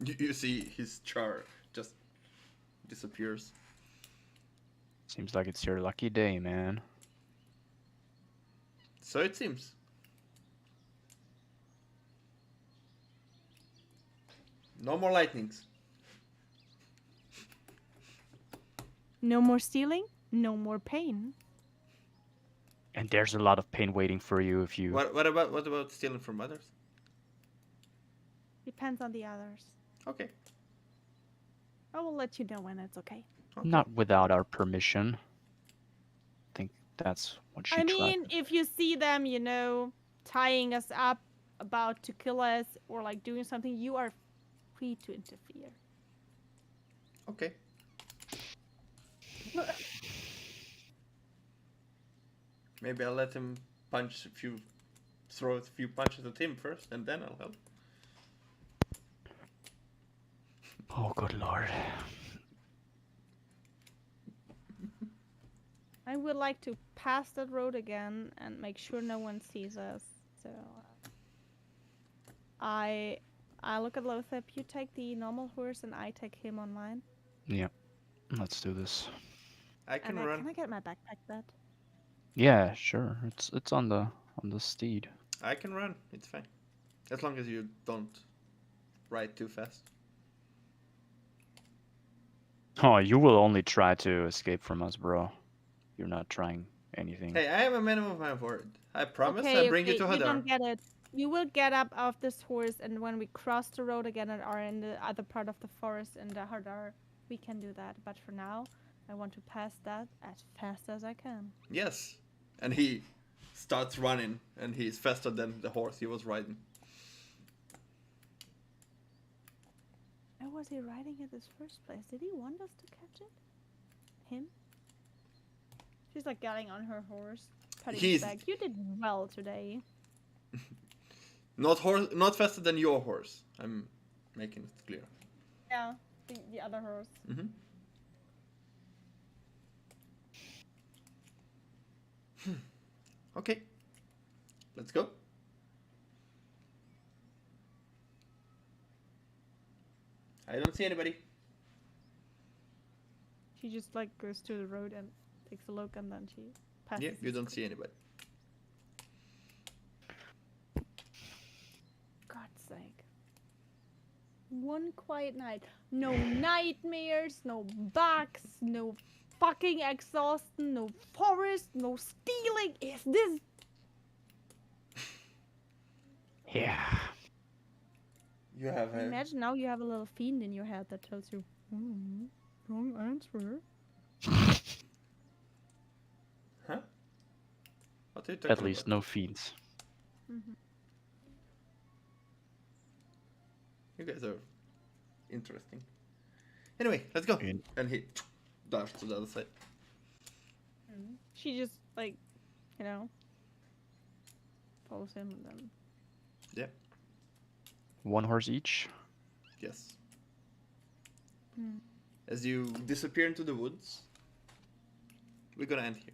You see his char just disappears. Seems like it's your lucky day, man. So it seems. No more lightnings. No more stealing, no more pain. And there's a lot of pain waiting for you if you. What about stealing from others? Depends on the others. Okay. I will let you know when it's okay. Okay. Not without our permission. I think that's what she I tried. mean, if you see them, you know, tying us up, about to kill us, or like doing something, you are free to interfere. Okay. Maybe I'll let him throw a few punches at him first, and then I'll help. Oh, good lord. I would like to pass that road again and make sure no one sees us. So I look at Lothar. You take the normal horse, and I take him on mine. Yeah. Let's do this. I can And run. can I get my backpack back? Yeah, sure. It's on the steed. I can run. It's fine. As long as you don't ride too fast. Oh, you will only try to escape from us, bro. You're not trying anything. Hey, I am a man of my word. I promise I bring you to You Hadar. don't get it. You will get up off this horse, and when we cross the road again and are in the other part of the forest in the Hardar, we can do that. But for now, I want to pass that as fast as I can. Yes. And he starts running, and he's faster than the horse he was riding. Why was he riding in this first place? Did he want us to catch it? Him? She's like getting on her horse, patting his back. You did well today. Not faster than your horse. I'm making it clear. Yeah, the other horse. Mm-hmm. Okay. Let's go. I don't see anybody. She just like goes to the road and takes a look, and then she passes. Yeah, you us. don't see anybody. God's sake. One quiet night. No nightmares, no bugs, no fucking exhaustion, no forest, no stealing. Is this? Yeah. You have a... Imagine now you have a little fiend in your head that tells you, wrong answer. Huh? What are you talking At least about? no fiends. You guys are interesting. Anyway, let's go. In- And he dashed to the other side. She just like, you know, follows him and then. Yeah. One horse each. Yes. Hmm. As you disappear into the woods, we're gonna end here.